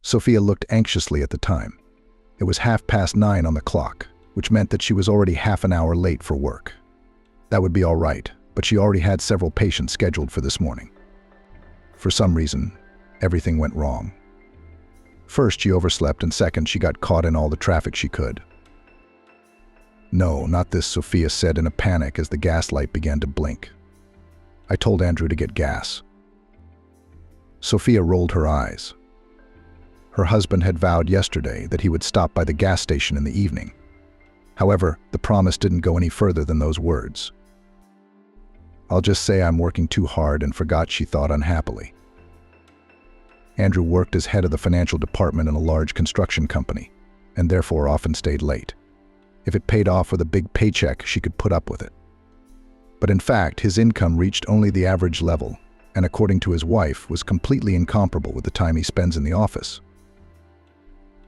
Sophia looked anxiously at the time. It was 9:30 on the clock, which meant that she was already half an hour late for work. That would be all right, but she already had several patients scheduled for this morning. For some reason, everything went wrong. First, she overslept, and second, she got caught in all the traffic she could. "No, not this," Sophia said in a panic as the gas light began to blink. "I told Andrew to get gas." Sophia rolled her eyes. Her husband had vowed yesterday that he would stop by the gas station in the evening. However, the promise didn't go any further than those words. "I'll just say I'm working too hard and forgot," she thought unhappily. Andrew worked as head of the financial department in a large construction company, and therefore often stayed late. If it paid off with a big paycheck, she could put up with it. But in fact, his income reached only the average level, and according to his wife, was completely incomparable with the time he spends in the office.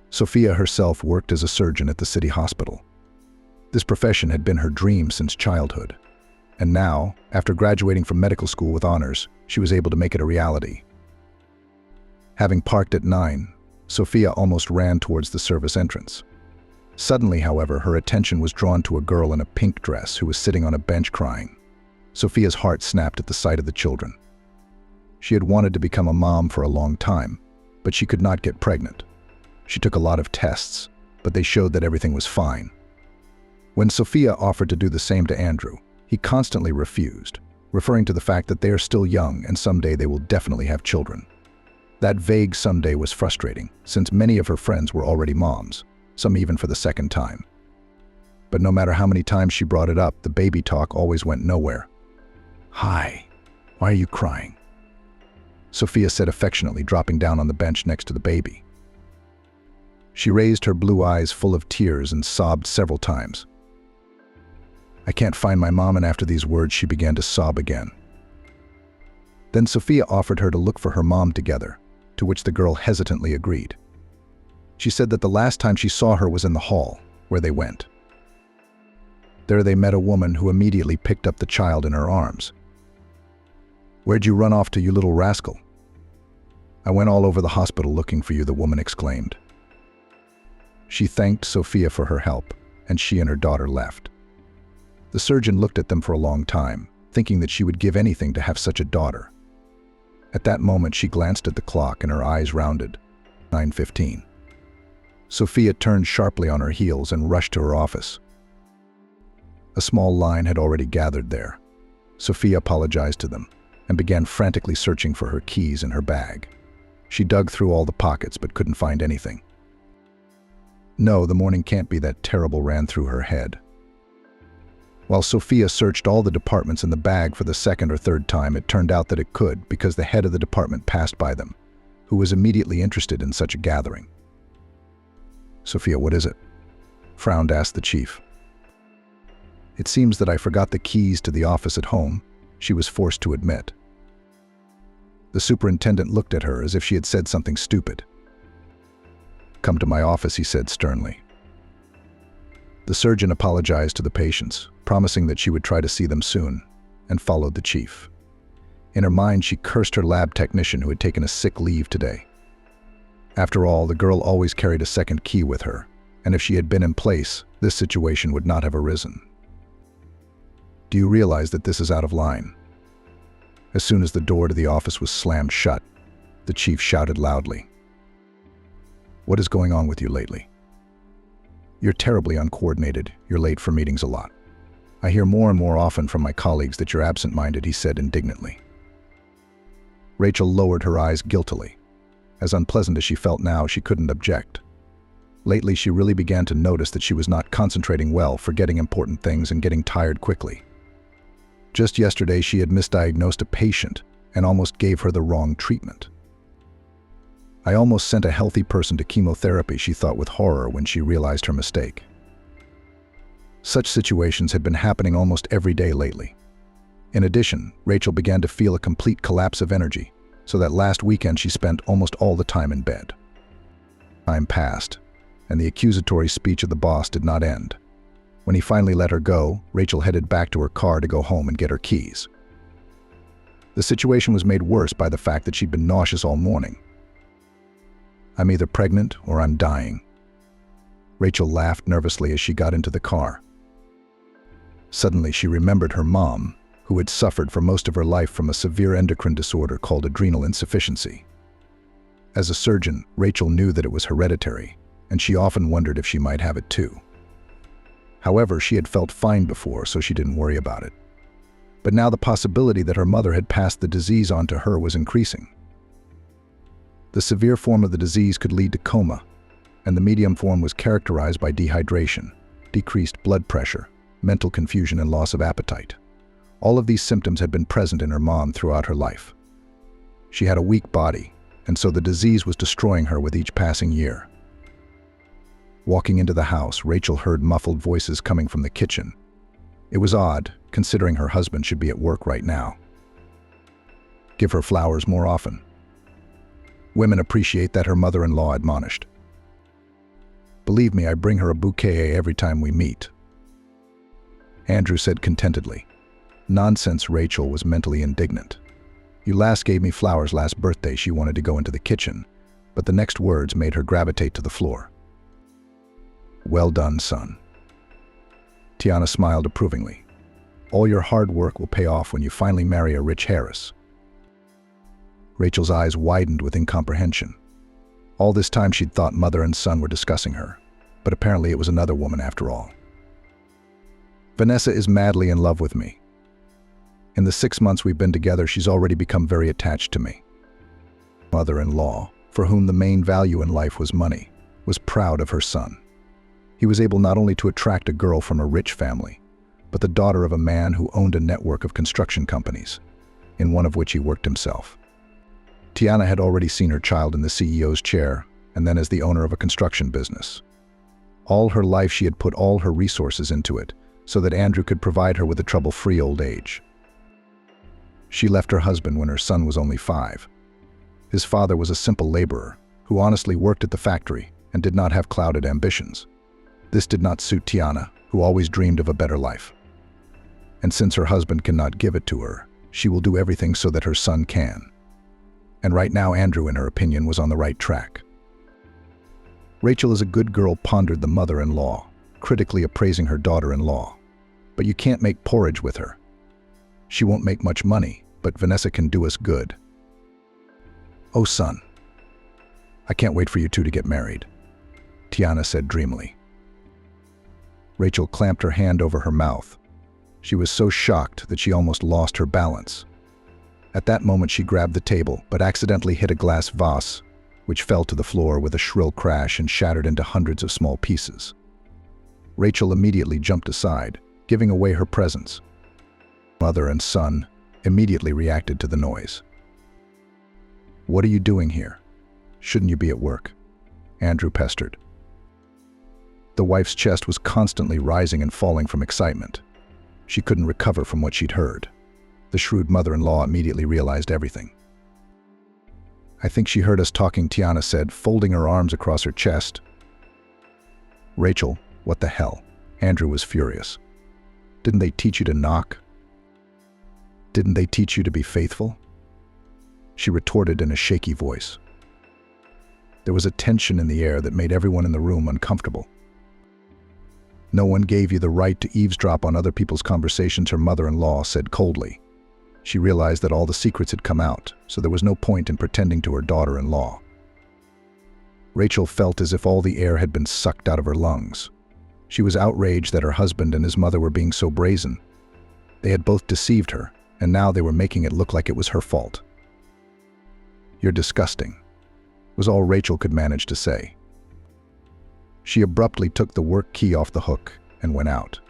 Sophia herself worked as a surgeon at the city hospital. This profession had been her dream since childhood, and now, after graduating from medical school with honors, she was able to make it a reality. Having parked at 9, Sophia almost ran towards the service entrance. Suddenly, however, her attention was drawn to a girl in a pink dress who was sitting on a bench crying. Sophia's heart snapped at the sight of the children. She had wanted to become a mom for a long time, but she could not get pregnant. She took a lot of tests, but they showed that everything was fine. When Sophia offered to do the same to Andrew, he constantly refused, referring to the fact that they are still young and someday they will definitely have children. That vague someday was frustrating, since many of her friends were already moms, some even for the second time. But no matter how many times she brought it up, the baby talk always went nowhere. "Hi, why are you crying?" Sophia said affectionately, dropping down on the bench next to the baby. She raised her blue eyes full of tears and sobbed several times. "I can't find my mom," and after these words she began to sob again. Then Sophia offered her to look for her mom together, to which the girl hesitantly agreed. She said that the last time she saw her was in the hall, where they went. There they met a woman who immediately picked up the child in her arms. "Where'd you run off to, you little rascal?" "I went all over the hospital looking for you," the woman exclaimed. She thanked Sophia for her help, and she and her daughter left. The surgeon looked at them for a long time, thinking that she would give anything to have such a daughter. At that moment, she glanced at the clock and her eyes rounded. 9:15. Sophia turned sharply on her heels and rushed to her office. A small line had already gathered there. Sophia apologized to them and began frantically searching for her keys in her bag. She dug through all the pockets but couldn't find anything. "No, the morning can't be that terrible," ran through her head. While Sophia searched all the departments in the bag for the second or third time, it turned out that it could, because the head of the department passed by them, who was immediately interested in such a gathering. "Sophia, what is it?" frowned asked the chief. "It seems that I forgot the keys to the office at home," she was forced to admit. The superintendent looked at her as if she had said something stupid. "Come to my office," he said sternly. The surgeon apologized to the patients, promising that she would try to see them soon, and followed the chief. In her mind, she cursed her lab technician who had taken a sick leave today. After all, the girl always carried a second key with her, and if she had been in place, this situation would not have arisen. "Do you realize that this is out of line?" As soon as the door to the office was slammed shut, the chief shouted loudly. "What is going on with you lately? You're terribly uncoordinated. You're late for meetings a lot. I hear more and more often from my colleagues that you're absent-minded," he said indignantly. Rachel lowered her eyes guiltily. As unpleasant as she felt now, she couldn't object. Lately, she really began to notice that she was not concentrating well, forgetting important things and getting tired quickly. Just yesterday, she had misdiagnosed a patient and almost gave her the wrong treatment. "I almost sent a healthy person to chemotherapy," she thought with horror when she realized her mistake. Such situations had been happening almost every day lately. In addition, Rachel began to feel a complete collapse of energy, so that last weekend she spent almost all the time in bed. Time passed, and the accusatory speech of the boss did not end. When he finally let her go, Rachel headed back to her car to go home and get her keys. The situation was made worse by the fact that she'd been nauseous all morning. I'm either pregnant or I'm dying. Rachel laughed nervously as she got into the car. Suddenly, she remembered her mom, who had suffered for most of her life from a severe endocrine disorder called adrenal insufficiency. As a surgeon, Rachel knew that it was hereditary, and she often wondered if she might have it too. However, she had felt fine before, so she didn't worry about it. But now the possibility that her mother had passed the disease on to her was increasing. The severe form of the disease could lead to coma, and the medium form was characterized by dehydration, decreased blood pressure, mental confusion, and loss of appetite. All of these symptoms had been present in her mom throughout her life. She had a weak body, and so the disease was destroying her with each passing year. Walking into the house, Rachel heard muffled voices coming from the kitchen. It was odd, considering her husband should be at work right now. Give her flowers more often. Women appreciate that, her mother-in-law admonished. Believe me, I bring her a bouquet every time we meet. Andrew said contentedly. Nonsense, Rachel was mentally indignant. You last gave me flowers last birthday. She wanted to go into the kitchen, but the next words made her gravitate to the floor. Well done, son. Tiana smiled approvingly. All your hard work will pay off when you finally marry a rich Harris. Rachel's eyes widened with incomprehension. All this time she'd thought mother and son were discussing her, but apparently it was another woman after all. Vanessa is madly in love with me. In the 6 months we've been together, she's already become very attached to me. Mother-in-law, for whom the main value in life was money, was proud of her son. He was able not only to attract a girl from a rich family, but the daughter of a man who owned a network of construction companies, in one of which he worked himself. Tiana had already seen her child in the CEO's chair, and then as the owner of a construction business. All her life she had put all her resources into it, so that Andrew could provide her with a trouble-free old age. She left her husband when her son was only 5. His father was a simple laborer, who honestly worked at the factory and did not have clouded ambitions. This did not suit Tiana, who always dreamed of a better life. And since her husband cannot give it to her, she will do everything so that her son can. And right now Andrew, in her opinion, was on the right track. Rachel is a good girl, pondered the mother-in-law, critically appraising her daughter-in-law. But you can't make porridge with her. She won't make much money, but Vanessa can do us good. Oh, son, I can't wait for you two to get married, Tiana said dreamily. Rachel clamped her hand over her mouth. She was so shocked that she almost lost her balance. At that moment she grabbed the table, but accidentally hit a glass vase, which fell to the floor with a shrill crash and shattered into hundreds of small pieces. Rachel immediately jumped aside, giving away her presence. Mother and son immediately reacted to the noise. What are you doing here? Shouldn't you be at work? Andrew pestered. The wife's chest was constantly rising and falling from excitement. She couldn't recover from what she'd heard. The shrewd mother-in-law immediately realized everything. I think she heard us talking, Tiana said, folding her arms across her chest. Rachel, what the hell? Andrew was furious. Didn't they teach you to knock? Didn't they teach you to be faithful? She retorted in a shaky voice. There was a tension in the air that made everyone in the room uncomfortable. No one gave you the right to eavesdrop on other people's conversations, her mother-in-law said coldly. She realized that all the secrets had come out, so there was no point in pretending to her daughter-in-law. Rachel felt as if all the air had been sucked out of her lungs. She was outraged that her husband and his mother were being so brazen. They had both deceived her, and now they were making it look like it was her fault. You're disgusting, was all Rachel could manage to say. She abruptly took the work key off the hook and went out.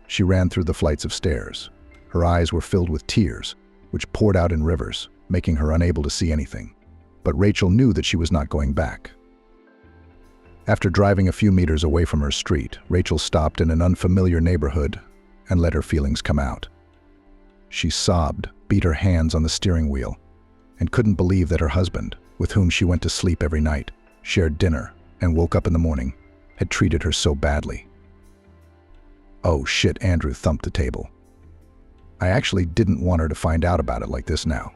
She ran through the flights of stairs. Her eyes were filled with tears, which poured out in rivers, making her unable to see anything. But Rachel knew that she was not going back. After driving a few meters away from her street, Rachel stopped in an unfamiliar neighborhood and let her feelings come out. She sobbed, beat her hands on the steering wheel, and couldn't believe that her husband, with whom she went to sleep every night, shared dinner, and woke up in the morning, had treated her so badly. Oh shit, Andrew thumped the table. I actually didn't want her to find out about it like this now.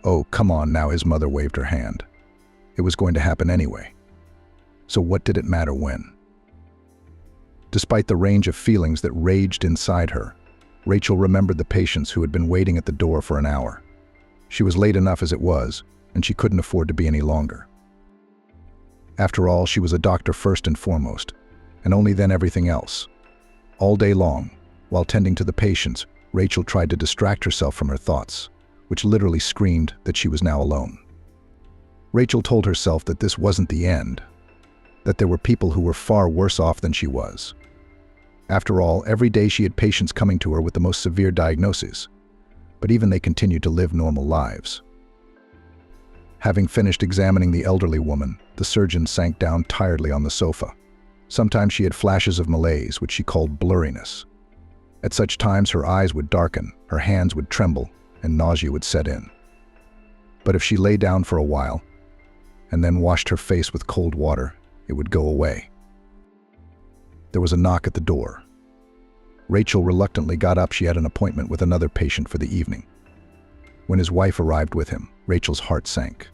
Oh, come on now, his mother waved her hand. It was going to happen anyway. So what did it matter when? Despite the range of feelings that raged inside her, Rachel remembered the patients who had been waiting at the door for an hour. She was late enough as it was, and she couldn't afford to be any longer. After all, she was a doctor first and foremost, and only then everything else. All day long, while tending to the patients, Rachel tried to distract herself from her thoughts, which literally screamed that she was now alone. Rachel told herself that this wasn't the end, that there were people who were far worse off than she was. After all, every day she had patients coming to her with the most severe diagnoses, but even they continued to live normal lives. Having finished examining the elderly woman, the surgeon sank down tiredly on the sofa. Sometimes she had flashes of malaise, which she called blurriness. At such times her eyes would darken, her hands would tremble, and nausea would set in. But if she lay down for a while, and then washed her face with cold water, it would go away. There was a knock at the door. Rachel reluctantly got up. She had an appointment with another patient for the evening. When his wife arrived with him, Rachel's heart sank.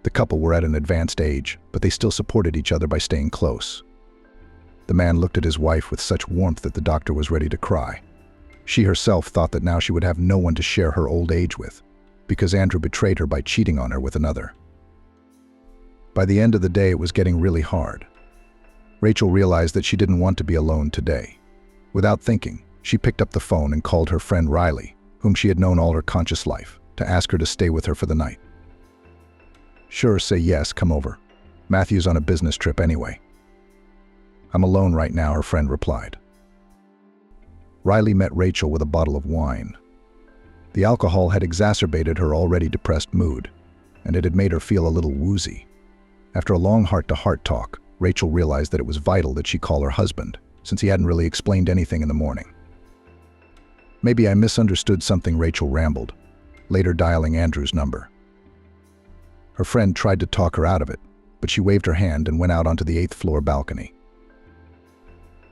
The couple were at an advanced age, but they still supported each other by staying close. The man looked at his wife with such warmth that the doctor was ready to cry. She herself thought that now she would have no one to share her old age with, because Andrew betrayed her by cheating on her with another. By the end of the day, it was getting really hard. Rachel realized that she didn't want to be alone today. Without thinking, she picked up the phone and called her friend Riley, whom she had known all her conscious life, to ask her to stay with her for the night. "Sure, say yes, come over. Matthew's on a business trip anyway." "I'm alone right now," her friend replied. Riley met Rachel with a bottle of wine. The alcohol had exacerbated her already depressed mood, and it had made her feel a little woozy. After a long heart-to-heart talk, Rachel realized that it was vital that she call her husband, since he hadn't really explained anything in the morning. "Maybe I misunderstood something," Rachel rambled, later dialing Andrew's number. Her friend tried to talk her out of it, but she waved her hand and went out onto the 8th floor balcony.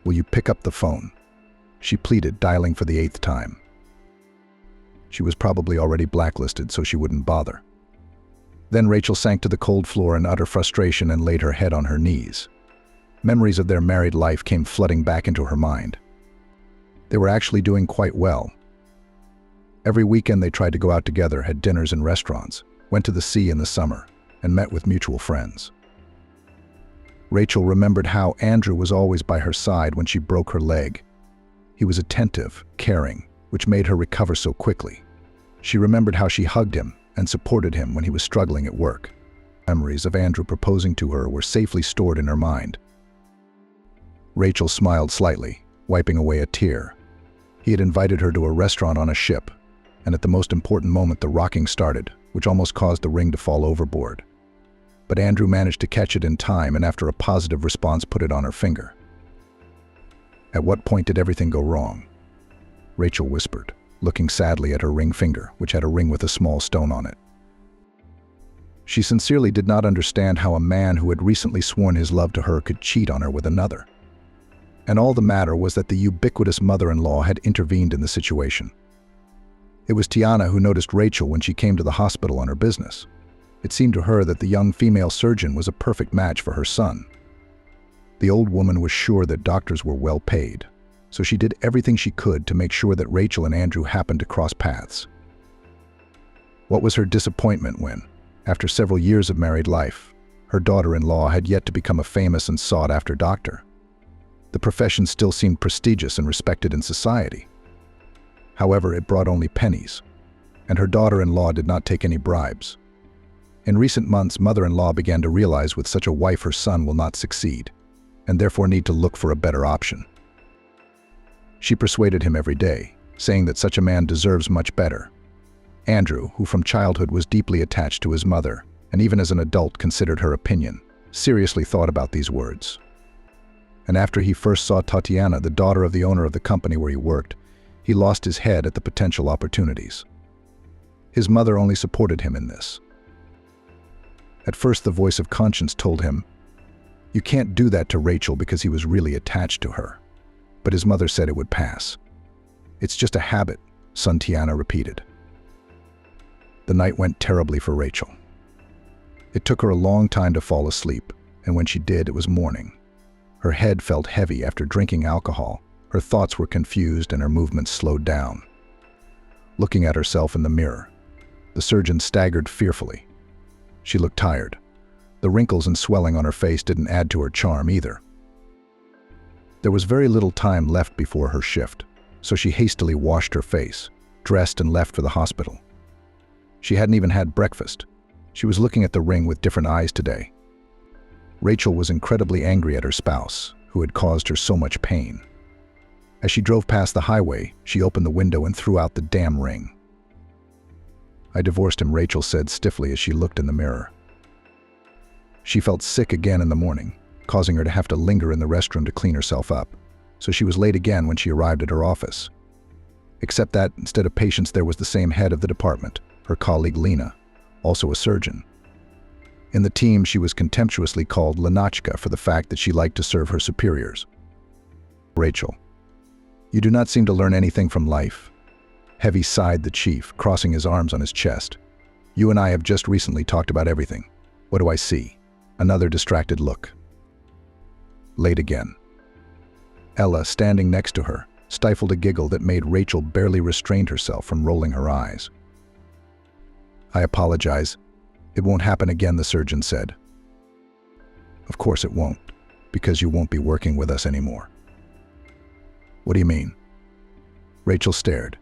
"Will you pick up the phone?" she pleaded, dialing for the 8th time. She was probably already blacklisted, so she wouldn't bother. Then Rachel sank to the cold floor in utter frustration and laid her head on her knees. Memories of their married life came flooding back into her mind. They were actually doing quite well. Every weekend they tried to go out together, had dinners in restaurants, went to the sea in the summer, and met with mutual friends. Rachel remembered how Andrew was always by her side when she broke her leg. He was attentive, caring, which made her recover so quickly. She remembered how she hugged him and supported him when he was struggling at work. Memories of Andrew proposing to her were safely stored in her mind. Rachel smiled slightly, wiping away a tear. He had invited her to a restaurant on a ship, and at the most important moment the rocking started, which almost caused the ring to fall overboard. But Andrew managed to catch it in time, and after a positive response put it on her finger. "At what point did everything go wrong?" Rachel whispered, looking sadly at her ring finger, which had a ring with a small stone on it. She sincerely did not understand how a man who had recently sworn his love to her could cheat on her with another. And all the matter was that the ubiquitous mother-in-law had intervened in the situation. It was Tiana who noticed Rachel when she came to the hospital on her business. It seemed to her that the young female surgeon was a perfect match for her son. The old woman was sure that doctors were well paid, so she did everything she could to make sure that Rachel and Andrew happened to cross paths. What was her disappointment when, after several years of married life, her daughter-in-law had yet to become a famous and sought-after doctor. The profession still seemed prestigious and respected in society. However, it brought only pennies, and her daughter-in-law did not take any bribes. In recent months, mother-in-law began to realize with such a wife her son will not succeed, and therefore need to look for a better option. She persuaded him every day, saying that such a man deserves much better. Andrew, who from childhood was deeply attached to his mother, and even as an adult considered her opinion, seriously thought about these words. And after he first saw Tatiana, the daughter of the owner of the company where he worked, he lost his head at the potential opportunities. His mother only supported him in this. At first, the voice of conscience told him, "You can't do that to Rachel," because he was really attached to her. But his mother said it would pass. "It's just a habit," Tiana repeated. The night went terribly for Rachel. It took her a long time to fall asleep, and when she did, it was morning. Her head felt heavy after drinking alcohol, her thoughts were confused and her movements slowed down. Looking at herself in the mirror, the surgeon staggered fearfully. She looked tired. The wrinkles and swelling on her face didn't add to her charm either. There was very little time left before her shift, so she hastily washed her face, dressed and left for the hospital. She hadn't even had breakfast. She was looking at the ring with different eyes today. Rachel was incredibly angry at her spouse, who had caused her so much pain. As she drove past the highway, she opened the window and threw out the damn ring. "I divorced him," Rachel said stiffly as she looked in the mirror. She felt sick again in the morning, causing her to have to linger in the restroom to clean herself up, so she was late again when she arrived at her office. Except that, instead of patients, there was the same head of the department, her colleague Lena, also a surgeon. In the team, she was contemptuously called Lenachka for the fact that she liked to serve her superiors. "Rachel, you do not seem to learn anything from life." Heavy sighed the chief, crossing his arms on his chest. "You and I have just recently talked about everything. What do I see?" Another distracted look. Late again. Ella, standing next to her, stifled a giggle that made Rachel barely restrain herself from rolling her eyes. "I apologize. It won't happen again," the surgeon said. "Of course it won't, because you won't be working with us anymore." "What do you mean?" Rachel stared.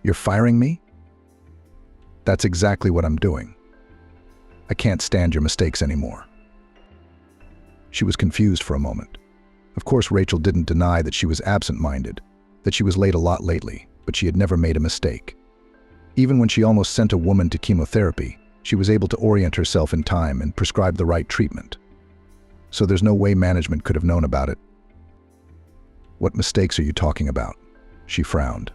"You're firing me?" "That's exactly what I'm doing. I can't stand your mistakes anymore." She was confused for a moment. Of course, Rachel didn't deny that she was absent-minded, that she was late a lot lately, but she had never made a mistake. Even when she almost sent a woman to chemotherapy, she was able to orient herself in time and prescribe the right treatment. So there's no way management could have known about it. "What mistakes are you talking about?" She frowned.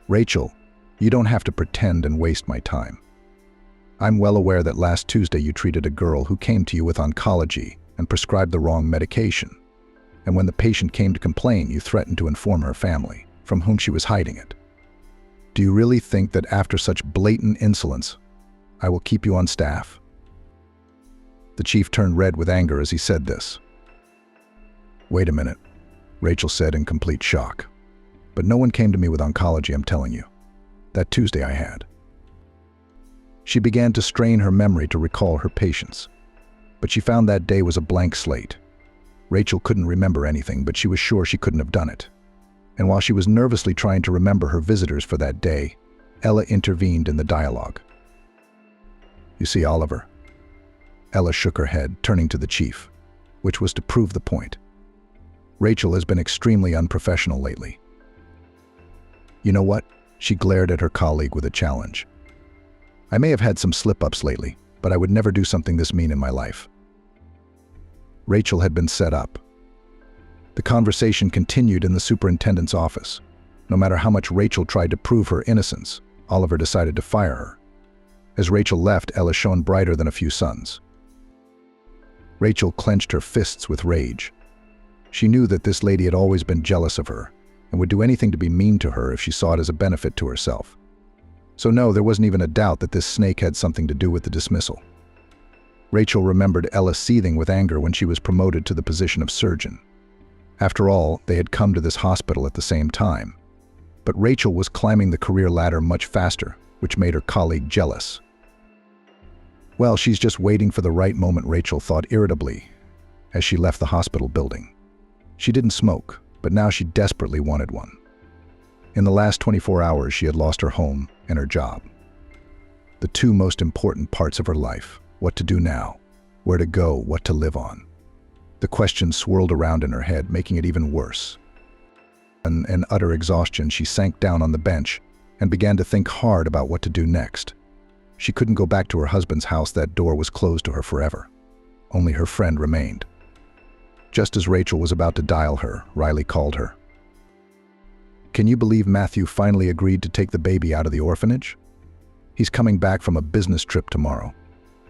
"Rachel, you don't have to pretend and waste my time. I'm well aware that last Tuesday you treated a girl who came to you with oncology and prescribed the wrong medication. And when the patient came to complain, you threatened to inform her family, from whom she was hiding it. Do you really think that after such blatant insolence, I will keep you on staff?" The chief turned red with anger as he said this. "Wait a minute," Rachel said in complete shock. "But no one came to me with oncology, I'm telling you. That Tuesday I had." She began to strain her memory to recall her patients, but she found that day was a blank slate. Rachel couldn't remember anything, but she was sure she couldn't have done it. And while she was nervously trying to remember her visitors for that day, Ella intervened in the dialogue. "You see, Oliver." Ella shook her head, turning to the chief, which was to prove the point. "Rachel has been extremely unprofessional lately." "You know what?" She glared at her colleague with a challenge. "I may have had some slip-ups lately, but I would never do something this mean in my life." Rachel had been set up. The conversation continued in the superintendent's office. No matter how much Rachel tried to prove her innocence, Oliver decided to fire her. As Rachel left, Ella shone brighter than a few suns. Rachel clenched her fists with rage. She knew that this lady had always been jealous of her and would do anything to be mean to her if she saw it as a benefit to herself. So no, there wasn't even a doubt that this snake had something to do with the dismissal. Rachel remembered Ella seething with anger when she was promoted to the position of surgeon. After all, they had come to this hospital at the same time. But Rachel was climbing the career ladder much faster, which made her colleague jealous. "Well, she's just waiting for the right moment," Rachel thought irritably as she left the hospital building. She didn't smoke, but now she desperately wanted one. In the last 24 hours, she had lost her home and her job. The two most important parts of her life. What to do now, where to go, what to live on. The questions swirled around in her head, making it even worse. In utter exhaustion, she sank down on the bench and began to think hard about what to do next. She couldn't go back to her husband's house. That door was closed to her forever. Only her friend remained. Just as Rachel was about to dial her, Riley called her. "Can you believe Matthew finally agreed to take the baby out of the orphanage? He's coming back from a business trip tomorrow,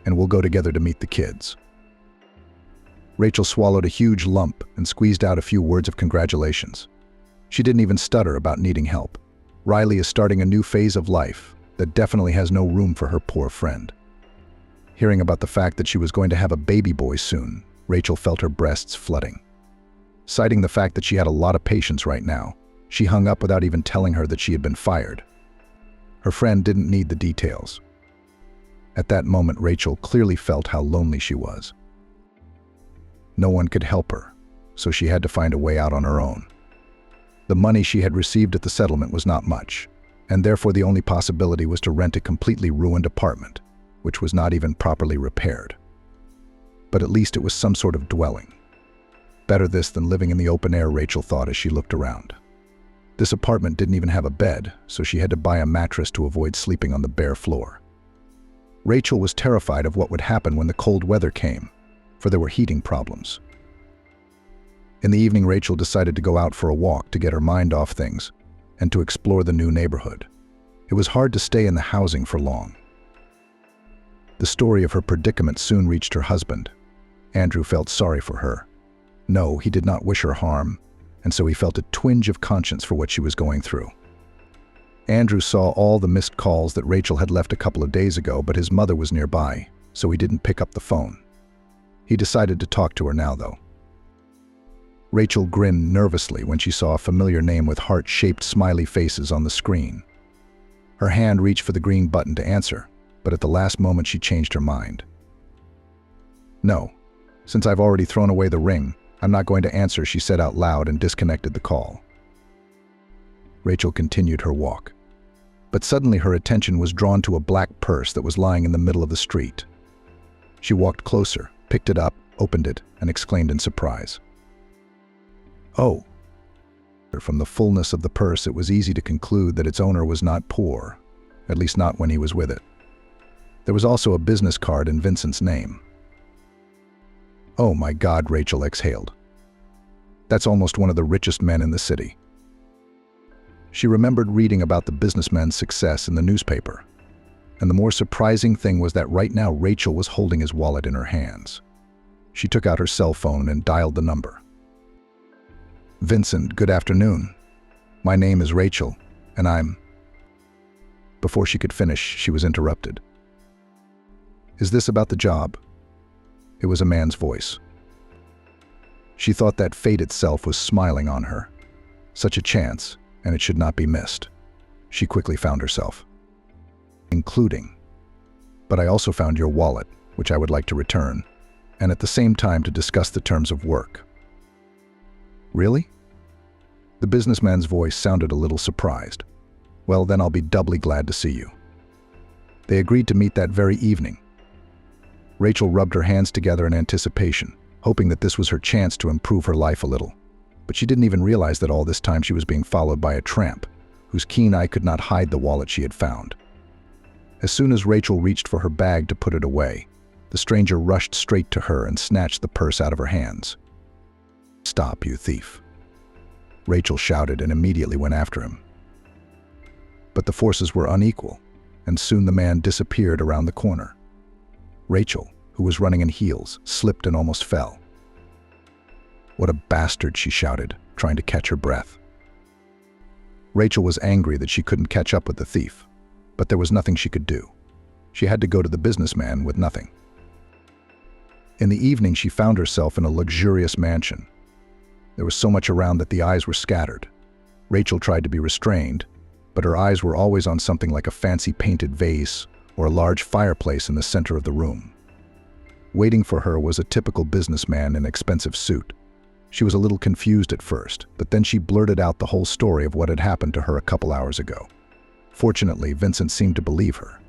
and we'll go together to meet the kids." Rachel swallowed a huge lump and squeezed out a few words of congratulations. She didn't even stutter about needing help. Riley is starting a new phase of life that definitely has no room for her poor friend. Hearing about the fact that she was going to have a baby boy soon, Rachel felt her breasts flooding. Citing the fact that she had a lot of patience right now, she hung up without even telling her that she had been fired. Her friend didn't need the details. At that moment, Rachel clearly felt how lonely she was. No one could help her, so she had to find a way out on her own. The money she had received at the settlement was not much, and therefore the only possibility was to rent a completely ruined apartment, which was not even properly repaired. But at least it was some sort of dwelling. Better this than living in the open air, Rachel thought as she looked around. This apartment didn't even have a bed, so she had to buy a mattress to avoid sleeping on the bare floor. Rachel was terrified of what would happen when the cold weather came, for there were heating problems. In the evening, Rachel decided to go out for a walk to get her mind off things and to explore the new neighborhood. It was hard to stay in the housing for long. The story of her predicament soon reached her husband. Andrew felt sorry for her. No, he did not wish her harm, and so he felt a twinge of conscience for what she was going through. Andrew saw all the missed calls that Rachel had left a couple of days ago, but his mother was nearby, so he didn't pick up the phone. He decided to talk to her now, though. Rachel grinned nervously when she saw a familiar name with heart-shaped smiley faces on the screen. Her hand reached for the green button to answer, but at the last moment she changed her mind. "No, since I've already thrown away the ring, I'm not going to answer," she said out loud and disconnected the call. Rachel continued her walk, but suddenly her attention was drawn to a black purse that was lying in the middle of the street. She walked closer, picked it up, opened it, and exclaimed in surprise, "Oh!" From the fullness of the purse, it was easy to conclude that its owner was not poor, at least not when he was with it. There was also a business card in Vincent's name. "Oh my God," Rachel exhaled. "That's almost one of the richest men in the city." She remembered reading about the businessman's success in the newspaper, and the more surprising thing was that right now Rachel was holding his wallet in her hands. She took out her cell phone and dialed the number. "Vincent, good afternoon. My name is Rachel, and I'm..." Before she could finish, she was interrupted. "Is this about the job?" It was a man's voice. She thought that fate itself was smiling on her. Such a chance, and it should not be missed. She quickly found herself. "Including. But I also found your wallet, which I would like to return, and at the same time to discuss the terms of work." "Really?" The businessman's voice sounded a little surprised. "Well, then I'll be doubly glad to see you." They agreed to meet that very evening. Rachel rubbed her hands together in anticipation, hoping that this was her chance to improve her life a little. But she didn't even realize that all this time she was being followed by a tramp, whose keen eye could not hide the wallet she had found. As soon as Rachel reached for her bag to put it away, the stranger rushed straight to her and snatched the purse out of her hands. "Stop, you thief!" Rachel shouted and immediately went after him. But the forces were unequal, and soon the man disappeared around the corner. Rachel, who was running in heels, slipped and almost fell. "What a bastard!" she shouted, trying to catch her breath. Rachel was angry that she couldn't catch up with the thief, but there was nothing she could do. She had to go to the businessman with nothing. In the evening, she found herself in a luxurious mansion. There was so much around that the eyes were scattered. Rachel tried to be restrained, but her eyes were always on something like a fancy painted vase or a large fireplace in the center of the room. Waiting for her was a typical businessman in an expensive suit. She was a little confused at first, but then she blurted out the whole story of what had happened to her a couple hours ago. Fortunately, Vincent seemed to believe her.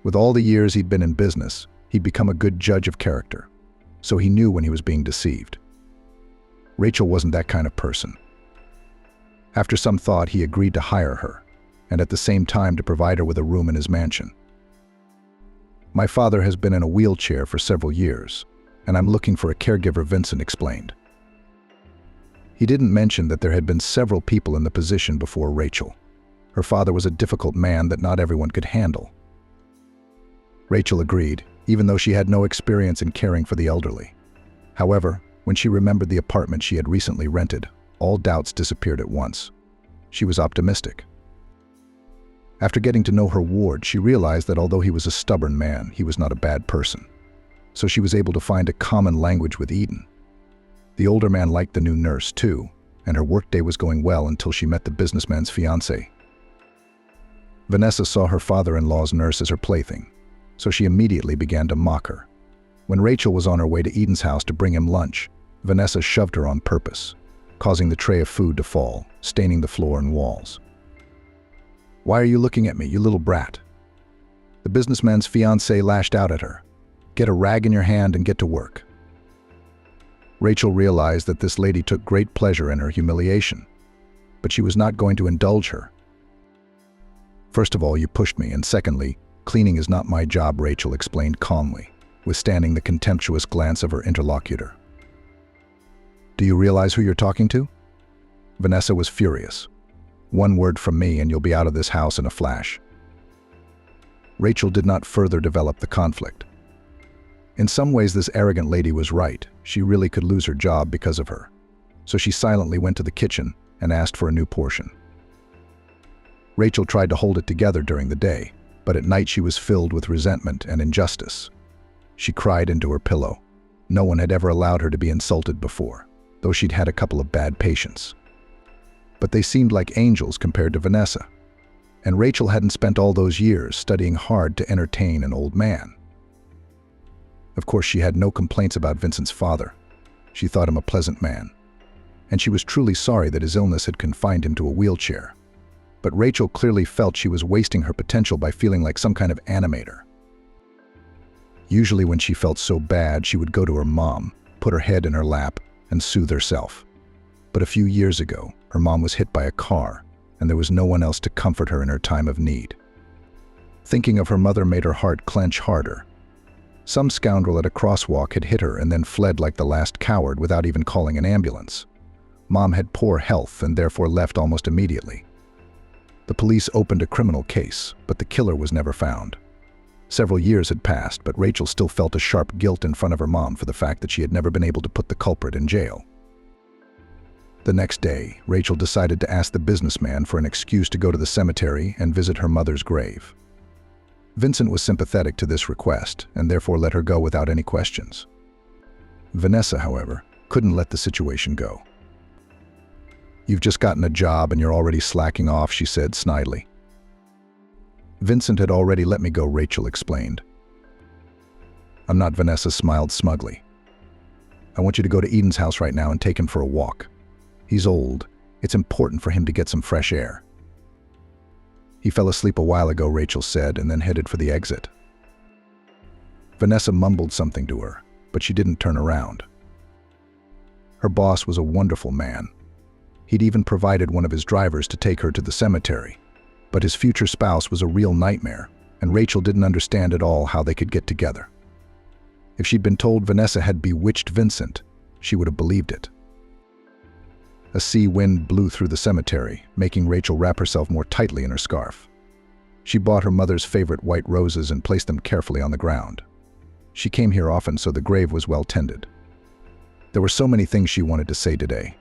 With all the years he'd been in business, he'd become a good judge of character, so he knew when he was being deceived. Rachel wasn't that kind of person. After some thought, he agreed to hire her, and at the same time to provide her with a room in his mansion. "My father has been in a wheelchair for several years, and I'm looking for a caregiver," Vincent explained. He didn't mention that there had been several people in the position before Rachel. Her father was a difficult man that not everyone could handle. Rachel agreed, even though she had no experience in caring for the elderly. However, when she remembered the apartment she had recently rented, all doubts disappeared at once. She was optimistic. After getting to know her ward, she realized that although he was a stubborn man, he was not a bad person. So she was able to find a common language with Eden. The older man liked the new nurse too, and her workday was going well until she met the businessman's fiancé. Vanessa saw her father-in-law's nurse as her plaything, so she immediately began to mock her. When Rachel was on her way to Eden's house to bring him lunch, Vanessa shoved her on purpose, causing the tray of food to fall, staining the floor and walls. "Why are you looking at me, you little brat?" The businessman's fiancé lashed out at her. "Get a rag in your hand and get to work." Rachel realized that this lady took great pleasure in her humiliation, but she was not going to indulge her. "First of all, you pushed me, and secondly, cleaning is not my job," Rachel explained calmly, withstanding the contemptuous glance of her interlocutor. "Do you realize who you're talking to?" Vanessa was furious. "One word from me and you'll be out of this house in a flash." Rachel did not further develop the conflict. In some ways, this arrogant lady was right. She really could lose her job because of her. So she silently went to the kitchen and asked for a new portion. Rachel tried to hold it together during the day, but at night she was filled with resentment and injustice. She cried into her pillow. No one had ever allowed her to be insulted before, though she'd had a couple of bad patients. But they seemed like angels compared to Vanessa. And Rachel hadn't spent all those years studying hard to entertain an old man. Of course, she had no complaints about Vincent's father. She thought him a pleasant man. And she was truly sorry that his illness had confined him to a wheelchair. But Rachel clearly felt she was wasting her potential by feeling like some kind of animator. Usually when she felt so bad, she would go to her mom, put her head in her lap, and soothe herself. But a few years ago, her mom was hit by a car, and there was no one else to comfort her in her time of need. Thinking of her mother made her heart clench harder. Some scoundrel at a crosswalk had hit her and then fled like the last coward without even calling an ambulance. Mom had poor health and therefore left almost immediately. The police opened a criminal case, but the killer was never found. Several years had passed, but Rachel still felt a sharp guilt in front of her mom for the fact that she had never been able to put the culprit in jail. The next day, Rachel decided to ask the businessman for an excuse to go to the cemetery and visit her mother's grave. Vincent was sympathetic to this request and therefore let her go without any questions. Vanessa, however, couldn't let the situation go. "You've just gotten a job and you're already slacking off," she said snidely. "Vincent had already let me go," Rachel explained. "I'm not," Vanessa smiled smugly. "I want you to go to Eden's house right now and take him for a walk. He's old. It's important for him to get some fresh air." "He fell asleep a while ago," Rachel said, and then headed for the exit. Vanessa mumbled something to her, but she didn't turn around. Her boss was a wonderful man. He'd even provided one of his drivers to take her to the cemetery. But his future spouse was a real nightmare, and Rachel didn't understand at all how they could get together. If she'd been told Vanessa had bewitched Vincent, she would have believed it. A sea wind blew through the cemetery, making Rachel wrap herself more tightly in her scarf. She bought her mother's favorite white roses and placed them carefully on the ground. She came here often, so the grave was well tended. There were so many things she wanted to say today.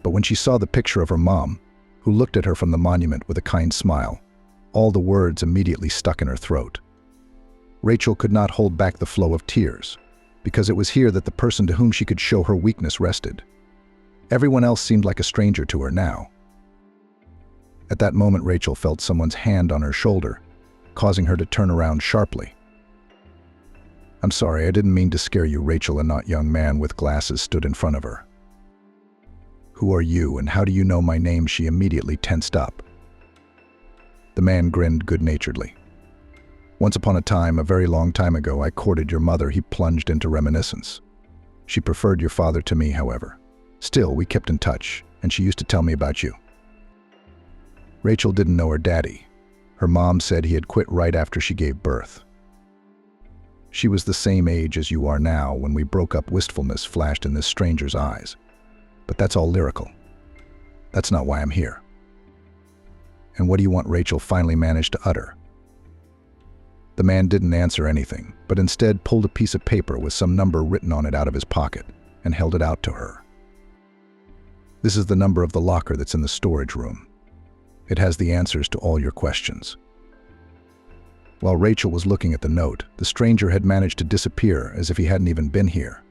But when she saw the picture of her mom, who looked at her from the monument with a kind smile, all the words immediately stuck in her throat. Rachel could not hold back the flow of tears, because it was here that the person to whom she could show her weakness rested. Everyone else seemed like a stranger to her now. At that moment, Rachel felt someone's hand on her shoulder, causing her to turn around sharply. "I'm sorry, I didn't mean to scare you," Rachel, a not young man with glasses, stood in front of her. "Who are you, and how do you know my name?" She immediately tensed up. The man grinned good-naturedly. "Once upon a time, a very long time ago, I courted your mother." He plunged into reminiscence. "She preferred your father to me, however. Still, we kept in touch, and she used to tell me about you." Rachel didn't know her daddy. Her mom said he had quit right after she gave birth. "She was the same age as you are now when we broke up," wistfulness flashed in this stranger's eyes. "But that's all lyrical. That's not why I'm here." "And what do you want?" Rachel finally managed to utter. The man didn't answer anything, but instead pulled a piece of paper with some number written on it out of his pocket and held it out to her. "This is the number of the locker that's in the storage room. It has the answers to all your questions." While Rachel was looking at the note, the stranger had managed to disappear as if he hadn't even been here.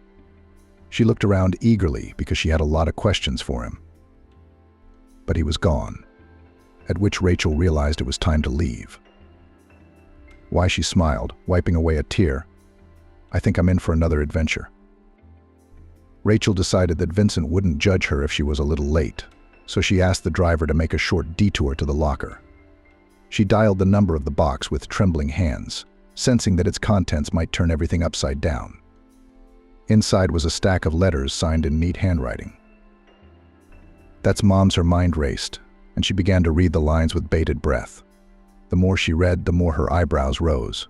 She looked around eagerly because she had a lot of questions for him. But he was gone, at which Rachel realized it was time to leave. Why, she smiled, wiping away a tear. "I think I'm in for another adventure." Rachel decided that Vincent wouldn't judge her if she was a little late, so she asked the driver to make a short detour to the locker. She dialed the number of the box with trembling hands, sensing that its contents might turn everything upside down. Inside was a stack of letters signed in neat handwriting. "That's Mom's." Her mind raced, and she began to read the lines with bated breath. The more she read, the more her eyebrows rose.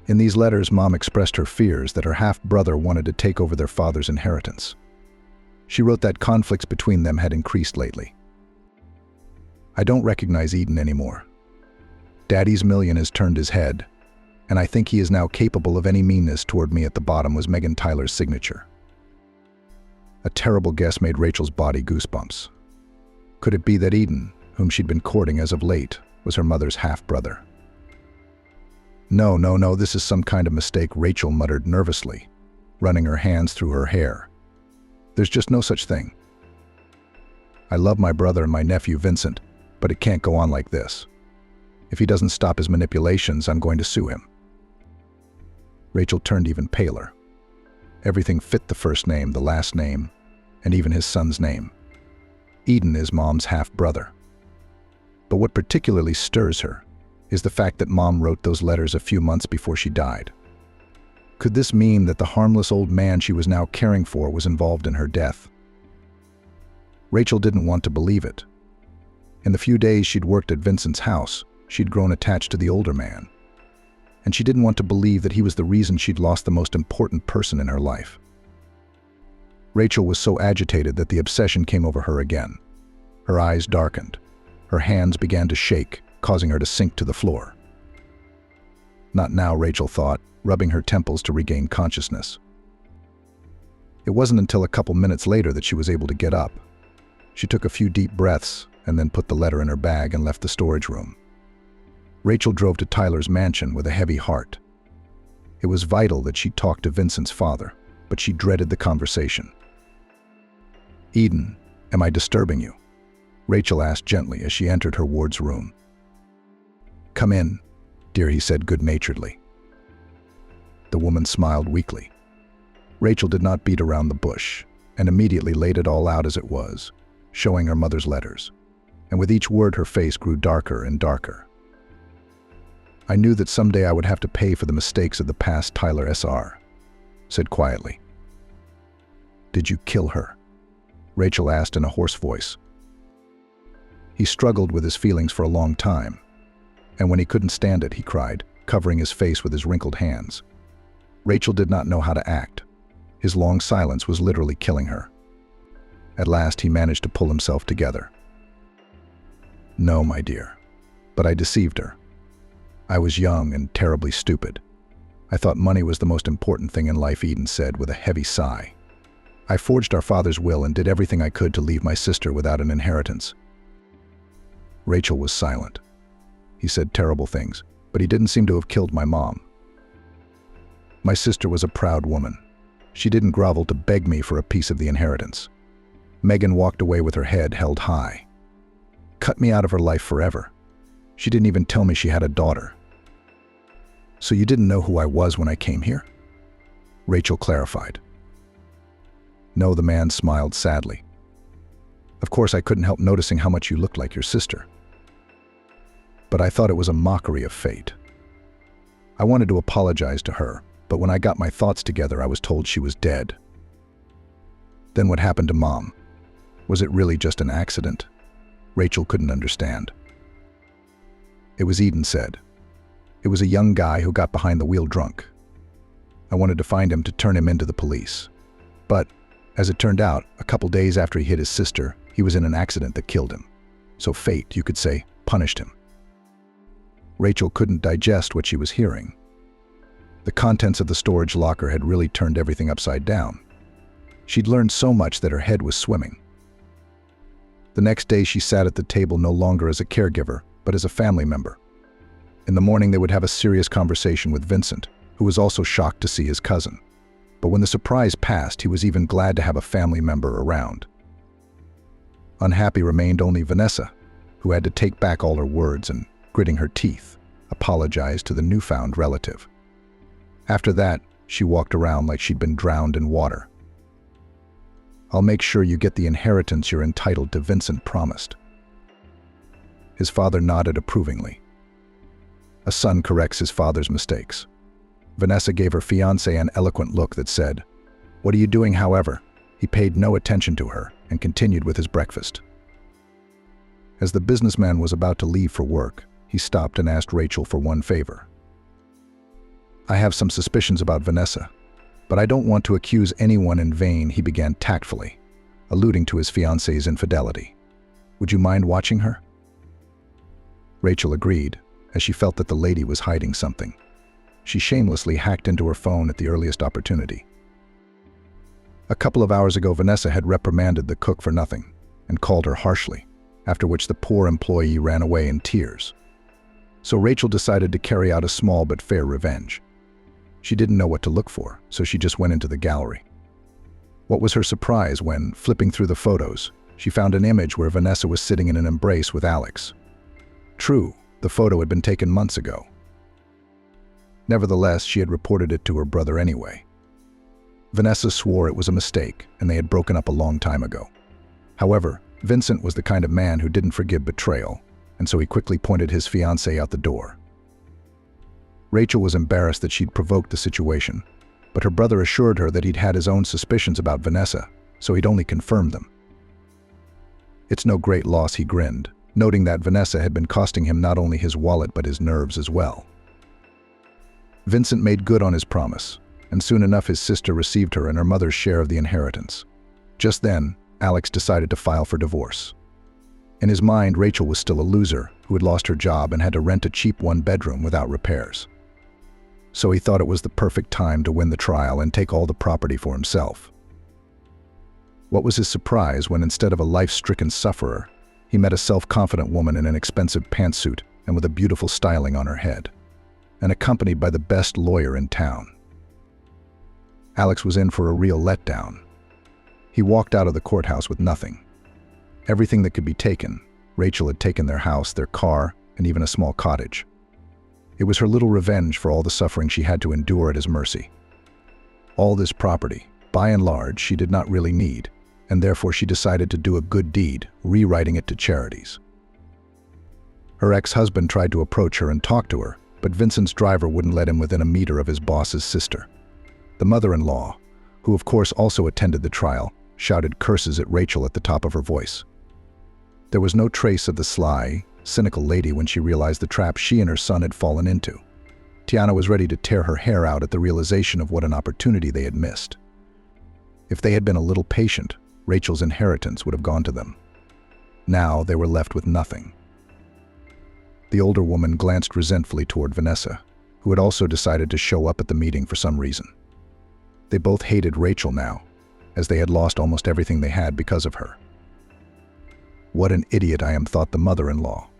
In these letters, Mom expressed her fears that her half-brother wanted to take over their father's inheritance. She wrote that conflicts between them had increased lately. "I don't recognize Eden anymore. Daddy's million has turned his head, and I think he is now capable of any meanness toward me." At the bottom was Megan Tyler's signature. A terrible guess made Rachel's body goosebumps. Could it be that Eden, whom she'd been courting as of late, was her mother's half-brother? No, this is some kind of mistake," Rachel muttered nervously, running her hands through her hair. "There's just no such thing. I love my brother and my nephew Vincent, but it can't go on like this. If he doesn't stop his manipulations, I'm going to sue him." Rachel turned even paler. Everything fit: the first name, the last name, and even his son's name. Eden is Mom's half-brother. But what particularly stirs her is the fact that Mom wrote those letters a few months before she died. Could this mean that the harmless old man she was now caring for was involved in her death? Rachel didn't want to believe it. In the few days she'd worked at Vincent's house, she'd grown attached to the older man. And she didn't want to believe that he was the reason she'd lost the most important person in her life. Rachel was so agitated that the obsession came over her again. Her eyes darkened. Her hands began to shake, causing her to sink to the floor. Not now, Rachel thought, rubbing her temples to regain consciousness. It wasn't until a couple minutes later that she was able to get up. She took a few deep breaths and then put the letter in her bag and left the storage room. Rachel drove to Tyler's mansion with a heavy heart. It was vital that she talk to Vincent's father, but she dreaded the conversation. "Eden, am I disturbing you?" Rachel asked gently as she entered her ward's room. "Come in, dear," he said good-naturedly. The woman smiled weakly. Rachel did not beat around the bush and immediately laid it all out as it was, showing her mother's letters. And with each word her face grew darker and darker. "I knew that someday I would have to pay for the mistakes of the past," Tyler S.R. said quietly. "Did you kill her?" Rachel asked in a hoarse voice. He struggled with his feelings for a long time, and when he couldn't stand it, he cried, covering his face with his wrinkled hands. Rachel did not know how to act. His long silence was literally killing her. At last, he managed to pull himself together. "No, my dear, but I deceived her. I was young and terribly stupid. I thought money was the most important thing in life," Eden said with a heavy sigh. "I forged our father's will and did everything I could to leave my sister without an inheritance." Rachel was silent. He said terrible things, but he didn't seem to have killed my mom. "My sister was a proud woman. She didn't grovel to beg me for a piece of the inheritance." Megan walked away with her head held high. "Cut me out of her life forever. She didn't even tell me she had a daughter." "So you didn't know who I was when I came here?" Rachel clarified. "No," the man smiled sadly. "Of course I couldn't help noticing how much you looked like your sister. But I thought it was a mockery of fate. I wanted to apologize to her, but when I got my thoughts together, I was told she was dead." "Then what happened to Mom? Was it really just an accident?" Rachel couldn't understand. "It was," Eden said. "It was a young guy who got behind the wheel drunk. I wanted to find him to turn him into the police. But, as it turned out, a couple days after he hit his sister, he was in an accident that killed him. So fate, you could say, punished him." Rachel couldn't digest what she was hearing. The contents of the storage locker had really turned everything upside down. She'd learned so much that her head was swimming. The next day she sat at the table no longer as a caregiver, but as a family member. In the morning they would have a serious conversation with Vincent, who was also shocked to see his cousin. But when the surprise passed, he was even glad to have a family member around. Unhappy remained only Vanessa, who had to take back all her words and, gritting her teeth, apologize to the newfound relative. After that, she walked around like she'd been drowned in water. "I'll make sure you get the inheritance you're entitled to," Vincent promised. His father nodded approvingly. A son corrects his father's mistakes. Vanessa gave her fiancé an eloquent look that said, "What are you doing, however?" He paid no attention to her and continued with his breakfast. As the businessman was about to leave for work, he stopped and asked Rachel for one favor. "I have some suspicions about Vanessa, but I don't want to accuse anyone in vain," he began tactfully, alluding to his fiancé's infidelity. "Would you mind watching her?" Rachel agreed, as she felt that the lady was hiding something. She shamelessly hacked into her phone at the earliest opportunity. A couple of hours ago, Vanessa had reprimanded the cook for nothing and called her harshly, after which the poor employee ran away in tears. So Rachel decided to carry out a small but fair revenge. She didn't know what to look for, so she just went into the gallery. What was her surprise when, flipping through the photos, she found an image where Vanessa was sitting in an embrace with Alex. True, the photo had been taken months ago. Nevertheless, she had reported it to her brother anyway. Vanessa swore it was a mistake and they had broken up a long time ago. However, Vincent was the kind of man who didn't forgive betrayal, and so he quickly pointed his fiancée out the door. Rachel was embarrassed that she'd provoked the situation, but her brother assured her that he'd had his own suspicions about Vanessa, so he'd only confirmed them. "It's no great loss," he grinned, noting that Vanessa had been costing him not only his wallet but his nerves as well. Vincent made good on his promise, and soon enough his sister received her and her mother's share of the inheritance. Just then, Alex decided to file for divorce. In his mind, Rachel was still a loser who had lost her job and had to rent a cheap one-bedroom without repairs. So he thought it was the perfect time to win the trial and take all the property for himself. What was his surprise when, instead of a life-stricken sufferer, he met a self-confident woman in an expensive pantsuit and with a beautiful styling on her head, and accompanied by the best lawyer in town. Alex was in for a real letdown. He walked out of the courthouse with nothing. Everything that could be taken, Rachel had taken: their house, their car, and even a small cottage. It was her little revenge for all the suffering she had to endure at his mercy. All this property, by and large, she did not really need, and therefore she decided to do a good deed, rewriting it to charities. Her ex-husband tried to approach her and talk to her, but Vincent's driver wouldn't let him within a meter of his boss's sister. The mother-in-law, who of course also attended the trial, shouted curses at Rachel at the top of her voice. There was no trace of the sly, cynical lady when she realized the trap she and her son had fallen into. Tiana was ready to tear her hair out at the realization of what an opportunity they had missed. If they had been a little patient, Rachel's inheritance would have gone to them. Now they were left with nothing. The older woman glanced resentfully toward Vanessa, who had also decided to show up at the meeting for some reason. They both hated Rachel now, as they had lost almost everything they had because of her. "What an idiot I am," thought the mother-in-law.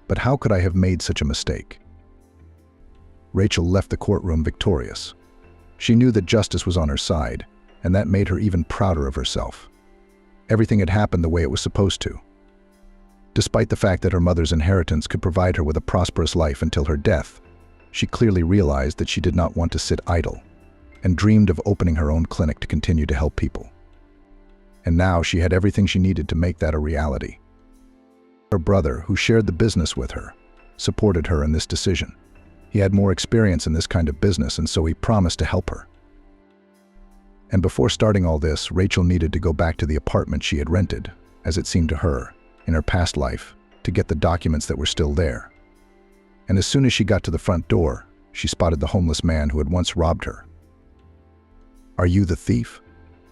"But how could I have made such a mistake?" Rachel left the courtroom victorious. She knew that justice was on her side, and that made her even prouder of herself. Everything had happened the way it was supposed to. Despite the fact that her mother's inheritance could provide her with a prosperous life until her death, she clearly realized that she did not want to sit idle, and dreamed of opening her own clinic to continue to help people. And now she had everything she needed to make that a reality. Her brother, who shared the business with her, supported her in this decision. He had more experience in this kind of business, and so he promised to help her. And before starting all this, Rachel needed to go back to the apartment she had rented, as it seemed to her, in her past life, to get the documents that were still there. And as soon as she got to the front door, she spotted the homeless man who had once robbed her. "Are you the thief?"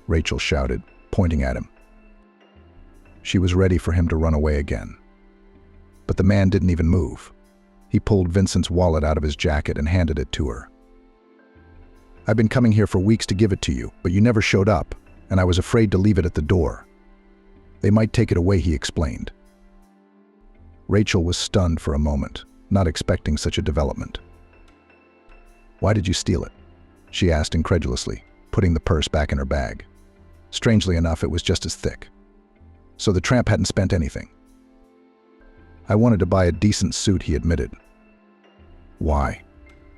Rachel shouted, pointing at him. She was ready for him to run away again. But the man didn't even move. He pulled Vincent's wallet out of his jacket and handed it to her. "I've been coming here for weeks to give it to you, but you never showed up, and I was afraid to leave it at the door." They might take it away, he explained. Rachel was stunned for a moment, not expecting such a development. Why did you steal it? She asked incredulously, putting the purse back in her bag. Strangely enough, it was just as thick. So the tramp hadn't spent anything. I wanted to buy a decent suit, he admitted. Why?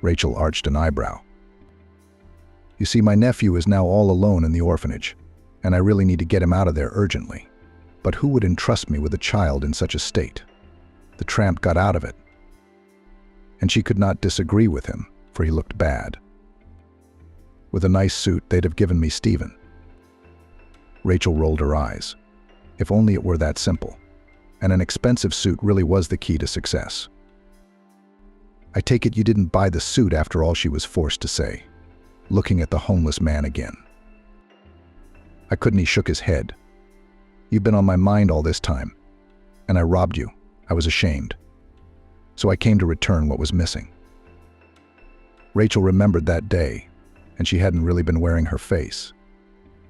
Rachel arched an eyebrow. You see, my nephew is now all alone in the orphanage, and I really need to get him out of there urgently. But who would entrust me with a child in such a state? The tramp got out of it. And she could not disagree with him, for he looked bad. With a nice suit, they'd have given me Stephen. Rachel rolled her eyes. If only it were that simple. And an expensive suit really was the key to success. I take it you didn't buy the suit after all, she was forced to say, looking at the homeless man again. I couldn't. He shook his head. You've been on my mind all this time, and I robbed you. I was ashamed. So I came to return what was missing. Rachel remembered that day, and she hadn't really been wearing her face.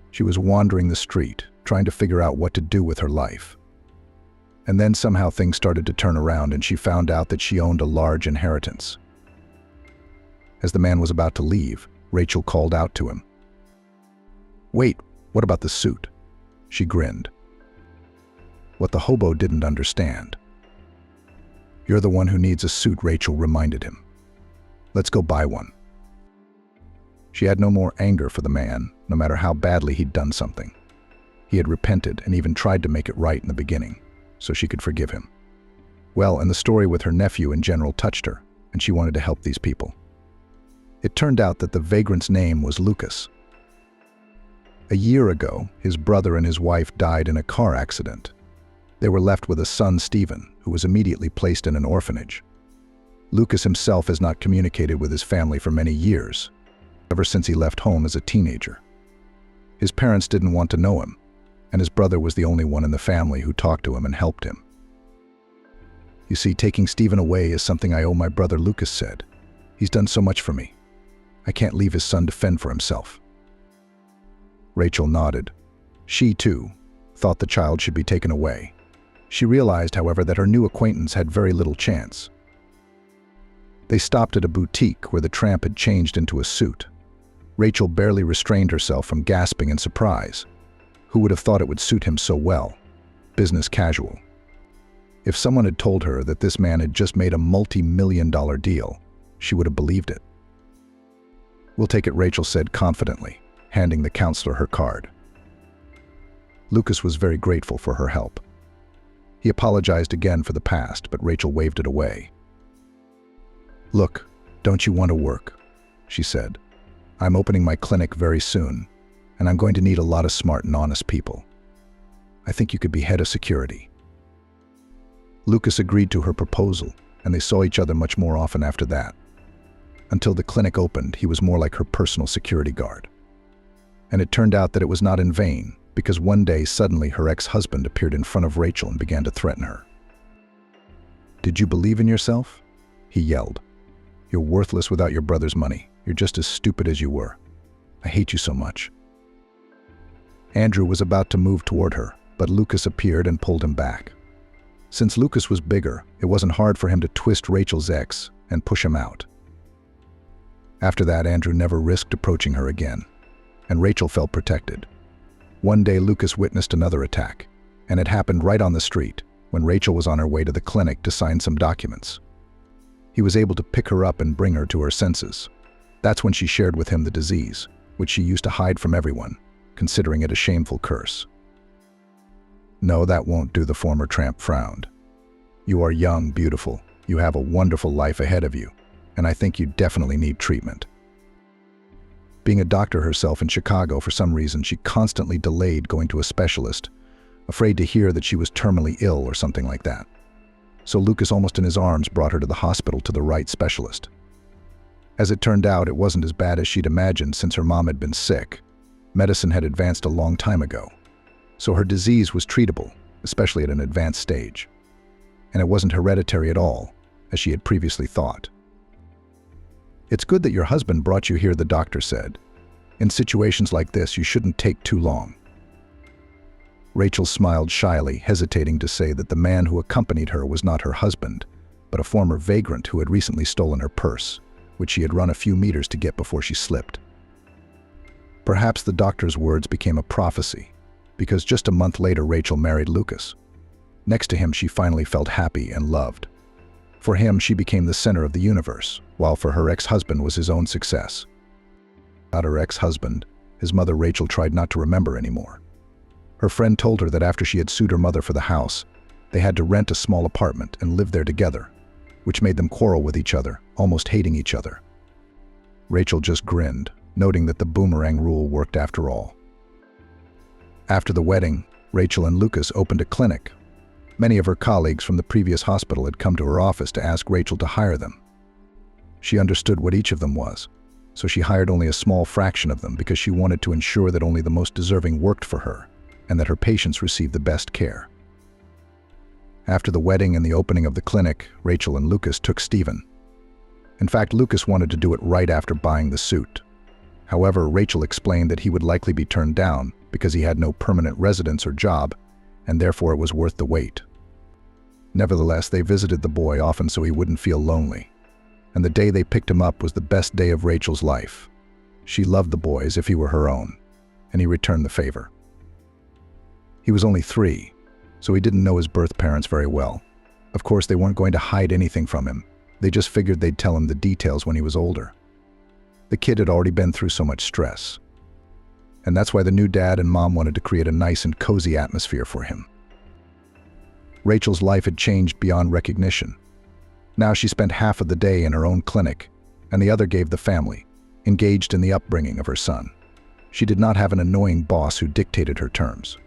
She was wandering the street, trying to figure out what to do with her life. And then somehow things started to turn around, and she found out that she owned a large inheritance. As the man was about to leave, Rachel called out to him. Wait, what about the suit? She grinned. What the hobo didn't understand. You're the one who needs a suit, Rachel reminded him. Let's go buy one. She had no more anger for the man, no matter how badly he'd done something. He had repented and even tried to make it right in the beginning, so she could forgive him. Well, and the story with her nephew in general touched her, and she wanted to help these people. It turned out that the vagrant's name was Lucas. A year ago, his brother and his wife died in a car accident. They were left with a son, Stephen, who was immediately placed in an orphanage. Lucas himself has not communicated with his family for many years, ever since he left home as a teenager. His parents didn't want to know him, and his brother was the only one in the family who talked to him and helped him. You see, taking Stephen away is something I owe my brother, Lucas said. He's done so much for me. I can't leave his son to fend for himself. Rachel nodded. She, too, thought the child should be taken away. She realized, however, that her new acquaintance had very little chance. They stopped at a boutique where the tramp had changed into a suit. Rachel barely restrained herself from gasping in surprise. Who would have thought it would suit him so well? Business casual. If someone had told her that this man had just made a multi-million-dollar deal, she would have believed it. We'll take it, Rachel said confidently, handing the counselor her card. Lucas was very grateful for her help. He apologized again for the past, but Rachel waved it away. Look, don't you want to work? She said. I'm opening my clinic very soon, and I'm going to need a lot of smart and honest people. I think you could be head of security. Lucas agreed to her proposal, and they saw each other much more often after that. Until the clinic opened, he was more like her personal security guard. And it turned out that it was not in vain, because one day suddenly her ex-husband appeared in front of Rachel and began to threaten her. Did you believe in yourself? He yelled. You're worthless without your brother's money. You're just as stupid as you were. I hate you so much. Andrew was about to move toward her, but Lucas appeared and pulled him back. Since Lucas was bigger, it wasn't hard for him to twist Rachel's ex and push him out. After that, Andrew never risked approaching her again, and Rachel felt protected. One day, Lucas witnessed another attack, and it happened right on the street when Rachel was on her way to the clinic to sign some documents. He was able to pick her up and bring her to her senses. That's when she shared with him the disease, which she used to hide from everyone, considering it a shameful curse. No, that won't do, the former tramp frowned. You are young, beautiful, you have a wonderful life ahead of you, and I think you definitely need treatment. Being a doctor herself in Chicago, for some reason, she constantly delayed going to a specialist, afraid to hear that she was terminally ill or something like that. So Lucas, almost in his arms, brought her to the hospital to the right specialist. As it turned out, it wasn't as bad as she'd imagined since her mom had been sick. Medicine had advanced a long time ago, so her disease was treatable, especially at an advanced stage. And it wasn't hereditary at all, as she had previously thought. It's good that your husband brought you here, the doctor said. In situations like this, you shouldn't take too long. Rachel smiled shyly, hesitating to say that the man who accompanied her was not her husband, but a former vagrant who had recently stolen her purse, which she had run a few meters to get before she slipped. Perhaps the doctor's words became a prophecy, because just a month later Rachel married Lucas. Next to him she finally felt happy and loved. For him she became the center of the universe, while for her ex-husband was his own success. About her ex-husband, his mother Rachel tried not to remember anymore. Her friend told her that after she had sued her mother for the house, they had to rent a small apartment and live there together, which made them quarrel with each other, almost hating each other. Rachel just grinned, noting that the boomerang rule worked after all. After the wedding, Rachel and Lucas opened a clinic. Many of her colleagues from the previous hospital had come to her office to ask Rachel to hire them. She understood what each of them was, so she hired only a small fraction of them because she wanted to ensure that only the most deserving worked for her and that her patients received the best care. After the wedding and the opening of the clinic, Rachel and Lucas took Stephen. In fact, Lucas wanted to do it right after buying the suit. However, Rachel explained that he would likely be turned down because he had no permanent residence or job, and therefore it was worth the wait. Nevertheless, they visited the boy often so he wouldn't feel lonely, and the day they picked him up was the best day of Rachel's life. She loved the boy as if he were her own, and he returned the favor. He was only 3, so he didn't know his birth parents very well. Of course, they weren't going to hide anything from him. They just figured they'd tell him the details when he was older. The kid had already been through so much stress, and that's why the new dad and mom wanted to create a nice and cozy atmosphere for him. Rachel's life had changed beyond recognition. Now she spent half of the day in her own clinic, and the other gave the family, engaged in the upbringing of her son. She did not have an annoying boss who dictated her terms.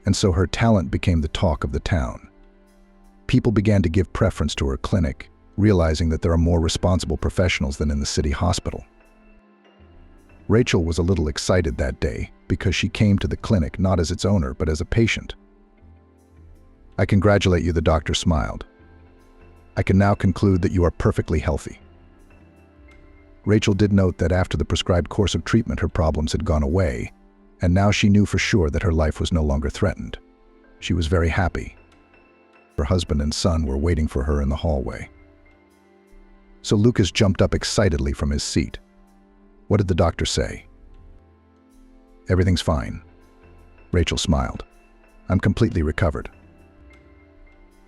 And so her talent became the talk of the town. People began to give preference to her clinic, realizing that there are more responsible professionals than in the city hospital. Rachel was a little excited that day because she came to the clinic not as its owner but as a patient. "I congratulate you," the doctor smiled. "I can now conclude that you are perfectly healthy." Rachel did note that after the prescribed course of treatment her problems had gone away, and now she knew for sure that her life was no longer threatened. She was very happy. Her husband and son were waiting for her in the hallway. So Lucas jumped up excitedly from his seat. "What did the doctor say?" "Everything's fine." Rachel smiled. "I'm completely recovered."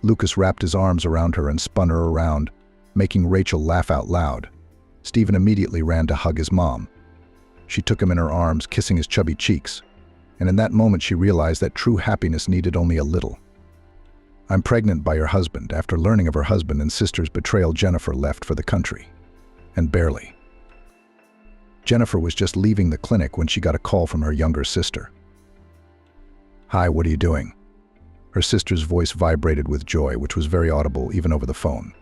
Lucas wrapped his arms around her and spun her around, making Rachel laugh out loud. Stephen immediately ran to hug his mom. She took him in her arms, kissing his chubby cheeks, and in that moment she realized that true happiness needed only a little. "I'm pregnant by your husband." After learning of her husband and sister's betrayal, Jennifer left for the country. And barely. Jennifer was just leaving the clinic when she got a call from her younger sister. "Hi, what are you doing?" Her sister's voice vibrated with joy, which was very audible even over the phone.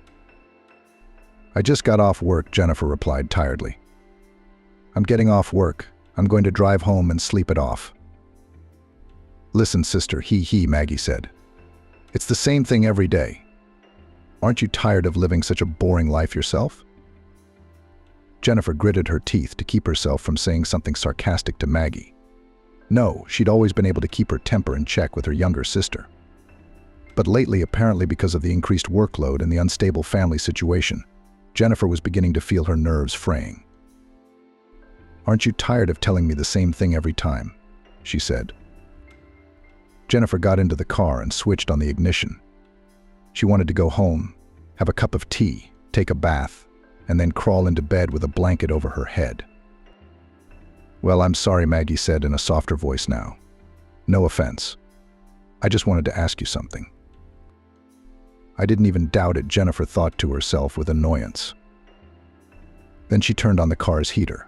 "I just got off work," Jennifer replied tiredly. "I'm getting off work. I'm going to drive home and sleep it off." "Listen, sister, Maggie said. "It's the same thing every day. Aren't you tired of living such a boring life yourself?" Jennifer gritted her teeth to keep herself from saying something sarcastic to Maggie. No, she'd always been able to keep her temper in check with her younger sister. But lately, apparently because of the increased workload and the unstable family situation, Jennifer was beginning to feel her nerves fraying. "Aren't you tired of telling me the same thing every time?" she said. Jennifer got into the car and switched on the ignition. She wanted to go home, have a cup of tea, take a bath, and then crawl into bed with a blanket over her head. "Well, I'm sorry," Maggie said in a softer voice now. "No offense. I just wanted to ask you something." "I didn't even doubt it," Jennifer thought to herself with annoyance. Then she turned on the car's heater.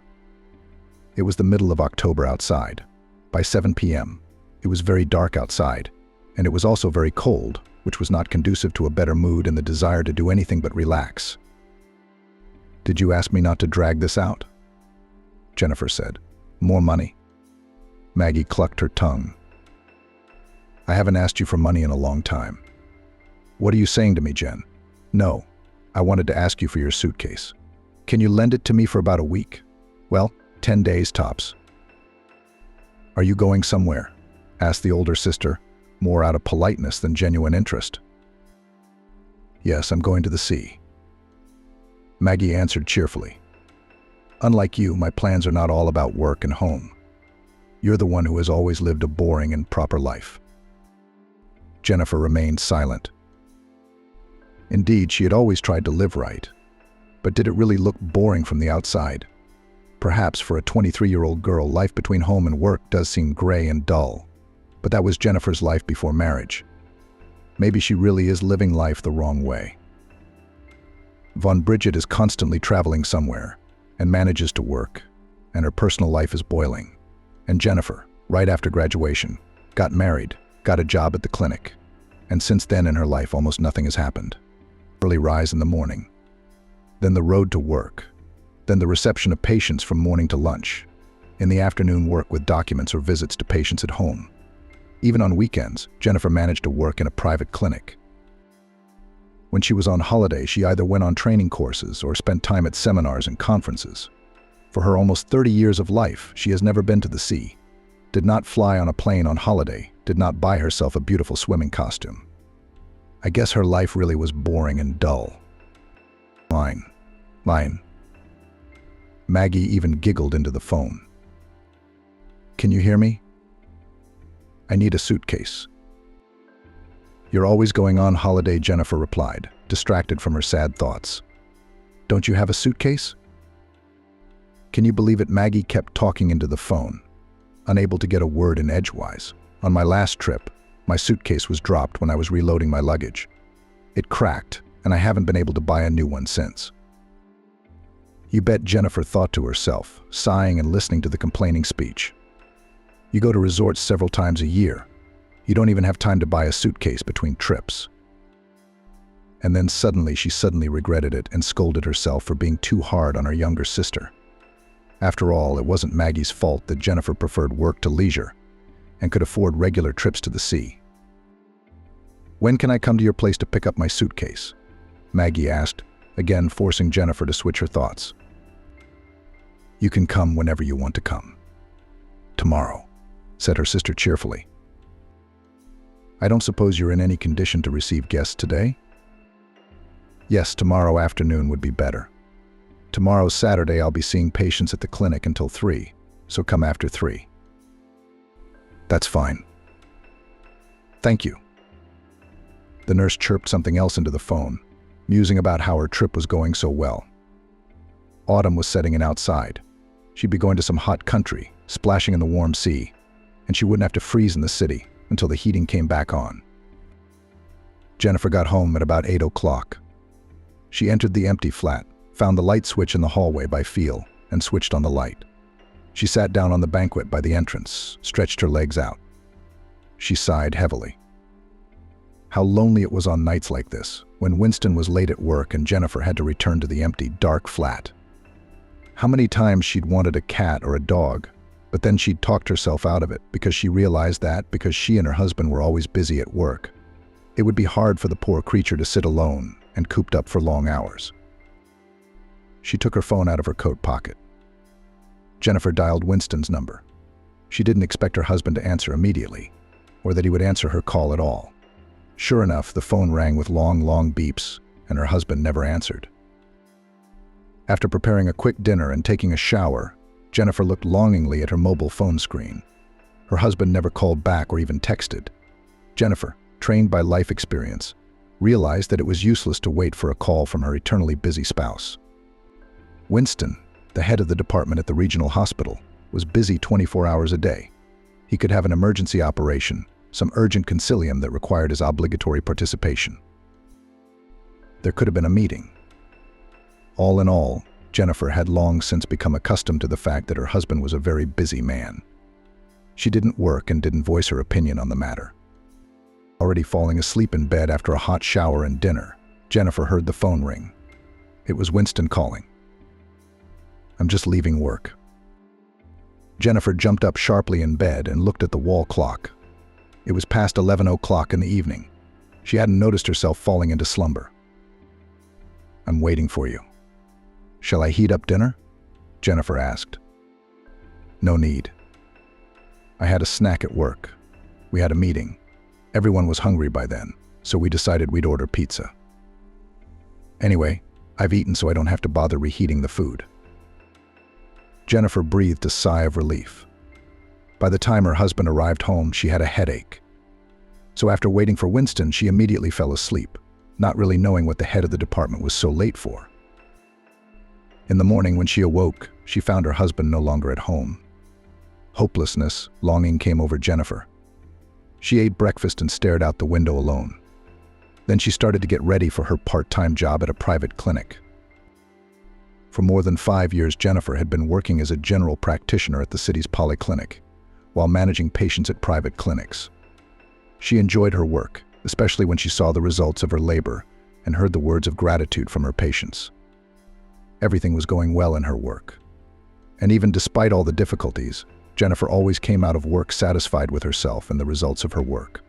It was the middle of October outside. By 7 p.m., it was very dark outside, and it was also very cold, which was not conducive to a better mood and the desire to do anything but relax. "Did you ask me not to drag this out?" Jennifer said. "More money?" Maggie clucked her tongue. "I haven't asked you for money in a long time." "What are you saying to me, Jen?" "No, I wanted to ask you for your suitcase. Can you lend it to me for about a week? Well, 10 days tops." "Are you going somewhere?" asked the older sister, more out of politeness than genuine interest. Yes, I'm going to the sea, Maggie answered cheerfully. Unlike you, my plans are not all about work and home. You're the one who has always lived a boring and proper life. Jennifer remained silent. Indeed, she had always tried to live right. But did it really look boring from the outside? Perhaps for a 23-year-old girl, life between home and work does seem gray and dull. But that was Jennifer's life before marriage. Maybe she really is living life the wrong way. Von Bridget is constantly traveling somewhere and manages to work, and her personal life is boiling. And Jennifer, right after graduation, got married, got a job at the clinic, and since then in her life almost nothing has happened. Early rise in the morning, then the road to work, then the reception of patients from morning to lunch, in the afternoon work with documents or visits to patients at home. Even on weekends, Jennifer managed to work in a private clinic. When she was on holiday, she either went on training courses or spent time at seminars and conferences. For her almost 30 years of life, she has never been to the sea, did not fly on a plane on holiday, did not buy herself a beautiful swimming costume. I guess her life really was boring and dull. Line. Maggie even giggled into the phone. Can you hear me? I need a suitcase. You're always going on holiday, Jennifer replied, distracted from her sad thoughts. Don't you have a suitcase? Can you believe it? Maggie kept talking into the phone, unable to get a word in edgewise. On my last trip, my suitcase was dropped when I was reloading my luggage. It cracked, and I haven't been able to buy a new one since. You bet, Jennifer thought to herself, sighing and listening to the complaining speech. You go to resorts several times a year. You don't even have time to buy a suitcase between trips. And then she regretted it and scolded herself for being too hard on her younger sister. After all, it wasn't Maggie's fault that Jennifer preferred work to leisure and could afford regular trips to the sea. When can I come to your place to pick up my suitcase? Maggie asked, again forcing Jennifer to switch her thoughts. You can come whenever you want to come. Tomorrow, said her sister cheerfully. I don't suppose you're in any condition to receive guests today? Yes, tomorrow afternoon would be better. Tomorrow's Saturday. I'll be seeing patients at the clinic until 3, so come after 3. That's fine. Thank you. The nurse chirped something else into the phone, musing about how her trip was going so well. Autumn was setting in outside. She'd be going to some hot country, splashing in the warm sea, and she wouldn't have to freeze in the city until the heating came back on. Jennifer got home at about 8 o'clock. She entered the empty flat, found the light switch in the hallway by feel, and switched on the light. She sat down on the banquette by the entrance, stretched her legs out. She sighed heavily. How lonely it was on nights like this, when Winston was late at work and Jennifer had to return to the empty, dark flat. How many times she'd wanted a cat or a dog, but then she'd talked herself out of it because she realized that, because she and her husband were always busy at work, it would be hard for the poor creature to sit alone and cooped up for long hours. She took her phone out of her coat pocket. Jennifer dialed Winston's number. She didn't expect her husband to answer immediately, or that he would answer her call at all. Sure enough, the phone rang with long beeps, and her husband never answered. After preparing a quick dinner and taking a shower, Jennifer looked longingly at her mobile phone screen. Her husband never called back or even texted. Jennifer, trained by life experience, realized that it was useless to wait for a call from her eternally busy spouse. Winston, the head of the department at the regional hospital, was busy 24 hours a day. He could have an emergency operation, some urgent concilium that required his obligatory participation. There could have been a meeting. All in all, Jennifer had long since become accustomed to the fact that her husband was a very busy man. She didn't work and didn't voice her opinion on the matter. Already falling asleep in bed after a hot shower and dinner, Jennifer heard the phone ring. It was Winston calling. I'm just leaving work. Jennifer jumped up sharply in bed and looked at the wall clock. It was past 11 o'clock in the evening. She hadn't noticed herself falling into slumber. I'm waiting for you. Shall I heat up dinner? Jennifer asked. No need. I had a snack at work. We had a meeting. Everyone was hungry by then, so we decided we'd order pizza. Anyway, I've eaten so I don't have to bother reheating the food. Jennifer breathed a sigh of relief. By the time her husband arrived home, she had a headache. So after waiting for Winston, she immediately fell asleep, not really knowing what the head of the department was so late for. In the morning when she awoke, she found her husband no longer at home. Hopelessness, longing came over Jennifer. She ate breakfast and stared out the window alone. Then she started to get ready for her part-time job at a private clinic. For more than 5 years, Jennifer had been working as a general practitioner at the city's polyclinic, while managing patients at private clinics. She enjoyed her work, especially when she saw the results of her labor and heard the words of gratitude from her patients. Everything was going well in her work. And even despite all the difficulties, Jennifer always came out of work satisfied with herself and the results of her work.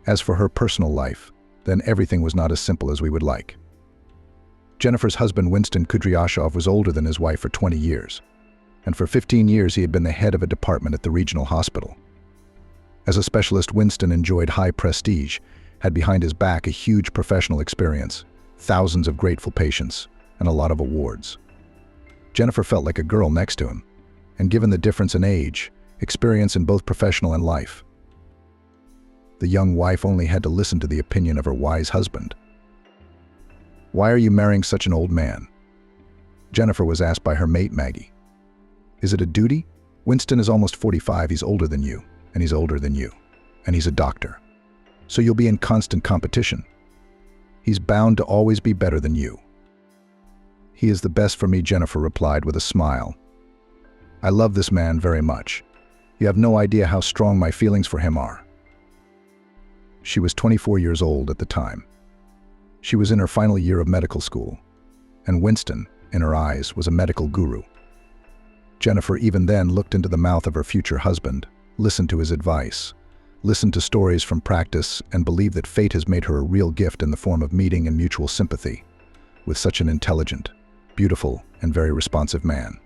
As for her personal life, then everything was not as simple as we would like. Jennifer's husband, Winston Kudryashov, was older than his wife for 20 years, and for 15 years he had been the head of a department at the regional hospital. As a specialist, Winston enjoyed high prestige, had behind his back a huge professional experience, thousands of grateful patients, and a lot of awards. Jennifer felt like a girl next to him, and given the difference in age, experience in both professional and life, the young wife only had to listen to the opinion of her wise husband. "Why are you marrying such an old man?" Jennifer was asked by her mate Maggie. "Is it a duty? Winston is almost 45, he's older than you, and he's older than you, and he's a doctor. So you'll be in constant competition. He's bound to always be better than you." "He is the best for me," Jennifer replied with a smile. "I love this man very much. You have no idea how strong my feelings for him are." She was 24 years old at the time. She was in her final year of medical school, and Winston, in her eyes, was a medical guru. Jennifer even then looked into the mouth of her future husband, listened to his advice, listened to stories from practice, and believed that fate has made her a real gift in the form of meeting and mutual sympathy with such an intelligent, beautiful, and very responsive man.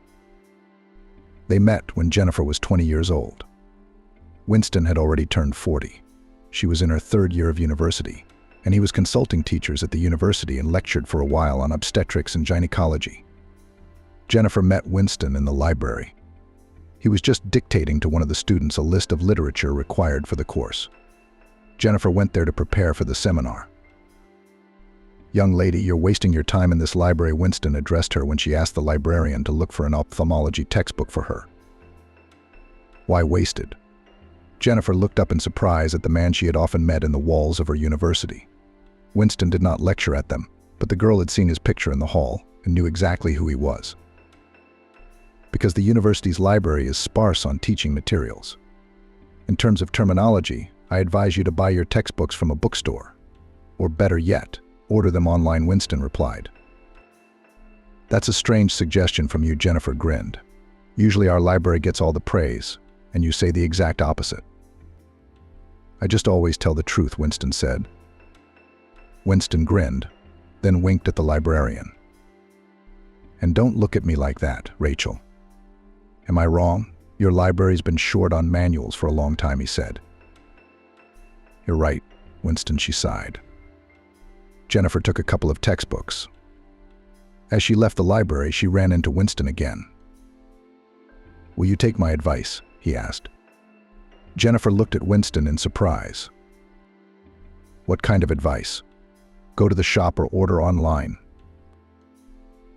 They met when Jennifer was 20 years old. Winston had already turned 40. She was in her 3rd year of university, and he was consulting teachers at the university and lectured for a while on obstetrics and gynecology. Jennifer met Winston in the library. He was just dictating to one of the students a list of literature required for the course. Jennifer went there to prepare for the seminar. "Young lady, you're wasting your time in this library," Winston addressed her when she asked the librarian to look for an ophthalmology textbook for her. "Why wasted?" Jennifer looked up in surprise at the man she had often met in the walls of her university. Winston did not lecture at them, but the girl had seen his picture in the hall and knew exactly who he was. "Because the university's library is sparse on teaching materials. In terms of terminology, I advise you to buy your textbooks from a bookstore. Or better yet, order them online," Winston replied. "That's a strange suggestion from you," Jennifer grinned. "Usually our library gets all the praise, and you say the exact opposite." "I just always tell the truth," Winston said. Winston grinned, then winked at the librarian. "And don't look at me like that, Rachel. Am I wrong? Your library's been short on manuals for a long time," he said. "You're right, Winston," she sighed. Jennifer took a couple of textbooks. As she left the library, she ran into Winston again. "Will you take my advice?" he asked. Jennifer looked at Winston in surprise. "What kind of advice? Go to the shop or order online?"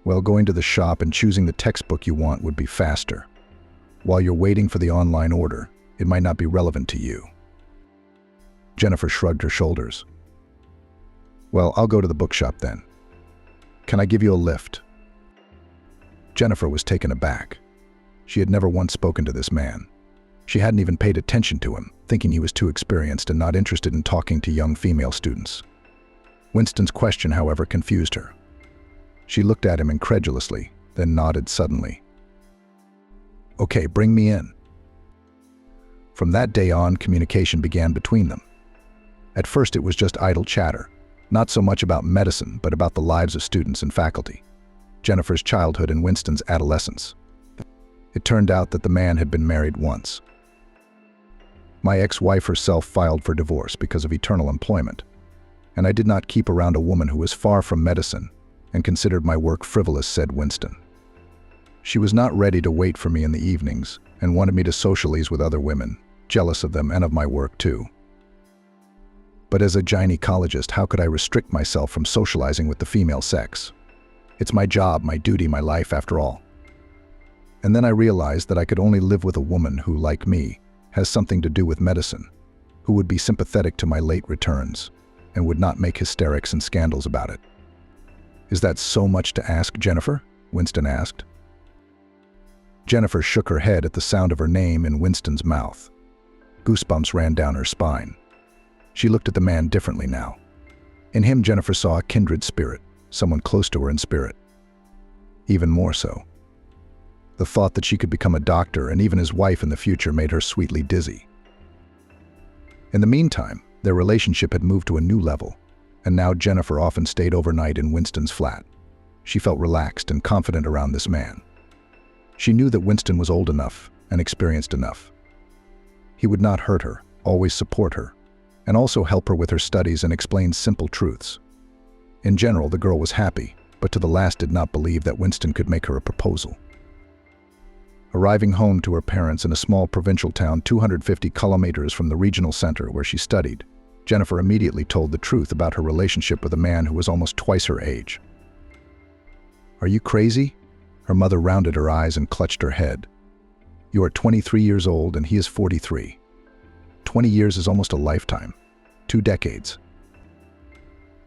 "Well, going to the shop and choosing the textbook you want would be faster. While you're waiting for the online order, it might not be relevant to you." Jennifer shrugged her shoulders. "Well, I'll go to the bookshop then. Can I give you a lift?" Jennifer was taken aback. She had never once spoken to this man. She hadn't even paid attention to him, thinking he was too experienced and not interested in talking to young female students. Winston's question, however, confused her. She looked at him incredulously, then nodded suddenly. "Okay, bring me in." From that day on, communication began between them. At first it was just idle chatter, not so much about medicine, but about the lives of students and faculty, Jennifer's childhood and Winston's adolescence. It turned out that the man had been married once. My ex-wife herself filed for divorce because of eternal employment, and I did not keep around a woman who was far from medicine and considered my work frivolous, said Winston. She was not ready to wait for me in the evenings and wanted me to socialize with other women, jealous of them and of my work too. But as a gynecologist, how could I restrict myself from socializing with the female sex? It's my job, my duty, my life after all. And then I realized that I could only live with a woman who, like me, has something to do with medicine, who would be sympathetic to my late returns and would not make hysterics and scandals about it. Is that so much to ask, Jennifer? Winston asked. Jennifer shook her head at the sound of her name in Winston's mouth. Goosebumps ran down her spine. She looked at the man differently now. In him, Jennifer saw a kindred spirit, someone close to her in spirit. Even more so. The thought that she could become a doctor and even his wife in the future made her sweetly dizzy. In the meantime, their relationship had moved to a new level, and now Jennifer often stayed overnight in Winston's flat. She felt relaxed and confident around this man. She knew that Winston was old enough and experienced enough. He would not hurt her, always support her, and also help her with her studies and explain simple truths. In general, the girl was happy, but to the last did not believe that Winston could make her a proposal. Arriving home to her parents in a small provincial town 250 kilometers from the regional center where she studied, Jennifer immediately told the truth about her relationship with a man who was almost twice her age. "Are you crazy?" Her mother rounded her eyes and clutched her head. "You are 23 years old and he is 43. 20 years is almost a lifetime. 2 decades.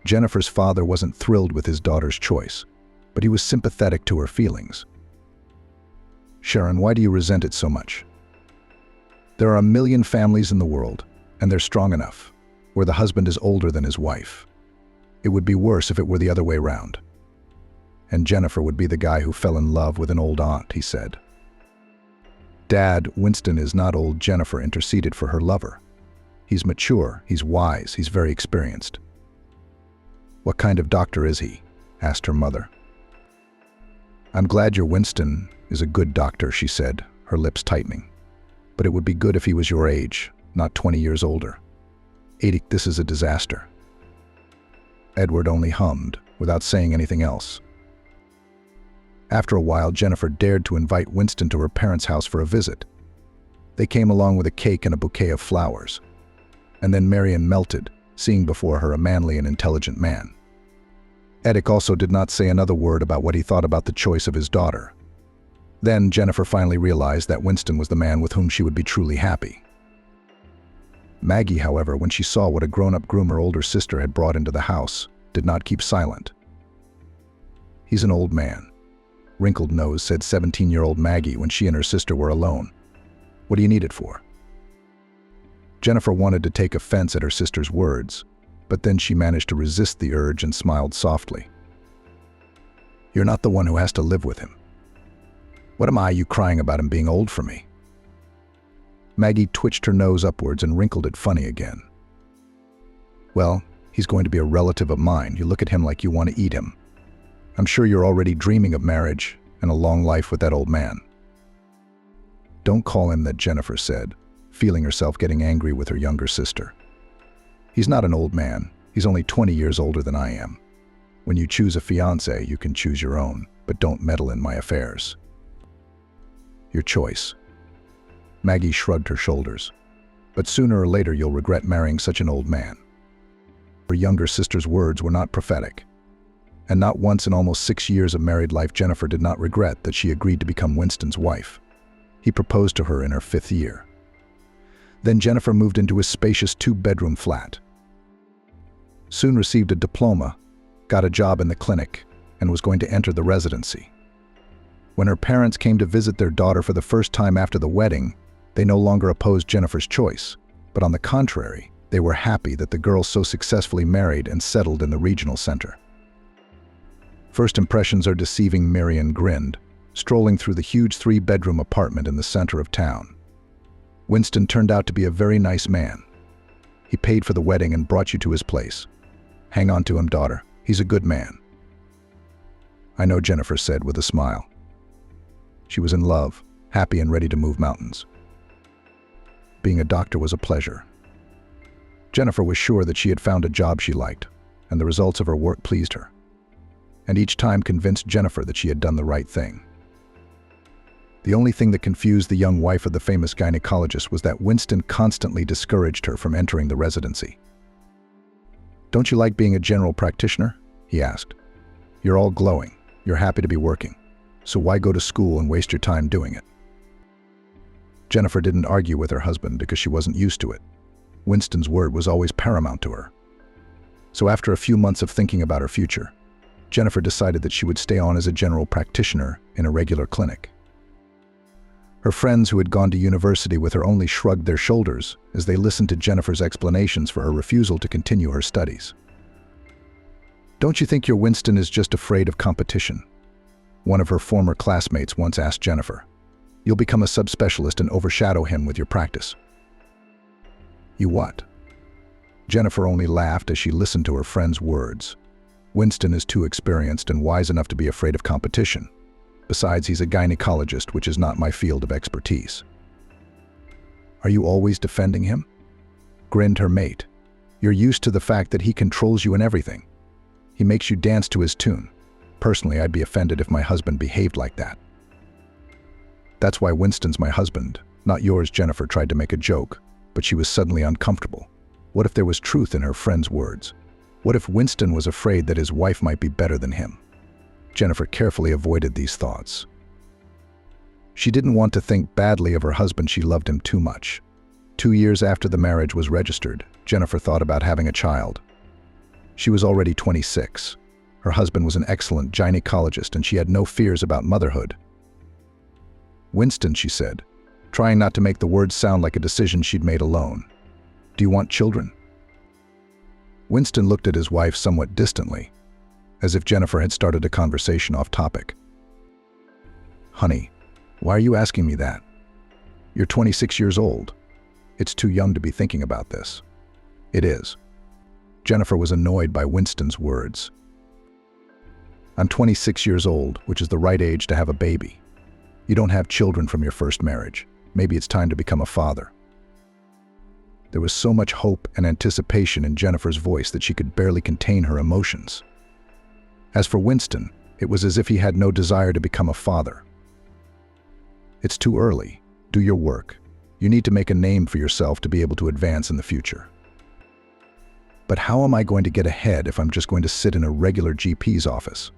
Jennifer's father wasn't thrilled with his daughter's choice, but he was sympathetic to her feelings. "Sharon, why do you resent it so much? There are a million families in the world, and they're strong enough, where the husband is older than his wife. It would be worse if it were the other way round. And Jennifer would be the guy who fell in love with an old aunt," he said. "Dad, Winston is not old," Jennifer interceded for her lover. "He's mature, he's wise, he's very experienced." "What kind of doctor is he?" asked her mother. "I'm glad your Winston is a good doctor," she said, her lips tightening. "But it would be good if he was your age, not 20 years older. Edith, this is a disaster." Edward only hummed, without saying anything else. After a while, Jennifer dared to invite Winston to her parents' house for a visit. They came along with a cake and a bouquet of flowers. And then Marion melted, seeing before her a manly and intelligent man. Edic also did not say another word about what he thought about the choice of his daughter. Then Jennifer finally realized that Winston was the man with whom she would be truly happy. Maggie, however, when she saw what a grown-up groom her older sister had brought into the house, did not keep silent. "He's an old man," wrinkled nose said 17-year-old Maggie when she and her sister were alone. "What do you need it for?" Jennifer wanted to take offense at her sister's words, but then she managed to resist the urge and smiled softly. "You're not the one who has to live with him. What am I, you crying about him being old for me?" Maggie twitched her nose upwards and wrinkled it funny again. "Well, he's going to be a relative of mine. You look at him like you want to eat him. I'm sure you're already dreaming of marriage and a long life with that old man." "Don't call him that," Jennifer said, feeling herself getting angry with her younger sister. "He's not an old man. He's only 20 years older than I am. When you choose a fiancé, you can choose your own, but don't meddle in my affairs." "Your choice." Maggie shrugged her shoulders. "But sooner or later you'll regret marrying such an old man." Her younger sister's words were not prophetic. And not once in almost 6 years of married life, Jennifer did not regret that she agreed to become Winston's wife. He proposed to her in her 5th year. Then Jennifer moved into his spacious 2-bedroom flat. Soon received a diploma, got a job in the clinic, and was going to enter the residency. When her parents came to visit their daughter for the first time after the wedding, they no longer opposed Jennifer's choice, but on the contrary, they were happy that the girl so successfully married and settled in the regional center. First impressions are deceiving, Marion grinned, strolling through the huge 3-bedroom apartment in the center of town. Winston turned out to be a very nice man. He paid for the wedding and brought you to his place. Hang on to him, daughter. He's a good man. "I know," Jennifer said with a smile. She was in love, happy and ready to move mountains. Being a doctor was a pleasure. Jennifer was sure that she had found a job she liked, and the results of her work pleased her. And each time convinced Jennifer that she had done the right thing. The only thing that confused the young wife of the famous gynecologist was that Winston constantly discouraged her from entering the residency. "Don't you like being a general practitioner?" he asked. "You're all glowing. You're happy to be working. So why go to school and waste your time doing it?" Jennifer didn't argue with her husband because she wasn't used to it. Winston's word was always paramount to her. So after a few months of thinking about her future, Jennifer decided that she would stay on as a general practitioner in a regular clinic. Her friends who had gone to university with her only shrugged their shoulders as they listened to Jennifer's explanations for her refusal to continue her studies. "Don't you think your Winston is just afraid of competition?" One of her former classmates once asked Jennifer. "You'll become a subspecialist and overshadow him with your practice." "You what?" Jennifer only laughed as she listened to her friend's words. "Winston is too experienced and wise enough to be afraid of competition. Besides, he's a gynecologist, which is not my field of expertise." "Are you always defending him?" Grinned her mate. "You're used to the fact that he controls you in everything. He makes you dance to his tune. Personally, I'd be offended if my husband behaved like that." "That's why Winston's my husband, not yours," Jennifer tried to make a joke, but she was suddenly uncomfortable. What if there was truth in her friend's words? What if Winston was afraid that his wife might be better than him? Jennifer carefully avoided these thoughts. She didn't want to think badly of her husband. She loved him too much. 2 years after the marriage was registered, Jennifer thought about having a child. She was already 26. Her husband was an excellent gynecologist and she had no fears about motherhood. "Winston," she said, trying not to make the words sound like a decision she'd made alone, "do you want children?" Winston looked at his wife somewhat distantly, as if Jennifer had started a conversation off topic. "Honey, why are you asking me that? You're 26 years old. It's too young to be thinking about this." "It is." Jennifer was annoyed by Winston's words. "I'm 26 years old, which is the right age to have a baby. You don't have children from your first marriage. Maybe it's time to become a father." There was so much hope and anticipation in Jennifer's voice that she could barely contain her emotions. As for Winston, it was as if he had no desire to become a father. "It's too early. Do your work. You need to make a name for yourself to be able to advance in the future." "But how am I going to get ahead if I'm just going to sit in a regular GP's office?"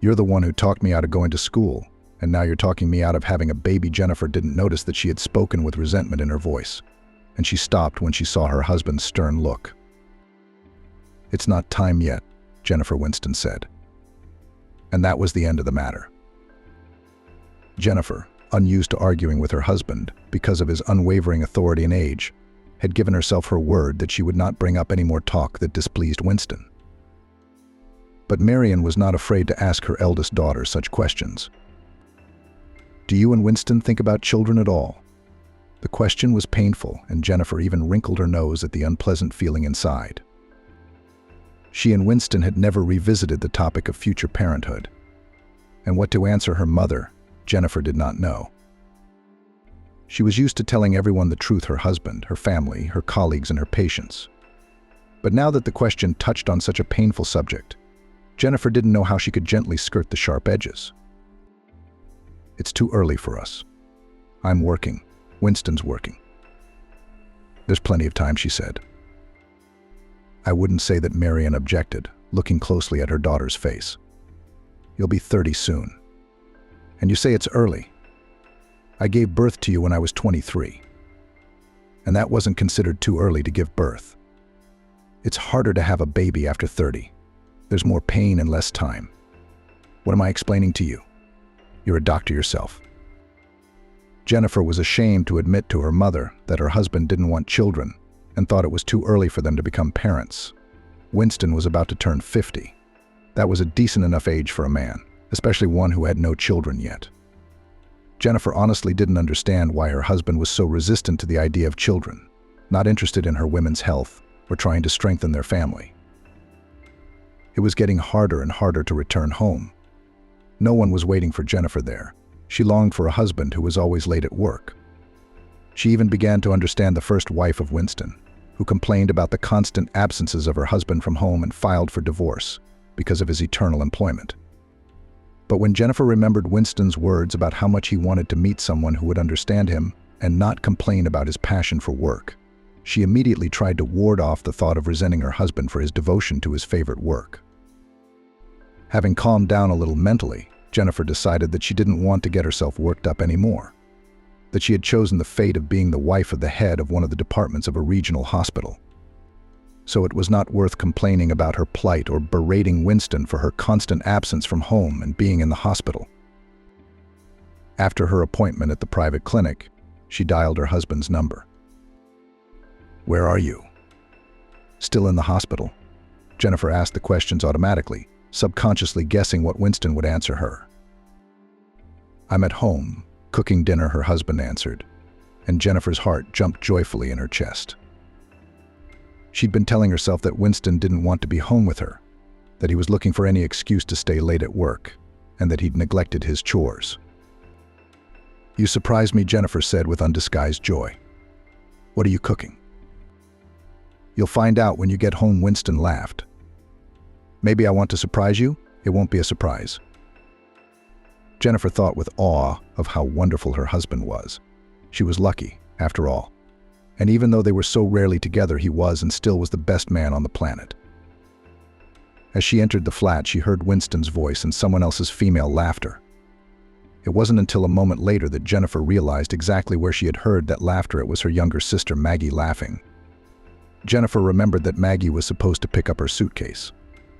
"You're the one who talked me out of going to school, and now you're talking me out of having a baby." Jennifer didn't notice that she had spoken with resentment in her voice, and she stopped when she saw her husband's stern look. "It's not time yet," Jennifer Winston said. And that was the end of the matter. Jennifer, unused to arguing with her husband because of his unwavering authority and age, had given herself her word that she would not bring up any more talk that displeased Winston. But Marian was not afraid to ask her eldest daughter such questions. "Do you and Winston think about children at all?" The question was painful, and Jennifer even wrinkled her nose at the unpleasant feeling inside. She and Winston had never revisited the topic of future parenthood. And what to answer her mother, Jennifer did not know. She was used to telling everyone the truth: her husband, her family, her colleagues, and her patients. But now that the question touched on such a painful subject, Jennifer didn't know how she could gently skirt the sharp edges. "It's too early for us. I'm working. Winston's working." "There's plenty of time," she said. I wouldn't say that Marian objected, looking closely at her daughter's face. "You'll be 30 soon. And you say it's early. I gave birth to you when I was 23. And that wasn't considered too early to give birth. It's harder to have a baby after 30. There's more pain and less time. What am I explaining to you? You're a doctor yourself." Jennifer was ashamed to admit to her mother that her husband didn't want children and thought it was too early for them to become parents. Winston was about to turn 50. That was a decent enough age for a man, especially one who had no children yet. Jennifer honestly didn't understand why her husband was so resistant to the idea of children, not interested in her women's health or trying to strengthen their family. It was getting harder and harder to return home. No one was waiting for Jennifer there. She longed for a husband who was always late at work. She even began to understand the first wife of Winston, who complained about the constant absences of her husband from home and filed for divorce because of his eternal employment. But when Jennifer remembered Winston's words about how much he wanted to meet someone who would understand him and not complain about his passion for work, she immediately tried to ward off the thought of resenting her husband for his devotion to his favorite work. Having calmed down a little mentally, Jennifer decided that she didn't want to get herself worked up anymore, that she had chosen the fate of being the wife of the head of one of the departments of a regional hospital. So it was not worth complaining about her plight or berating Winston for her constant absence from home and being in the hospital. After her appointment at the private clinic, she dialed her husband's number. "Where are you?" "Still in the hospital." Jennifer asked the questions automatically, subconsciously guessing what Winston would answer her. "I'm at home, cooking dinner," her husband answered, and Jennifer's heart jumped joyfully in her chest. She'd been telling herself that Winston didn't want to be home with her, that he was looking for any excuse to stay late at work, and that he'd neglected his chores. "You surprised me," Jennifer said with undisguised joy. "What are you cooking?" "You'll find out when you get home," Winston laughed. "Maybe I want to surprise you? It won't be a surprise." Jennifer thought with awe of how wonderful her husband was. She was lucky, after all. And even though they were so rarely together, he was and still was the best man on the planet. As she entered the flat, she heard Winston's voice and someone else's female laughter. It wasn't until a moment later that Jennifer realized exactly where she had heard that laughter. It was her younger sister, Maggie, laughing. Jennifer remembered that Maggie was supposed to pick up her suitcase,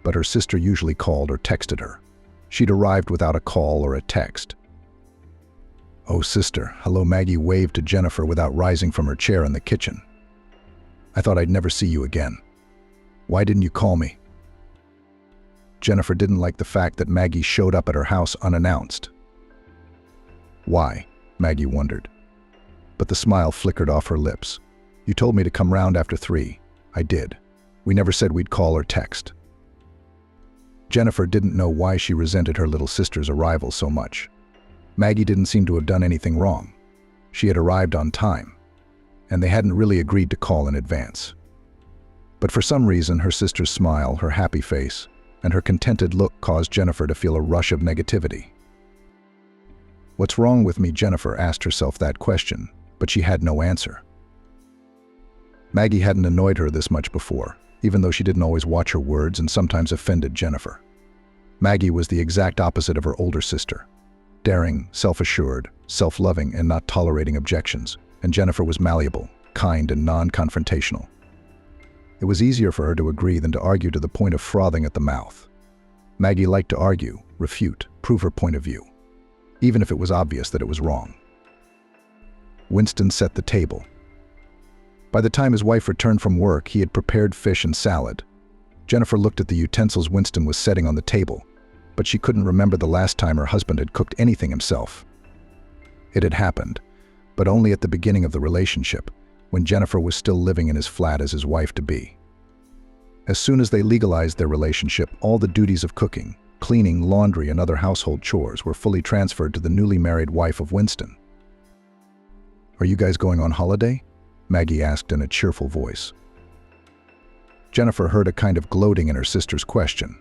but her sister usually called or texted her. She'd arrived without a call or a text. "Oh, sister." "Hello." Maggie waved to Jennifer without rising from her chair in the kitchen. "I thought I'd never see you again. Why didn't you call me?" Jennifer didn't like the fact that Maggie showed up at her house unannounced. "Why?" Maggie wondered. But the smile flickered off her lips. "You told me to come round after 3. I did. We never said we'd call or text." Jennifer didn't know why she resented her little sister's arrival so much. Maggie didn't seem to have done anything wrong. She had arrived on time, and they hadn't really agreed to call in advance. But for some reason, her sister's smile, her happy face, and her contented look caused Jennifer to feel a rush of negativity. "What's wrong with me?" Jennifer asked herself that question, but she had no answer. Maggie hadn't annoyed her this much before, even though she didn't always watch her words and sometimes offended Jennifer. Maggie was the exact opposite of her older sister. Daring, self-assured, self-loving, and not tolerating objections, and Jennifer was malleable, kind, and non-confrontational. It was easier for her to agree than to argue to the point of frothing at the mouth. Maggie liked to argue, refute, prove her point of view, even if it was obvious that it was wrong. Winston set the table. By the time his wife returned from work, he had prepared fish and salad. Jennifer looked at the utensils Winston was setting on the table, but she couldn't remember the last time her husband had cooked anything himself. It had happened, but only at the beginning of the relationship, when Jennifer was still living in his flat as his wife-to-be. As soon as they legalized their relationship, all the duties of cooking, cleaning, laundry, and other household chores were fully transferred to the newly married wife of Winston. "Are you guys going on holiday?" Maggie asked in a cheerful voice. Jennifer heard a kind of gloating in her sister's question.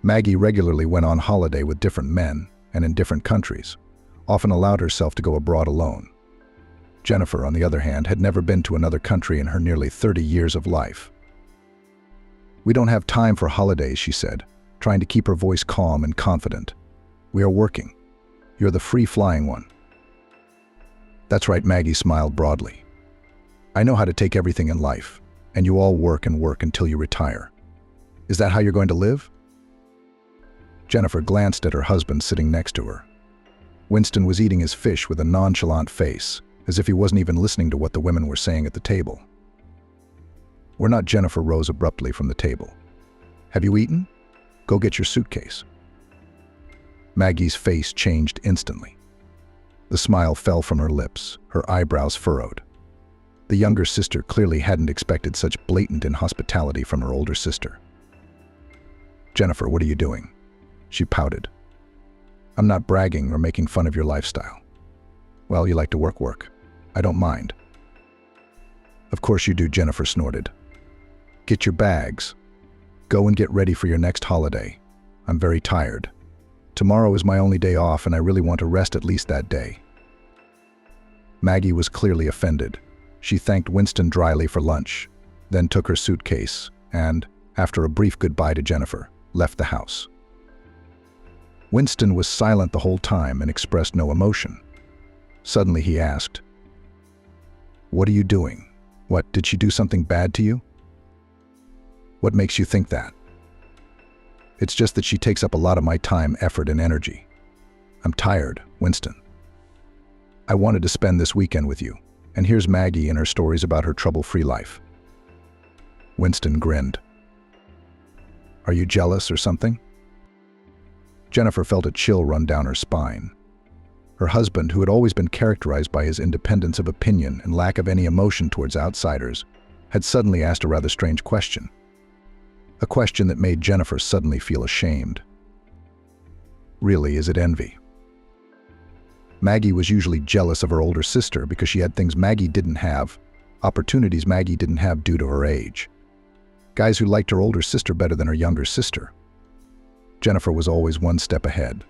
Maggie regularly went on holiday with different men and in different countries, often allowed herself to go abroad alone. Jennifer, on the other hand, had never been to another country in her nearly 30 years of life. "We don't have time for holidays," she said, trying to keep her voice calm and confident. "We are working. You're the free-flying one." "That's right," Maggie smiled broadly. "I know how to take everything in life, and you all work and work until you retire. Is that how you're going to live?" Jennifer glanced at her husband sitting next to her. Winston was eating his fish with a nonchalant face, as if he wasn't even listening to what the women were saying at the table. "We're not." Jennifer rose abruptly from the table. "Have you eaten? Go get your suitcase." Maggie's face changed instantly. The smile fell from her lips, her eyebrows furrowed. The younger sister clearly hadn't expected such blatant inhospitality from her older sister. "Jennifer, what are you doing?" She pouted. "I'm not bragging or making fun of your lifestyle." "Well, you like to work. I don't mind." "Of course you do," Jennifer snorted. "Get your bags. Go and get ready for your next holiday. I'm very tired. Tomorrow is my only day off and I really want to rest at least that day." Maggie was clearly offended. She thanked Winston dryly for lunch, then took her suitcase and, after a brief goodbye to Jennifer, left the house. Winston was silent the whole time and expressed no emotion. Suddenly he asked, "What are you doing? What, did she do something bad to you?" "What makes you think that?" "It's just that she takes up a lot of my time, effort, and energy. I'm tired, Winston. I wanted to spend this weekend with you, and here's Maggie and her stories about her trouble-free life." Winston grinned. "Are you jealous or something?" Jennifer felt a chill run down her spine. Her husband, who had always been characterized by his independence of opinion and lack of any emotion towards outsiders, had suddenly asked a rather strange question. A question that made Jennifer suddenly feel ashamed. Really, is it envy? Maggie was usually jealous of her older sister because she had things Maggie didn't have, opportunities Maggie didn't have due to her age. Guys who liked her older sister better than her younger sister. Jennifer was always one step ahead.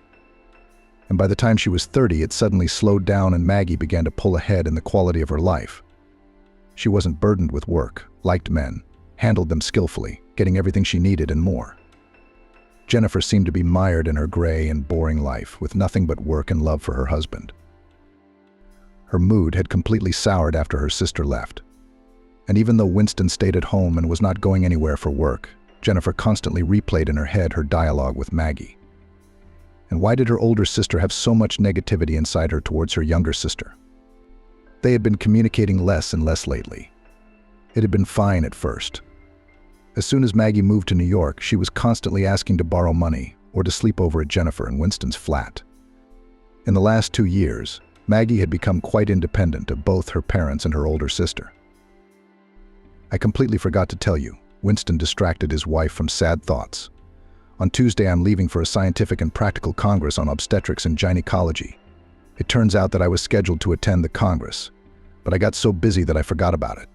And by the time she was 30, it suddenly slowed down and Maggie began to pull ahead in the quality of her life. She wasn't burdened with work, liked men, handled them skillfully, getting everything she needed and more. Jennifer seemed to be mired in her gray and boring life, with nothing but work and love for her husband. Her mood had completely soured after her sister left. And even though Winston stayed at home and was not going anywhere for work, Jennifer constantly replayed in her head her dialogue with Maggie. And why did her older sister have so much negativity inside her towards her younger sister? They had been communicating less and less lately. It had been fine at first. As soon as Maggie moved to New York, she was constantly asking to borrow money or to sleep over at Jennifer and Winston's flat. In the last 2 years, Maggie had become quite independent of both her parents and her older sister. I completely forgot to tell you, Winston distracted his wife from sad thoughts. On Tuesday, I'm leaving for a scientific and practical congress on obstetrics and gynecology. It turns out that I was scheduled to attend the congress, but I got so busy that I forgot about it.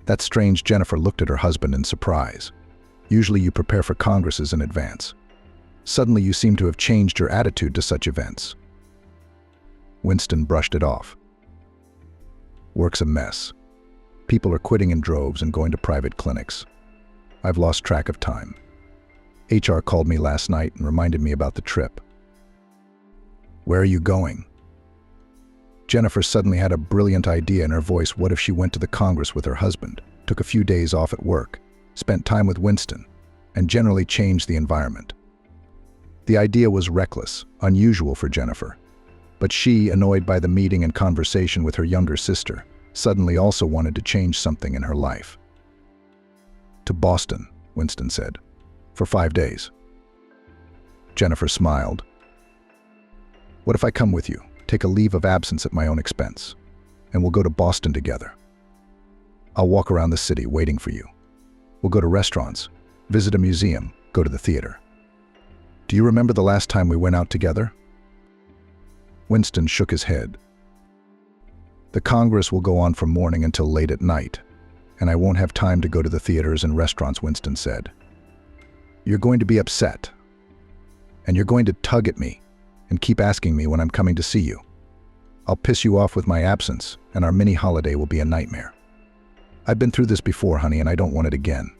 That's strange. Jennifer looked at her husband in surprise. Usually you prepare for congresses in advance. Suddenly you seem to have changed your attitude to such events. Winston brushed it off. Work's a mess. People are quitting in droves and going to private clinics. I've lost track of time. HR called me last night and reminded me about the trip. Where are you going? Jennifer suddenly had a brilliant idea in her voice. What if she went to the Congress with her husband, took a few days off at work, spent time with Winston, and generally changed the environment? The idea was reckless, unusual for Jennifer. But she, annoyed by the meeting and conversation with her younger sister, suddenly also wanted to change something in her life. To Boston, Winston said. For 5 days. Jennifer smiled. What if I come with you, take a leave of absence at my own expense, and we'll go to Boston together? I'll walk around the city waiting for you. We'll go to restaurants, visit a museum, go to the theater. Do you remember the last time we went out together? Winston shook his head. The Congress will go on from morning until late at night, and I won't have time to go to the theaters and restaurants, Winston said. You're going to be upset, and you're going to tug at me and keep asking me when I'm coming to see you. I'll piss you off with my absence, and our mini holiday will be a nightmare. I've been through this before, honey, and I don't want it again.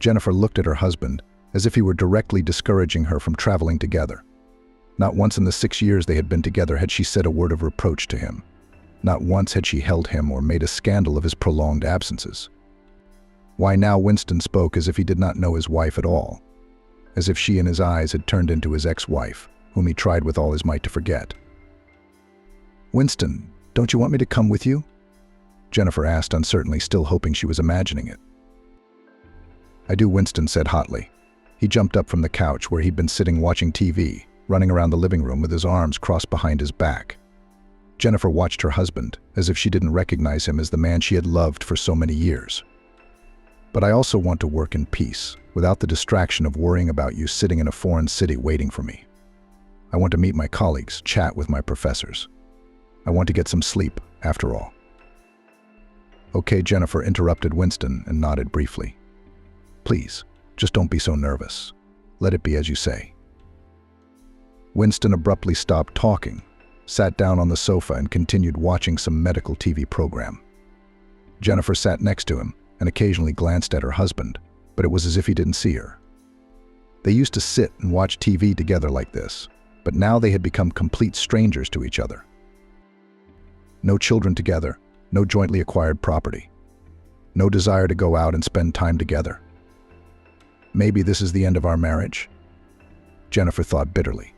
Jennifer looked at her husband as if he were directly discouraging her from traveling together. Not once in the 6 years they had been together had she said a word of reproach to him. Not once had she held him or made a scandal of his prolonged absences. Why now Winston spoke as if he did not know his wife at all, as if she in his eyes had turned into his ex-wife, whom he tried with all his might to forget. Winston, don't you want me to come with you? Jennifer asked uncertainly, still hoping she was imagining it. I do, Winston said hotly. He jumped up from the couch where he'd been sitting watching TV, running around the living room with his arms crossed behind his back. Jennifer watched her husband as if she didn't recognize him as the man she had loved for so many years. But I also want to work in peace, without the distraction of worrying about you sitting in a foreign city waiting for me. I want to meet my colleagues, chat with my professors. I want to get some sleep, after all. Okay, Jennifer interrupted Winston and nodded briefly. Please, just don't be so nervous. Let it be as you say. Winston abruptly stopped talking, sat down on the sofa and continued watching some medical TV program. Jennifer sat next to him and occasionally glanced at her husband, but it was as if he didn't see her. They used to sit and watch TV together like this, but now they had become complete strangers to each other. No children together, no jointly acquired property, no desire to go out and spend time together. Maybe this is the end of our marriage? Jennifer thought bitterly.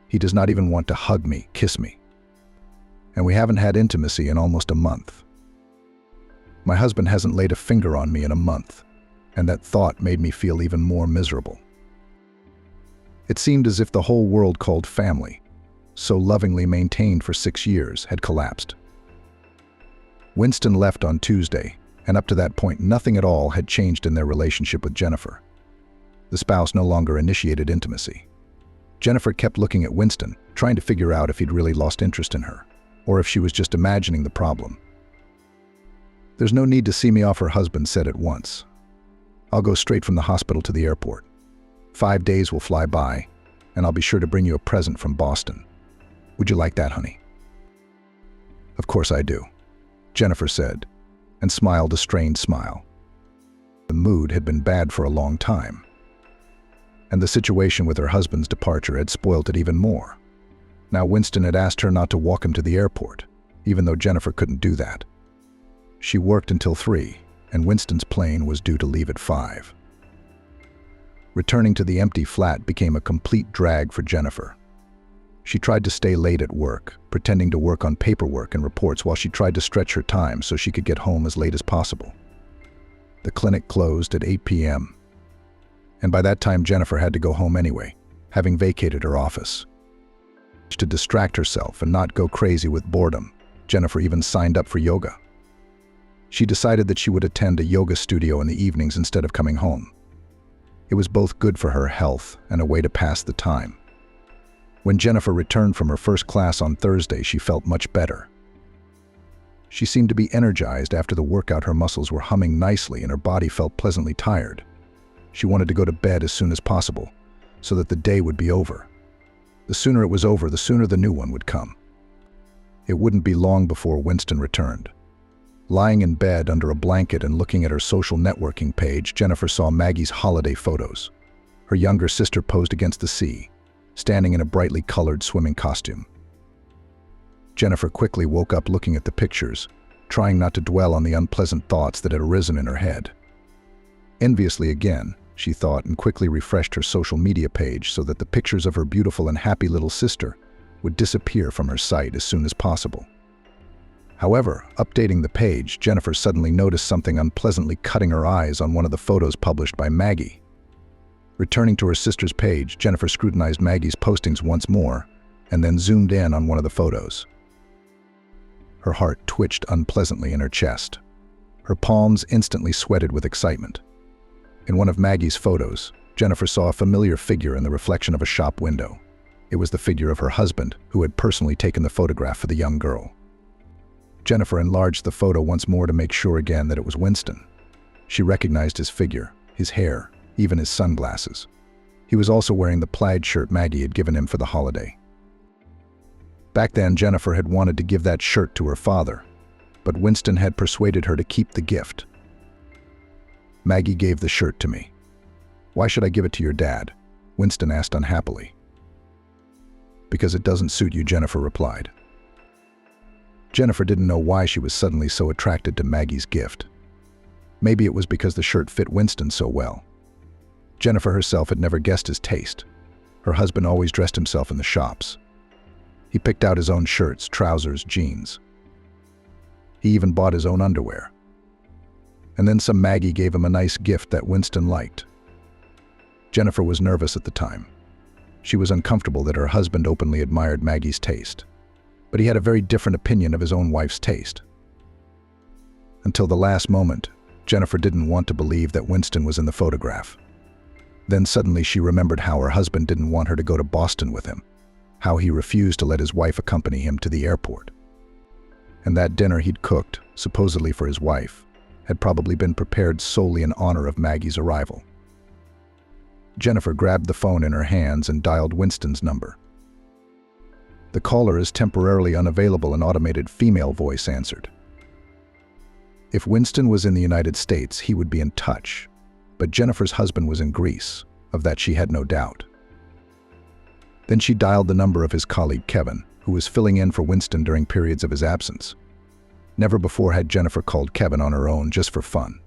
He does not even want to hug me, kiss me. And we haven't had intimacy in almost a month. My husband hasn't laid a finger on me in a month, and that thought made me feel even more miserable. It seemed as if the whole world called family, so lovingly maintained for 6 years, had collapsed. Winston left on Tuesday, and up to that point nothing at all had changed in their relationship with Jennifer. The spouse no longer initiated intimacy. Jennifer kept looking at Winston, trying to figure out if he'd really lost interest in her, or if she was just imagining the problem. There's no need to see me off, her husband said at once. I'll go straight from the hospital to the airport. 5 days will fly by, and I'll be sure to bring you a present from Boston. Would you like that, honey? Of course I do, Jennifer said, and smiled a strained smile. The mood had been bad for a long time, and the situation with her husband's departure had spoilt it even more. Now Winston had asked her not to walk him to the airport, even though Jennifer couldn't do that. She worked until 3, and Winston's plane was due to leave at 5. Returning to the empty flat became a complete drag for Jennifer. She tried to stay late at work, pretending to work on paperwork and reports while she tried to stretch her time so she could get home as late as possible. The clinic closed at 8 p.m., and by that time Jennifer had to go home anyway, having vacated her office. To distract herself and not go crazy with boredom, Jennifer even signed up for yoga. She decided that she would attend a yoga studio in the evenings instead of coming home. It was both good for her health and a way to pass the time. When Jennifer returned from her first class on Thursday, she felt much better. She seemed to be energized after the workout. Her muscles were humming nicely and her body felt pleasantly tired. She wanted to go to bed as soon as possible, so that the day would be over. The sooner it was over, the sooner the new one would come. It wouldn't be long before Winston returned. Lying in bed under a blanket and looking at her social networking page, Jennifer saw Maggie's holiday photos. Her younger sister posed against the sea, standing in a brightly colored swimming costume. Jennifer quickly woke up looking at the pictures, trying not to dwell on the unpleasant thoughts that had arisen in her head. Enviously again, she thought, and quickly refreshed her social media page so that the pictures of her beautiful and happy little sister would disappear from her sight as soon as possible. However, updating the page, Jennifer suddenly noticed something unpleasantly cutting her eyes on one of the photos published by Maggie. Returning to her sister's page, Jennifer scrutinized Maggie's postings once more and then zoomed in on one of the photos. Her heart twitched unpleasantly in her chest. Her palms instantly sweated with excitement. In one of Maggie's photos, Jennifer saw a familiar figure in the reflection of a shop window. It was the figure of her husband, who had personally taken the photograph for the young girl. Jennifer enlarged the photo once more to make sure again that it was Winston. She recognized his figure, his hair, even his sunglasses. He was also wearing the plaid shirt Maggie had given him for the holiday. Back then, Jennifer had wanted to give that shirt to her father, but Winston had persuaded her to keep the gift. Maggie gave the shirt to me. Why should I give it to your dad? Winston asked unhappily. Because it doesn't suit you, Jennifer replied. Jennifer didn't know why she was suddenly so attracted to Maggie's gift. Maybe it was because the shirt fit Winston so well. Jennifer herself had never guessed his taste. Her husband always dressed himself in the shops. He picked out his own shirts, trousers, jeans. He even bought his own underwear. And then some Maggie gave him a nice gift that Winston liked. Jennifer was nervous at the time. She was uncomfortable that her husband openly admired Maggie's taste, but he had a very different opinion of his own wife's taste. Until the last moment, Jennifer didn't want to believe that Winston was in the photograph. Then suddenly she remembered how her husband didn't want her to go to Boston with him, how he refused to let his wife accompany him to the airport. And that dinner he'd cooked, supposedly for his wife, had probably been prepared solely in honor of Maggie's arrival. Jennifer grabbed the phone in her hands and dialed Winston's number. The caller is temporarily unavailable, an automated female voice answered. If Winston was in the United States, he would be in touch, but Jennifer's husband was in Greece. Of that she had no doubt. Then she dialed the number of his colleague Kevin, who was filling in for Winston during periods of his absence. Never before had Jennifer called Kevin on her own just for fun.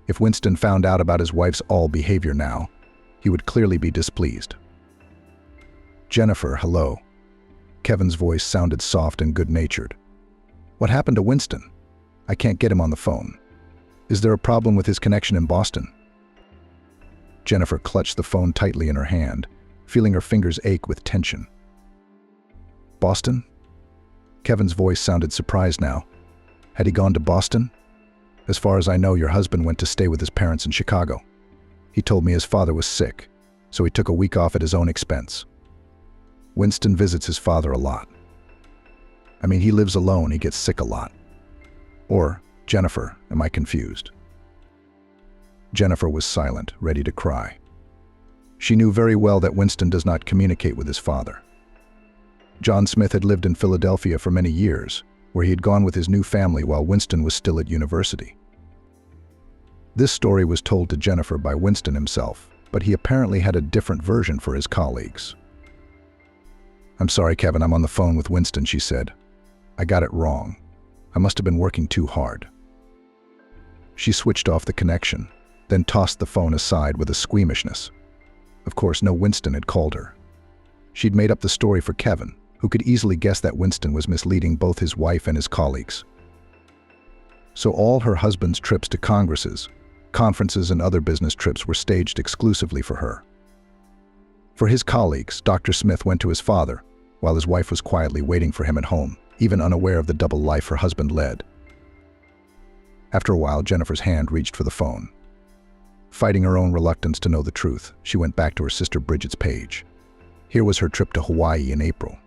If Winston found out about his wife's behavior now, he would clearly be displeased. "Jennifer, hello." Kevin's voice sounded soft and good-natured. "What happened to Winston? I can't get him on the phone. Is there a problem with his connection in Boston?" Jennifer clutched the phone tightly in her hand, feeling her fingers ache with tension. "Boston?" Kevin's voice sounded surprised now. "Had he gone to Boston? As far as I know, your husband went to stay with his parents in Chicago. He told me his father was sick, so he took a week off at his own expense. Winston visits his father a lot. I mean, he lives alone, he gets sick a lot. Or, Jennifer, am I confused?" Jennifer was silent, ready to cry. She knew very well that Winston does not communicate with his father. John Smith had lived in Philadelphia for many years, where he had gone with his new family while Winston was still at university. This story was told to Jennifer by Winston himself, but he apparently had a different version for his colleagues. "I'm sorry, Kevin, I'm on the phone with Winston," she said. "I got it wrong. I must have been working too hard." She switched off the connection, then tossed the phone aside with a squeamishness. Of course, no Winston had called her. She'd made up the story for Kevin, who could easily guess that Winston was misleading both his wife and his colleagues. So all her husband's trips to congresses, conferences, and other business trips were staged exclusively for her. For his colleagues, Dr. Smith went to his father, while his wife was quietly waiting for him at home, even unaware of the double life her husband led. After a while, Jennifer's hand reached for the phone. Fighting her own reluctance to know the truth, she went back to her sister Bridget's page. Here was her trip to Hawaii in April.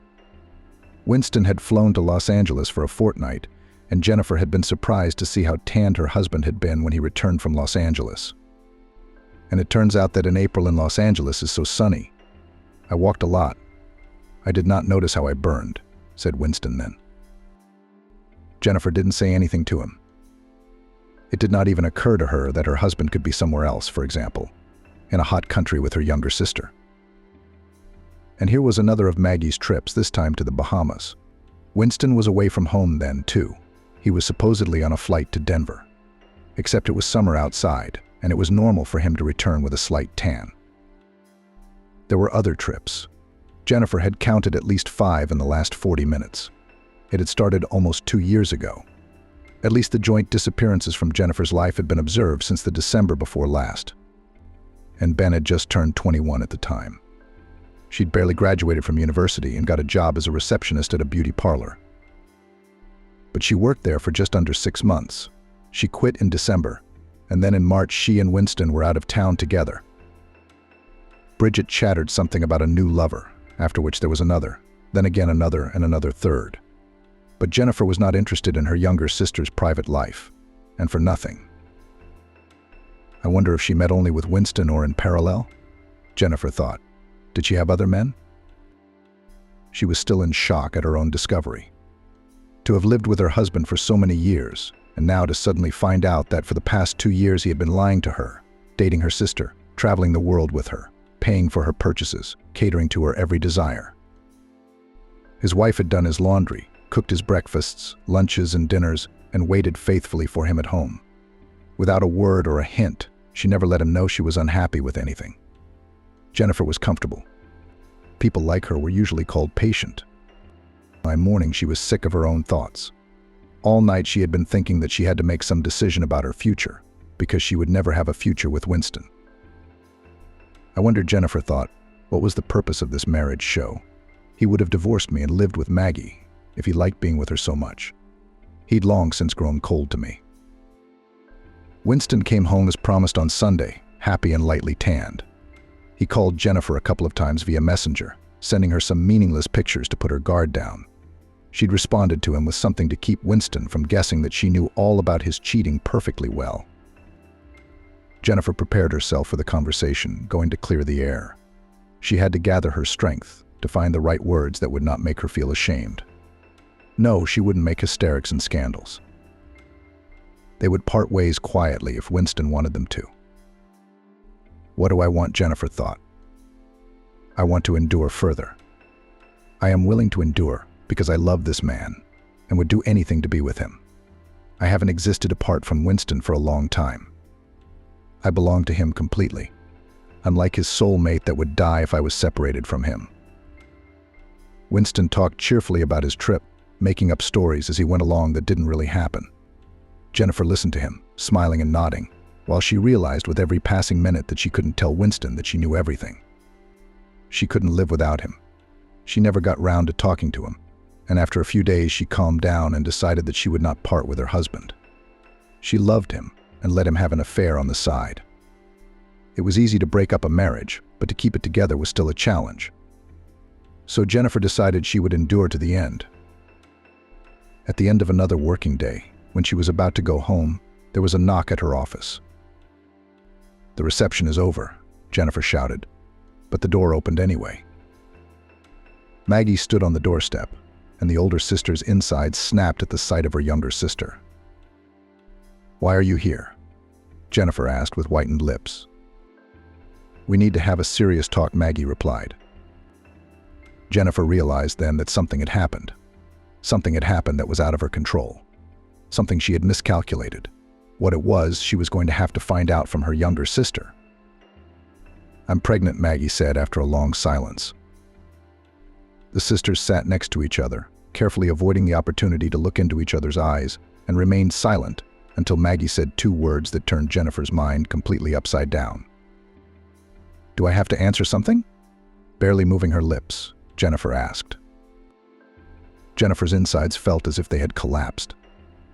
Winston had flown to Los Angeles for a fortnight, and Jennifer had been surprised to see how tanned her husband had been when he returned from Los Angeles. And it turns out that in April in Los Angeles is so sunny. "I walked a lot. I did not notice how I burned," said Winston then. Jennifer didn't say anything to him. It did not even occur to her that her husband could be somewhere else, for example, in a hot country with her younger sister. And here was another of Maggie's trips, this time to the Bahamas. Winston was away from home then, too. He was supposedly on a flight to Denver. Except it was summer outside, and it was normal for him to return with a slight tan. There were other trips. Jennifer had counted at least 5 in the last 40 minutes. It had started almost 2 years ago. At least the joint disappearances from Jennifer's life had been observed since the December before last. And Ben had just turned 21 at the time. She'd barely graduated from university and got a job as a receptionist at a beauty parlor. But she worked there for just under 6 months. She quit in December, and then in March she and Winston were out of town together. Bridget chattered something about a new lover, after which there was another, then again another, and another third. But Jennifer was not interested in her younger sister's private life, and for nothing. I wonder if she met only with Winston or in parallel? Jennifer thought. Did she have other men? She was still in shock at her own discovery. To have lived with her husband for so many years, and now to suddenly find out that for the past 2 years he had been lying to her, dating her sister, traveling the world with her, paying for her purchases, catering to her every desire. His wife had done his laundry, cooked his breakfasts, lunches, and dinners, and waited faithfully for him at home. Without a word or a hint, she never let him know she was unhappy with anything. Jennifer was comfortable. People like her were usually called patient. By morning, she was sick of her own thoughts. All night she had been thinking that she had to make some decision about her future, because she would never have a future with Winston. I wondered, Jennifer thought, what was the purpose of this marriage show? He would have divorced me and lived with Maggie, if he liked being with her so much. He'd long since grown cold to me. Winston came home as promised on Sunday, happy and lightly tanned. He called Jennifer a couple of times via Messenger, sending her some meaningless pictures to put her guard down. She'd responded to him with something to keep Winston from guessing that she knew all about his cheating perfectly well. Jennifer prepared herself for the conversation, going to clear the air. She had to gather her strength to find the right words that would not make her feel ashamed. No, she wouldn't make hysterics and scandals. They would part ways quietly if Winston wanted them to. What do I want? Jennifer thought. I want to endure further. I am willing to endure because I love this man and would do anything to be with him. I haven't existed apart from Winston for a long time. I belong to him completely. I'm like his soulmate that would die if I was separated from him. Winston talked cheerfully about his trip, making up stories as he went along that didn't really happen. Jennifer listened to him, smiling and nodding, while she realized with every passing minute that she couldn't tell Winston that she knew everything. She couldn't live without him. She never got round to talking to him, and after a few days she calmed down and decided that she would not part with her husband. She loved him and let him have an affair on the side. It was easy to break up a marriage, but to keep it together was still a challenge. So Jennifer decided she would endure to the end. At the end of another working day, when she was about to go home, there was a knock at her office. "The reception is over," Jennifer shouted, but the door opened anyway. Maggie stood on the doorstep, and the older sister's insides snapped at the sight of her younger sister. "Why are you here?" Jennifer asked with whitened lips. "We need to have a serious talk," Maggie replied. Jennifer realized then that something had happened. Something had happened that was out of her control. Something she had miscalculated. What it was, she was going to have to find out from her younger sister. "I'm pregnant," Maggie said after a long silence. The sisters sat next to each other, carefully avoiding the opportunity to look into each other's eyes, and remained silent until Maggie said two words that turned Jennifer's mind completely upside down. "Do I have to answer something?" Barely moving her lips, Jennifer asked. Jennifer's insides felt as if they had collapsed,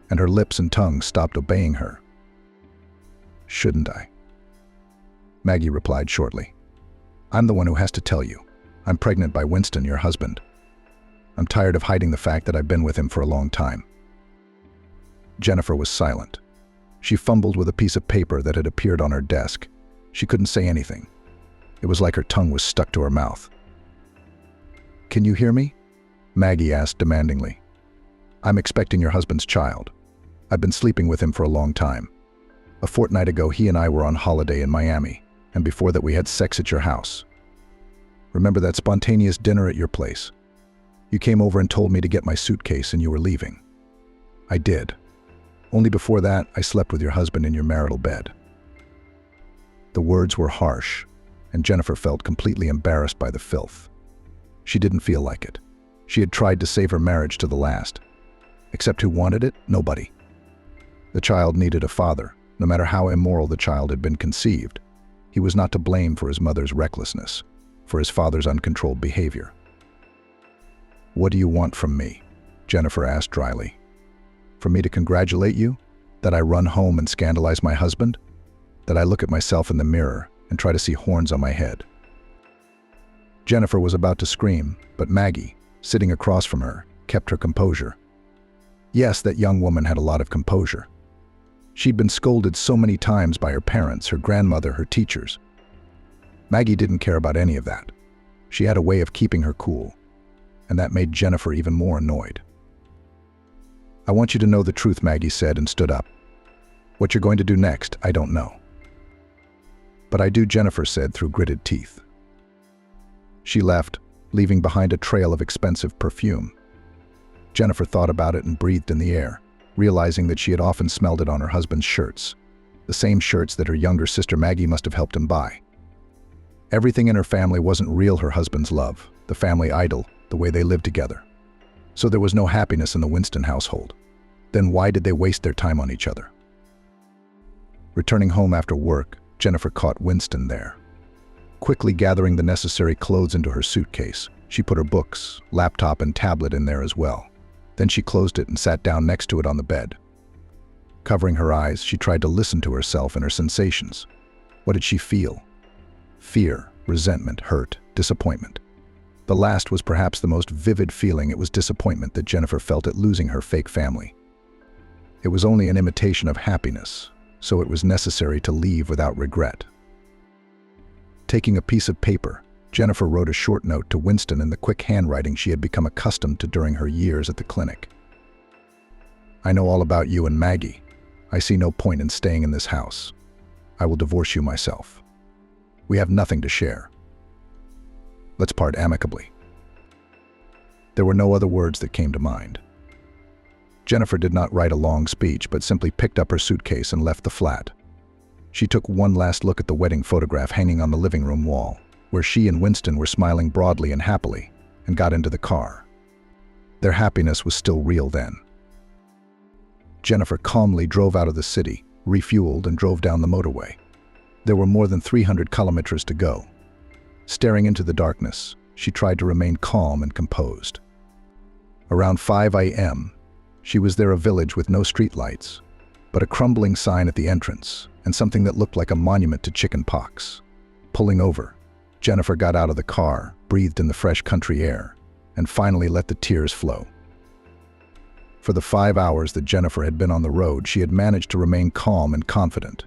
and her lips and tongue stopped obeying her. "Shouldn't I?" Maggie replied shortly. "I'm the one who has to tell you. I'm pregnant by Winston, your husband. I'm tired of hiding the fact that I've been with him for a long time." Jennifer was silent. She fumbled with a piece of paper that had appeared on her desk. She couldn't say anything. It was like her tongue was stuck to her mouth. "Can you hear me?" Maggie asked demandingly. "I'm expecting your husband's child. I've been sleeping with him for a long time. A fortnight ago, he and I were on holiday in Miami, and before that we had sex at your house. Remember that spontaneous dinner at your place? You came over and told me to get my suitcase and you were leaving. I did. Only before that, I slept with your husband in your marital bed." The words were harsh, and Jennifer felt completely embarrassed by the filth. She didn't feel like it. She had tried to save her marriage to the last. Except who wanted it? Nobody. The child needed a father, no matter how immoral the child had been conceived. He was not to blame for his mother's recklessness, for his father's uncontrolled behavior. "What do you want from me?" Jennifer asked dryly. "For me to congratulate you? That I run home and scandalize my husband? That I look at myself in the mirror and try to see horns on my head?" Jennifer was about to scream, but Maggie, sitting across from her, kept her composure. Yes, that young woman had a lot of composure. She'd been scolded so many times by her parents, her grandmother, her teachers. Maggie didn't care about any of that. She had a way of keeping her cool, and that made Jennifer even more annoyed. "I want you to know the truth," Maggie said and stood up. "What you're going to do next, I don't know." "But I do," Jennifer said through gritted teeth. She left, leaving behind a trail of expensive perfume. Jennifer thought about it and breathed in the air, realizing that she had often smelled it on her husband's shirts, the same shirts that her younger sister Maggie must have helped him buy. Everything in her family wasn't real her husband's love, the family idol, the way they lived together. So there was no happiness in the Winston household. Then why did they waste their time on each other? Returning home after work, Jennifer caught Winston there. Quickly gathering the necessary clothes into her suitcase, she put her books, laptop, and tablet in there as well. Then she closed it and sat down next to it on the bed. Covering her eyes, she tried to listen to herself and her sensations. What did she feel? Fear, resentment, hurt, disappointment. The last was perhaps the most vivid feeling. It was disappointment that Jennifer felt at losing her fake family. It was only an imitation of happiness, so it was necessary to leave without regret. Taking a piece of paper, Jennifer wrote a short note to Winston in the quick handwriting she had become accustomed to during her years at the clinic. I know all about you and Maggie. I see no point in staying in this house. I will divorce you myself. We have nothing to share. Let's part amicably. There were no other words that came to mind. Jennifer did not write a long speech, but simply picked up her suitcase and left the flat. She took one last look at the wedding photograph hanging on the living room wall, where she and Winston were smiling broadly and happily, and got into the car. Their happiness was still real then. Jennifer calmly drove out of the city, refueled, and drove down the motorway. There were more than 300 kilometers to go. Staring into the darkness, she tried to remain calm and composed. Around 5 a.m., she was near a village with no streetlights, but a crumbling sign at the entrance and something that looked like a monument to chicken pox. Pulling over, Jennifer got out of the car, breathed in the fresh country air, and finally let the tears flow. For the 5 hours that Jennifer had been on the road, she had managed to remain calm and confident,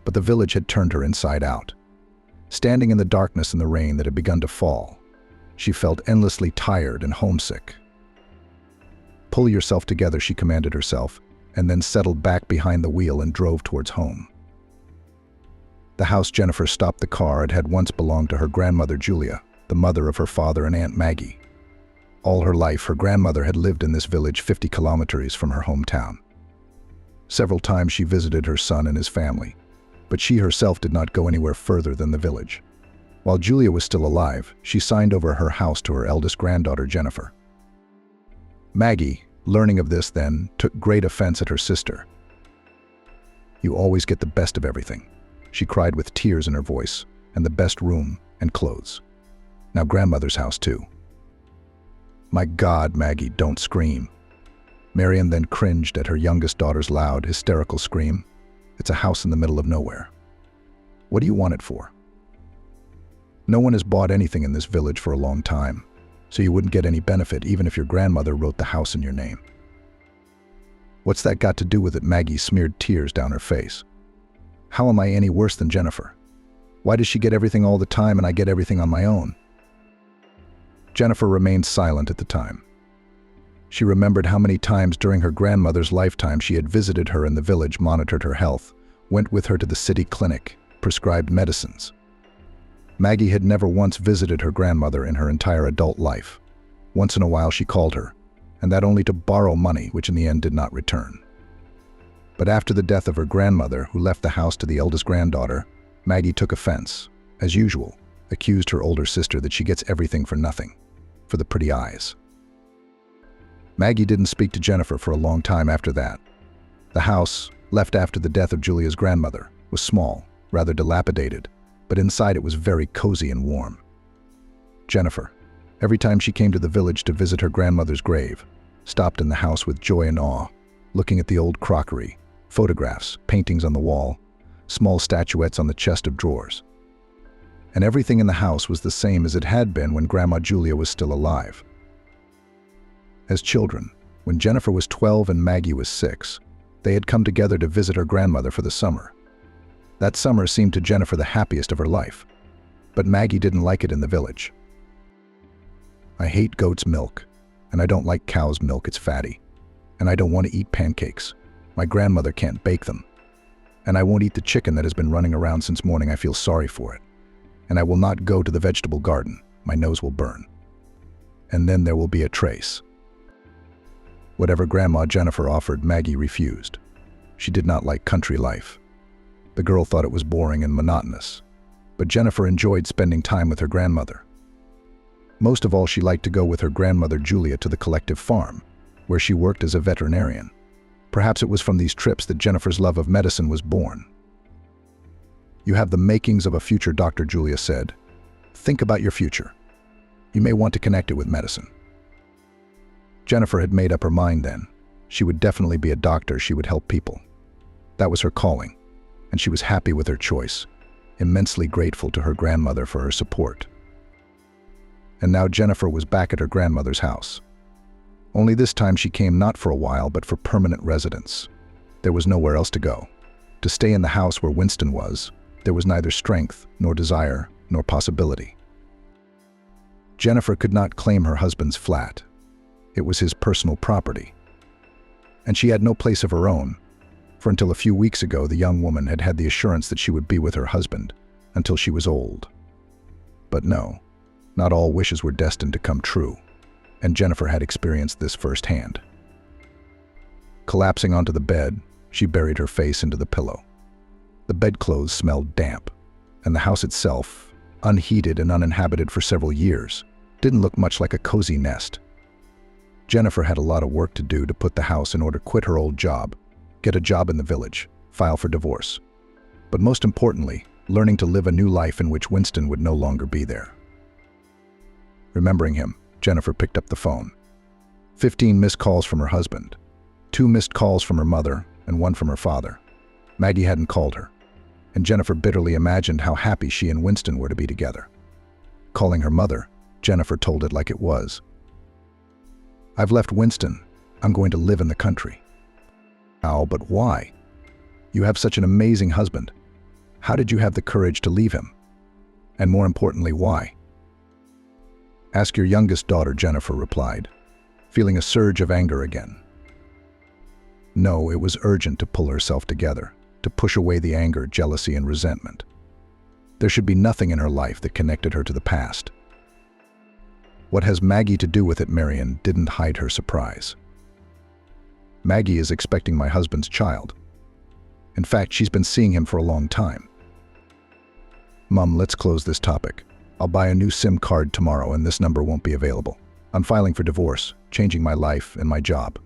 but the village had turned her inside out. Standing in the darkness and the rain that had begun to fall, she felt endlessly tired and homesick. Pull yourself together, she commanded herself, and then settled back behind the wheel and drove towards home. The house Jennifer stopped the car at had once belonged to her grandmother Julia, the mother of her father and Aunt Maggie. All her life, her grandmother had lived in this village 50 kilometers from her hometown. Several times she visited her son and his family, but she herself did not go anywhere further than the village. While Julia was still alive, she signed over her house to her eldest granddaughter Jennifer. Maggie, learning of this then, took great offense at her sister. "You always get the best of everything," she cried with tears in her voice, "and the best room and clothes. Now grandmother's house too." "My God, Maggie, don't scream." Marian then cringed at her youngest daughter's loud, hysterical scream. "It's a house in the middle of nowhere. What do you want it for? No one has bought anything in this village for a long time, so you wouldn't get any benefit even if your grandmother wrote the house in your name." "What's that got to do with it?" Maggie smeared tears down her face. "How am I any worse than Jennifer? Why does she get everything all the time and I get everything on my own?" Jennifer remained silent at the time. She remembered how many times during her grandmother's lifetime she had visited her in the village, monitored her health, went with her to the city clinic, prescribed medicines. Maggie had never once visited her grandmother in her entire adult life. Once in a while she called her, and that only to borrow money, which in the end did not return. But after the death of her grandmother, who left the house to the eldest granddaughter, Maggie took offense, as usual, accused her older sister that she gets everything for nothing, for the pretty eyes. Maggie didn't speak to Jennifer for a long time after that. The house, left after the death of Julia's grandmother, was small, rather dilapidated, but inside it was very cozy and warm. Jennifer, every time she came to the village to visit her grandmother's grave, stopped in the house with joy and awe, looking at the old crockery, photographs, paintings on the wall, small statuettes on the chest of drawers. And everything in the house was the same as it had been when Grandma Julia was still alive. As children, when Jennifer was 12 and Maggie was 6, they had come together to visit her grandmother for the summer. That summer seemed to Jennifer the happiest of her life, but Maggie didn't like it in the village. "I hate goat's milk, and I don't like cow's milk, it's fatty. And I don't want to eat pancakes. My grandmother can't bake them. And I won't eat the chicken that has been running around since morning, I feel sorry for it. And I will not go to the vegetable garden, my nose will burn. And then there will be a trace." Whatever Grandma Jennifer offered, Maggie refused. She did not like country life. The girl thought it was boring and monotonous, but Jennifer enjoyed spending time with her grandmother. Most of all, she liked to go with her grandmother Julia to the collective farm, where she worked as a veterinarian. Perhaps it was from these trips that Jennifer's love of medicine was born. "You have the makings of a future doctor," Julia said. "Think about your future. You may want to connect it with medicine." Jennifer had made up her mind then. She would definitely be a doctor. She would help people. That was her calling, and she was happy with her choice, immensely grateful to her grandmother for her support. and now Jennifer was back at her grandmother's house. Only this time she came not for a while, but for permanent residence. There was nowhere else to go. To stay in the house where Winston was, there was neither strength, nor desire, nor possibility. Jennifer could not claim her husband's flat. It was his personal property. And she had no place of her own, for until a few weeks ago the young woman had had the assurance that she would be with her husband until she was old. But no, not all wishes were destined to come true, and Jennifer had experienced this firsthand. Collapsing onto the bed, she buried her face into the pillow. The bedclothes smelled damp, and the house itself, unheated and uninhabited for several years, didn't look much like a cozy nest. Jennifer had a lot of work to do to put the house in order, quit her old job, get a job in the village, file for divorce. But most importantly, learning to live a new life in which Winston would no longer be there. Remembering him, Jennifer picked up the phone. 15 missed calls from her husband, 2 missed calls from her mother, and 1 from her father. Maggie hadn't called her, and Jennifer bitterly imagined how happy she and Winston were to be together. Calling her mother, Jennifer told it like it was. "I've left Winston. I'm going to live in the country." "How, but why? You have such an amazing husband. How did you have the courage to leave him? And more importantly, why?" "Ask your youngest daughter," Jennifer replied, feeling a surge of anger again. No, it was urgent to pull herself together, to push away the anger, jealousy, and resentment. There should be nothing in her life that connected her to the past. "What has Maggie to do with it?" Marion didn't hide her surprise. "Maggie is expecting my husband's child. In fact, she's been seeing him for a long time." "Mum, let's close this topic. I'll buy a new SIM card tomorrow and this number won't be available. I'm filing for divorce, changing my life and my job."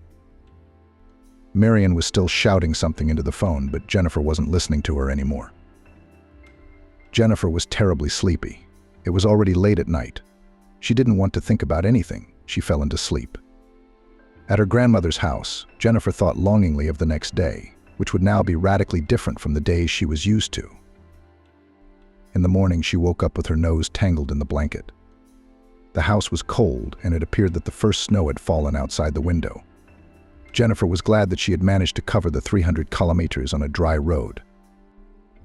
Marion was still shouting something into the phone, but Jennifer wasn't listening to her anymore. Jennifer was terribly sleepy. It was already late at night. She didn't want to think about anything. She fell into sleep. At her grandmother's house, Jennifer thought longingly of the next day, which would now be radically different from the days she was used to. In the morning, she woke up with her nose tangled in the blanket. The house was cold, and it appeared that the first snow had fallen outside the window. Jennifer was glad that she had managed to cover the 300 kilometers on a dry road.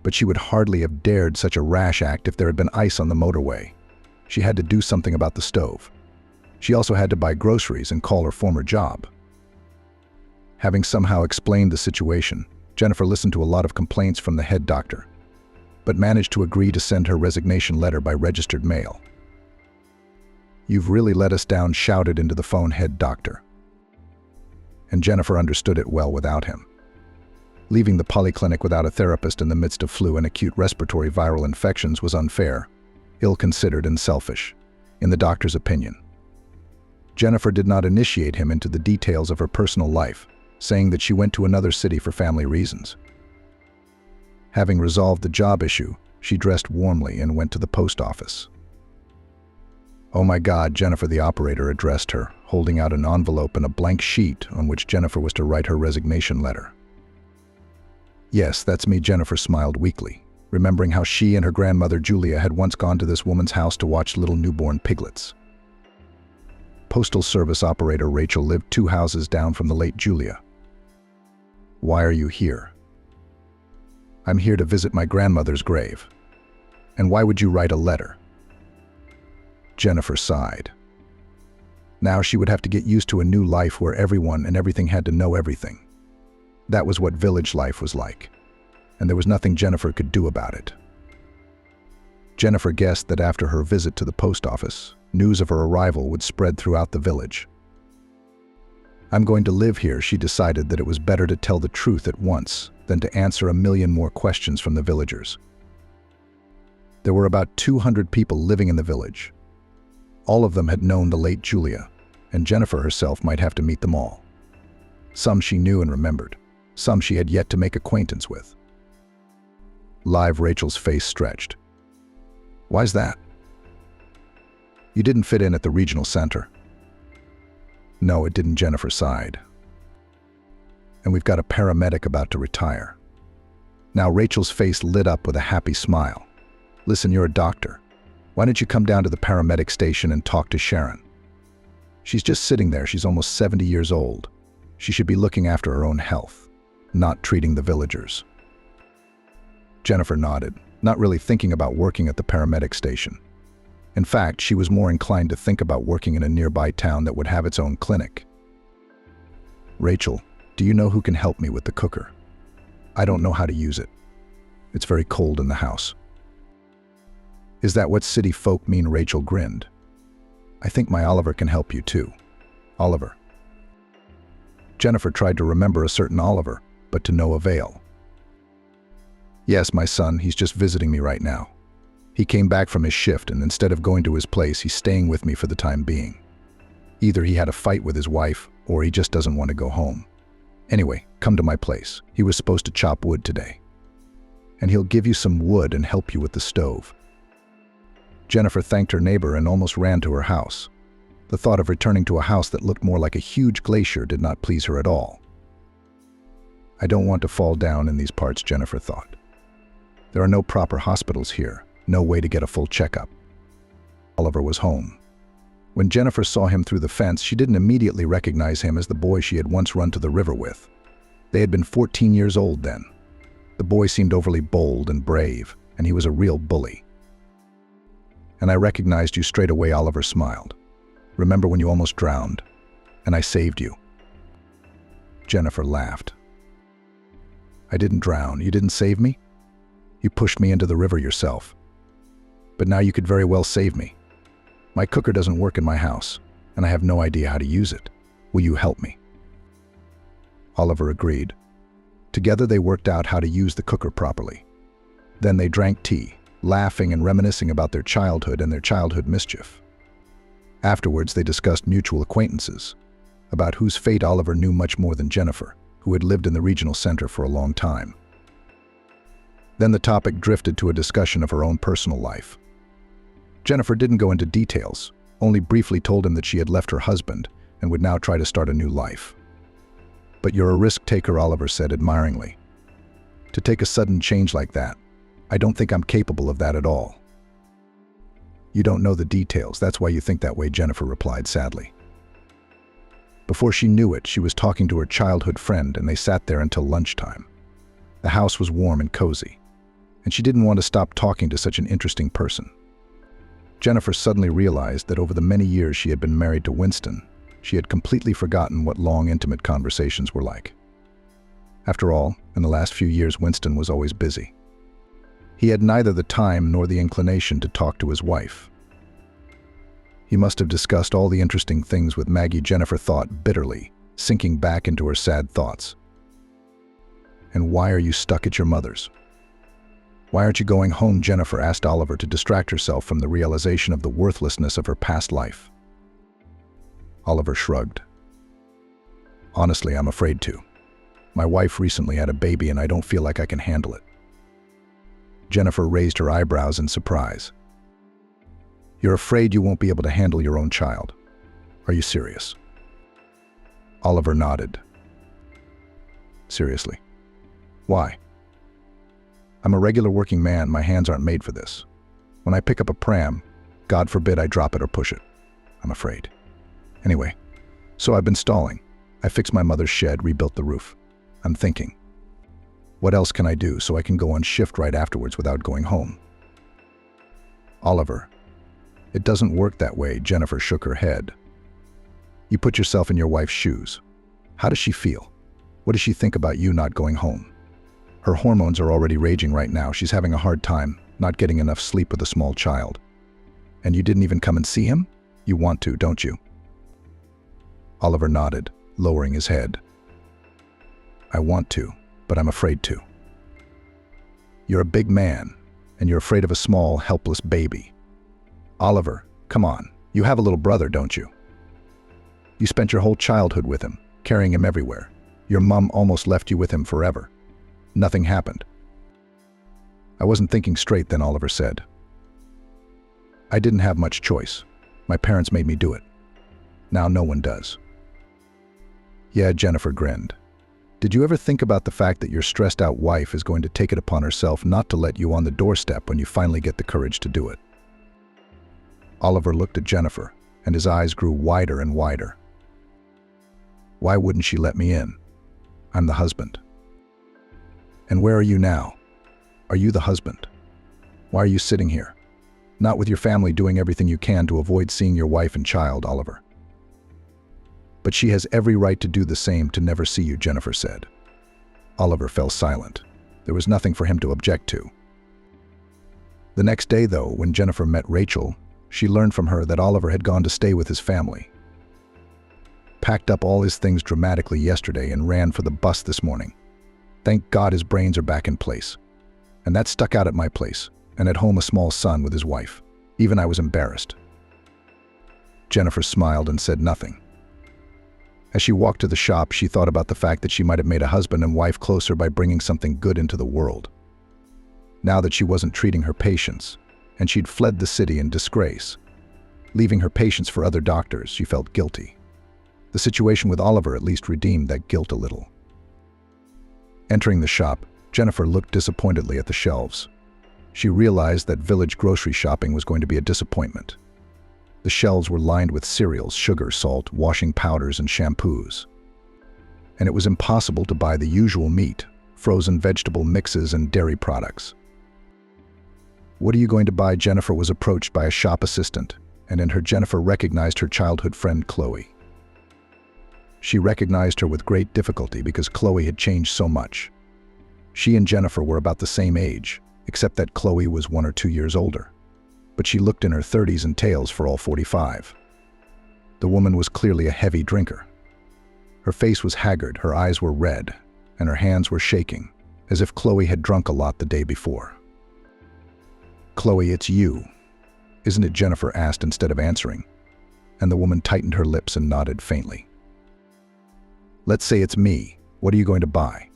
But she would hardly have dared such a rash act if there had been ice on the motorway. She had to do something about the stove. She also had to buy groceries and call her former job. Having somehow explained the situation, Jennifer listened to a lot of complaints from the head doctor, but managed to agree to send her resignation letter by registered mail. "You've really let us down," shouted into the phone head doctor. And Jennifer understood it well without him. Leaving the polyclinic without a therapist in the midst of flu and acute respiratory viral infections was unfair, ill-considered, and selfish, in the doctor's opinion. Jennifer did not initiate him into the details of her personal life, saying that she went to another city for family reasons. Having resolved the job issue, she dressed warmly and went to the post office. "Oh my God," Jennifer, the operator, addressed her, holding out an envelope and a blank sheet on which Jennifer was to write her resignation letter. "Yes, that's me," Jennifer smiled weakly, remembering how she and her grandmother Julia had once gone to this woman's house to watch little newborn piglets. Postal Service operator Rachel lived 2 houses down from the late Julia. "Why are you here?" "I'm here to visit my grandmother's grave." "And why would you write a letter?" Jennifer sighed. Now she would have to get used to a new life where everyone and everything had to know everything. That was what village life was like, and there was nothing Jennifer could do about it. Jennifer guessed that after her visit to the post office, news of her arrival would spread throughout the village. "I'm going to live here," she decided that it was better to tell the truth at once than to answer a million more questions from the villagers. There were about 200 people living in the village. All of them had known the late Julia, and Jennifer herself might have to meet them all. Some she knew and remembered, some she had yet to make acquaintance with. Live Rachel's face stretched. "Why's that?" "You didn't fit in at the regional center." "No, it didn't," Jennifer sighed. "And we've got a paramedic about to retire." Now Rachel's face lit up with a happy smile. "Listen, you're a doctor. Why don't you come down to the paramedic station and talk to Sharon? She's just sitting there. She's almost 70 years old. She should be looking after her own health, not treating the villagers." Jennifer nodded, not really thinking about working at the paramedic station. In fact, she was more inclined to think about working in a nearby town that would have its own clinic. "Rachel, do you know who can help me with the cooker? I don't know how to use it. It's very cold in the house." "Is that what city folk mean?" Rachel grinned. "I think my Oliver can help you too." "Oliver?" Jennifer tried to remember a certain Oliver, but to no avail. "Yes, my son, he's just visiting me right now. He came back from his shift, and instead of going to his place, he's staying with me for the time being. Either he had a fight with his wife, or he just doesn't want to go home. Anyway, come to my place. He was supposed to chop wood today. And he'll give you some wood and help you with the stove." Jennifer thanked her neighbor and almost ran to her house. The thought of returning to a house that looked more like a huge glacier did not please her at all. "I don't want to fall down in these parts," Jennifer thought. "There are no proper hospitals here, no way to get a full checkup." Oliver was home. When Jennifer saw him through the fence, she didn't immediately recognize him as the boy she had once run to the river with. They had been 14 years old then. The boy seemed overly bold and brave, and he was a real bully. "And I recognized you straight away," Oliver smiled. "Remember when you almost drowned? And I saved you." Jennifer laughed. "I didn't drown. You didn't save me? You pushed me into the river yourself. But now you could very well save me. My cooker doesn't work in my house, and I have no idea how to use it. Will you help me?" Oliver agreed. Together they worked out how to use the cooker properly. Then they drank tea, laughing and reminiscing about their childhood and their childhood mischief. Afterwards, they discussed mutual acquaintances, about whose fate Oliver knew much more than Jennifer, who had lived in the regional center for a long time. Then the topic drifted to a discussion of her own personal life. Jennifer didn't go into details, only briefly told him that she had left her husband and would now try to start a new life. "But you're a risk-taker," Oliver said admiringly. "To take a sudden change like that, I don't think I'm capable of that at all." "You don't know the details, that's why you think that way," Jennifer replied sadly. Before she knew it, she was talking to her childhood friend, and they sat there until lunchtime. The house was warm and cozy, and she didn't want to stop talking to such an interesting person. Jennifer suddenly realized that over the many years she had been married to Winston, she had completely forgotten what long, intimate conversations were like. After all, in the last few years, Winston was always busy. He had neither the time nor the inclination to talk to his wife. He must have discussed all the interesting things with Maggie, Jennifer thought bitterly, sinking back into her sad thoughts. "And why are you stuck at your mother's? Why aren't you going home?" Jennifer asked Oliver to distract herself from the realization of the worthlessness of her past life. Oliver shrugged. "Honestly, I'm afraid to. My wife recently had a baby and I don't feel like I can handle it." Jennifer raised her eyebrows in surprise. "You're afraid you won't be able to handle your own child? Are you serious?" Oliver nodded. "Seriously. Why?" "I'm a regular working man. My hands aren't made for this. When I pick up a pram, God forbid I drop it or push it. I'm afraid. Anyway, so I've been stalling. I fixed my mother's shed, rebuilt the roof. I'm thinking, what else can I do so I can go on shift right afterwards without going home?" "Oliver, it doesn't work that way." Jennifer shook her head. "You put yourself in your wife's shoes. How does she feel? What does she think about you not going home? Her hormones are already raging right now. She's having a hard time, not getting enough sleep with a small child. And you didn't even come and see him? You want to, don't you?" Oliver nodded, lowering his head. "I want to, but I'm afraid to." "You're a big man, and you're afraid of a small, helpless baby. Oliver, come on. You have a little brother, don't you? You spent your whole childhood with him, carrying him everywhere. Your mom almost left you with him forever. Nothing happened." "I wasn't thinking straight then," Oliver said. "I didn't have much choice. My parents made me do it. Now no one does." "Yeah," Jennifer grinned. "Did you ever think about the fact that your stressed-out wife is going to take it upon herself not to let you on the doorstep when you finally get the courage to do it?" Oliver looked at Jennifer, and his eyes grew wider and wider. Why wouldn't she let me in? I'm the husband. And where are you now? Are you the husband? Why are you sitting here? Not with your family doing everything you can to avoid seeing your wife and child, Oliver. But she has every right to do the same to never see you, Jennifer said. Oliver fell silent. There was nothing for him to object to. The next day, though, when Jennifer met Rachel, she learned from her that Oliver had gone to stay with his family. Packed up all his things dramatically yesterday and ran for the bus this morning. Thank God his brains are back in place. And that stuck out at my place, and at home a small son with his wife. Even I was embarrassed. Jennifer smiled and said nothing. As she walked to the shop, she thought about the fact that she might have made a husband and wife closer by bringing something good into the world. Now that she wasn't treating her patients, and she'd fled the city in disgrace, leaving her patients for other doctors, she felt guilty. The situation with Oliver at least redeemed that guilt a little. Entering the shop, Jennifer looked disappointedly at the shelves. She realized that village grocery shopping was going to be a disappointment. The shelves were lined with cereals, sugar, salt, washing powders, and shampoos. And it was impossible to buy the usual meat, frozen vegetable mixes, and dairy products. What are you going to buy? Jennifer was approached by a shop assistant, and in her Jennifer recognized her childhood friend Chloe. She recognized her with great difficulty because Chloe had changed so much. She and Jennifer were about the same age, except that Chloe was 1 or 2 years older. But she looked in her 30s and tails for all 45. The woman was clearly a heavy drinker. Her face was haggard, her eyes were red, and her hands were shaking, as if Chloe had drunk a lot the day before. "Chloe, it's you. Isn't it?" Jennifer asked instead of answering, and the woman tightened her lips and nodded faintly. "Let's say it's me. What are you going to buy?"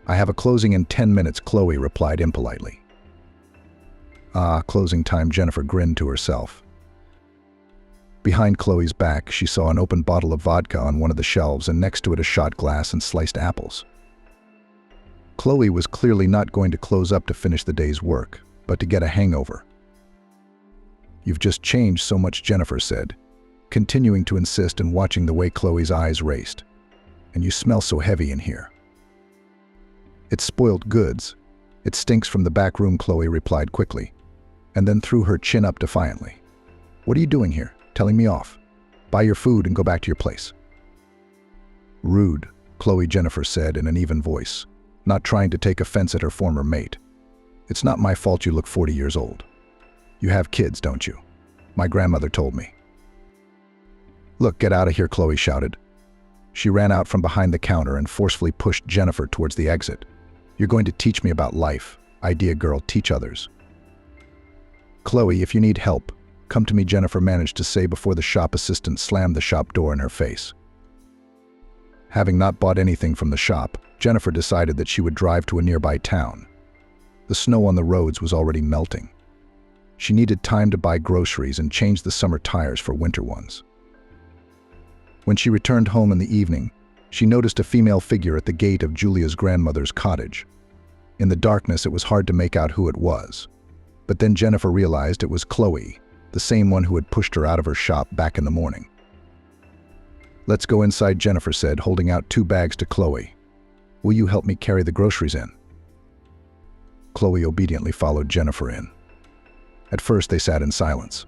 "I have a closing in 10 minutes, Chloe replied impolitely. "Ah, closing time," Jennifer grinned to herself. Behind Chloe's back, she saw an open bottle of vodka on one of the shelves and next to it a shot glass and sliced apples. Chloe was clearly not going to close up to finish the day's work, but to get a hangover. "You've just changed so much," Jennifer said, continuing to insist and watching the way Chloe's eyes raced. "And you smell so heavy in here." "It's spoiled goods. It stinks from the back room," Chloe replied quickly, and then threw her chin up defiantly. "What are you doing here? Telling me off? Buy your food and go back to your place." "Rude," Chloe, Jennifer said in an even voice, not trying to take offense at her former mate. "It's not my fault you look 40 years old. You have kids, don't you? My grandmother told me." "Look, get out of here," Chloe shouted. She ran out from behind the counter and forcefully pushed Jennifer towards the exit. "You're going to teach me about life. Idea girl, teach others." "Chloe, if you need help, come to me," Jennifer managed to say before the shop assistant slammed the shop door in her face. Having not bought anything from the shop, Jennifer decided that she would drive to a nearby town. The snow on the roads was already melting. She needed time to buy groceries and change the summer tires for winter ones. When she returned home in the evening, she noticed a female figure at the gate of Julia's grandmother's cottage. In the darkness, it was hard to make out who it was. But then Jennifer realized it was Chloe, the same one who had pushed her out of her shop back in the morning. "Let's go inside," Jennifer said, holding out 2 bags to Chloe. "Will you help me carry the groceries in?" Chloe obediently followed Jennifer in. At first, they sat in silence.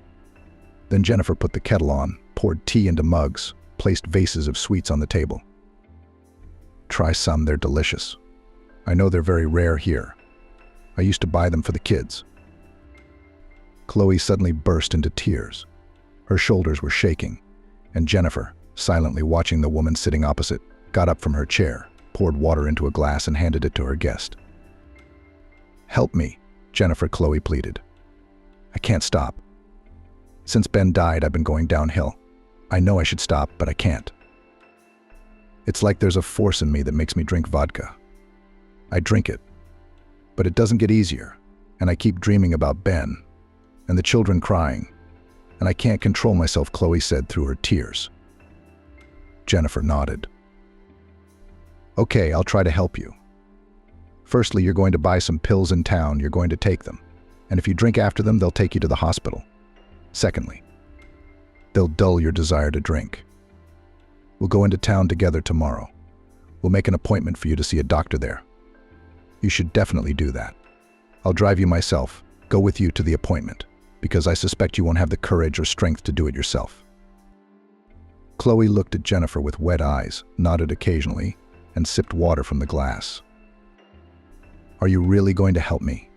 Then Jennifer put the kettle on, poured tea into mugs, placed vases of sweets on the table. "Try some, they're delicious. I know they're very rare here. I used to buy them for the kids." Chloe suddenly burst into tears. Her shoulders were shaking, and Jennifer, silently watching the woman sitting opposite, got up from her chair, poured water into a glass and handed it to her guest. "Help me," Jennifer, Chloe pleaded. "I can't stop. Since Ben died, I've been going downhill. I know I should stop, but I can't. It's like there's a force in me that makes me drink vodka. I drink it, but it doesn't get easier, and I keep dreaming about Ben, and the children crying, and I can't control myself," Chloe said through her tears. Jennifer nodded. "Okay, I'll try to help you. Firstly, you're going to buy some pills in town. You're going to take them, and if you drink after them, they'll take you to the hospital. Secondly, they'll dull your desire to drink. We'll go into town together tomorrow. We'll make an appointment for you to see a doctor there. You should definitely do that. I'll drive you myself, go with you to the appointment, because I suspect you won't have the courage or strength to do it yourself. Chloe looked at Jennifer with wet eyes, nodded occasionally, and sipped water from the glass. Are you really going to help me?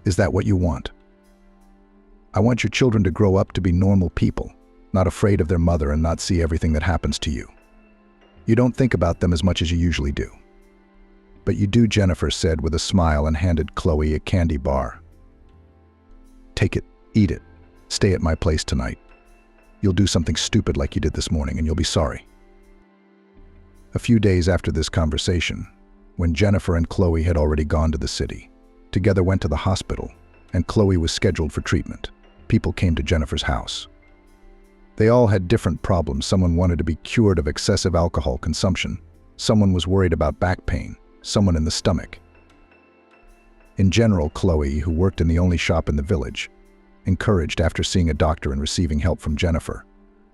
Is that what you want? I want your children to grow up to be normal people, not afraid of their mother and not see everything that happens to you. You don't think about them as much as you usually do. But you do, Jennifer said with a smile and handed Chloe a candy bar. Take it, eat it, stay at my place tonight. You'll do something stupid like you did this morning and you'll be sorry. A few days after this conversation, when Jennifer and Chloe had already gone to the city, together went to the hospital, and Chloe was scheduled for treatment, people came to Jennifer's house. They all had different problems. Someone wanted to be cured of excessive alcohol consumption. Someone was worried about back pain. Someone in the stomach. In general, Chloe, who worked in the only shop in the village, encouraged after seeing a doctor and receiving help from Jennifer,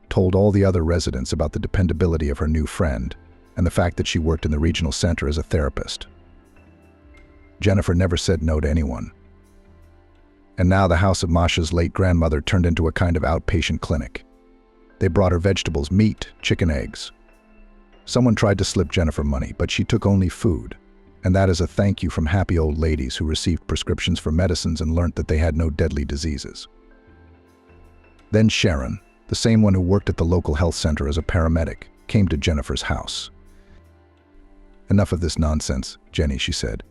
told all the other residents about the dependability of her new friend and the fact that she worked in the regional center as a therapist. Jennifer never said no to anyone. And now the house of Masha's late grandmother turned into a kind of outpatient clinic. They brought her vegetables, meat, chicken, eggs. Someone tried to slip Jennifer money, but she took only food, and that is a thank you from happy old ladies who received prescriptions for medicines and learnt that they had no deadly diseases. Then Sharon, the same one who worked at the local health center as a paramedic, came to Jennifer's house. Enough of this nonsense, Jenny, she said.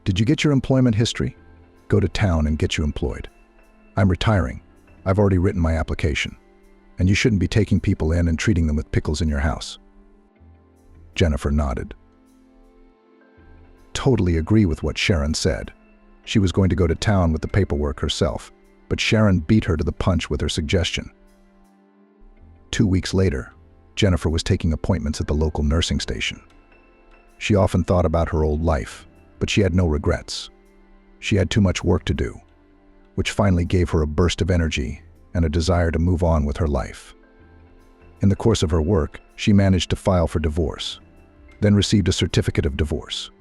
Did you get your employment history? Go to town and get you employed. I'm retiring. I've already written my application. And you shouldn't be taking people in and treating them with pickles in your house. Jennifer nodded. Totally agree with what Sharon said. She was going to go to town with the paperwork herself, but Sharon beat her to the punch with her suggestion. 2 weeks later, Jennifer was taking appointments at the local nursing station. She often thought about her old life, but she had no regrets. She had too much work to do, which finally gave her a burst of energy and a desire to move on with her life. In the course of her work, she managed to file for divorce, then received a certificate of divorce.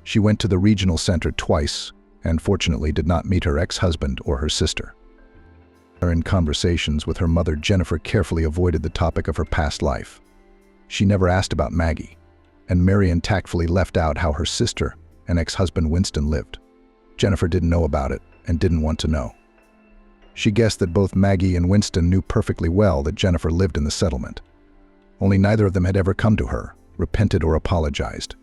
She went to the regional center twice and fortunately did not meet her ex-husband or her sister. In conversations with her mother, Jennifer carefully avoided the topic of her past life. She never asked about Maggie, and Marion tactfully left out how her sister and ex-husband Winston lived. Jennifer didn't know about it and didn't want to know. She guessed that both Maggie and Winston knew perfectly well that Jennifer lived in the settlement. Only neither of them had ever come to her, repented or apologized.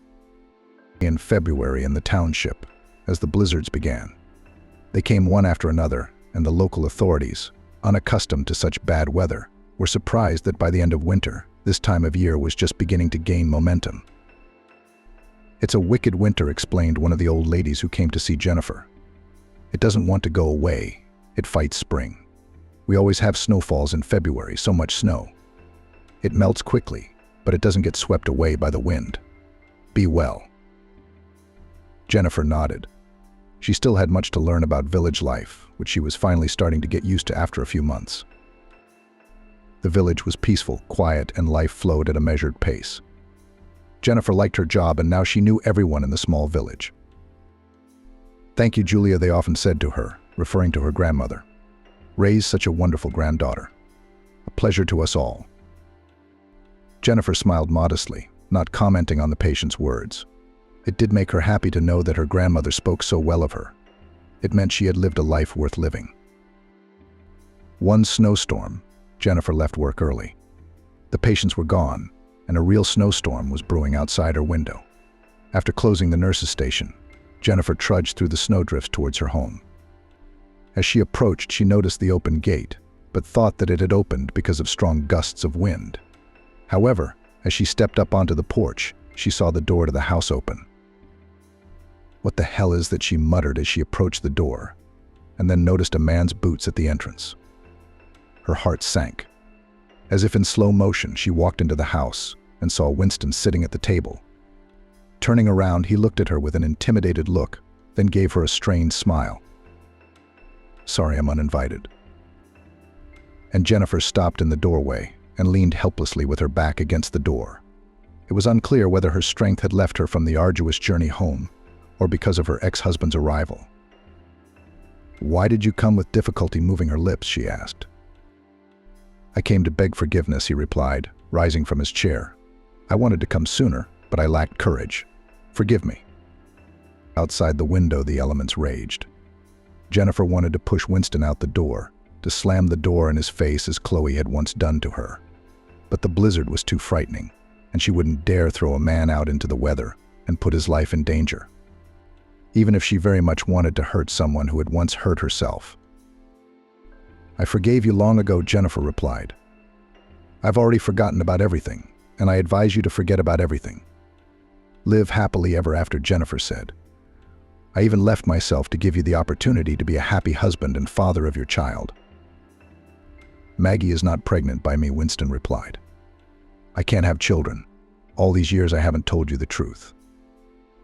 In February in the township, as the blizzards began, they came one after another, and the local authorities, unaccustomed to such bad weather, were surprised that by the end of winter, this time of year was just beginning to gain momentum. It's a wicked winter, explained one of the old ladies who came to see Jennifer. It doesn't want to go away. It fights spring. We always have snowfalls in February, so much snow. It melts quickly, but it doesn't get swept away by the wind. Be well. Jennifer nodded. She still had much to learn about village life, which she was finally starting to get used to after a few months. The village was peaceful, quiet, and life flowed at a measured pace. Jennifer liked her job, and now she knew everyone in the small village. Thank you, Julia, they often said to her, referring to her grandmother. Raised such a wonderful granddaughter. A pleasure to us all. Jennifer smiled modestly, not commenting on the patient's words. It did make her happy to know that her grandmother spoke so well of her. It meant she had lived a life worth living. One snowstorm, Jennifer left work early. The patients were gone, and a real snowstorm was brewing outside her window. After closing the nurse's station, Jennifer trudged through the snowdrifts towards her home. As she approached, she noticed the open gate, but thought that it had opened because of strong gusts of wind. However, as she stepped up onto the porch, she saw the door to the house open. What the hell is that, she muttered as she approached the door, and then noticed a man's boots at the entrance. Her heart sank. As if in slow motion, she walked into the house and saw Winston sitting at the table. Turning around, he looked at her with an intimidated look, then gave her a strained smile. Sorry, I'm uninvited. And Jennifer stopped in the doorway and leaned helplessly with her back against the door. It was unclear whether her strength had left her from the arduous journey home or because of her ex-husband's arrival. "Why did you come?" With difficulty moving her lips, she asked. "I came to beg forgiveness," he replied, rising from his chair. "I wanted to come sooner, but I lacked courage. Forgive me." Outside the window, the elements raged. Jennifer wanted to push Winston out the door, to slam the door in his face as Chloe had once done to her. But the blizzard was too frightening, and she wouldn't dare throw a man out into the weather and put his life in danger, even if she very much wanted to hurt someone who had once hurt herself. "I forgave you long ago," Jennifer replied. "I've already forgotten about everything, and I advise you to forget about everything. Live happily ever after," Jennifer said. "I even left myself to give you the opportunity to be a happy husband and father of your child." "Maggie is not pregnant by me," Winston replied. "I can't have children. All these years I haven't told you the truth.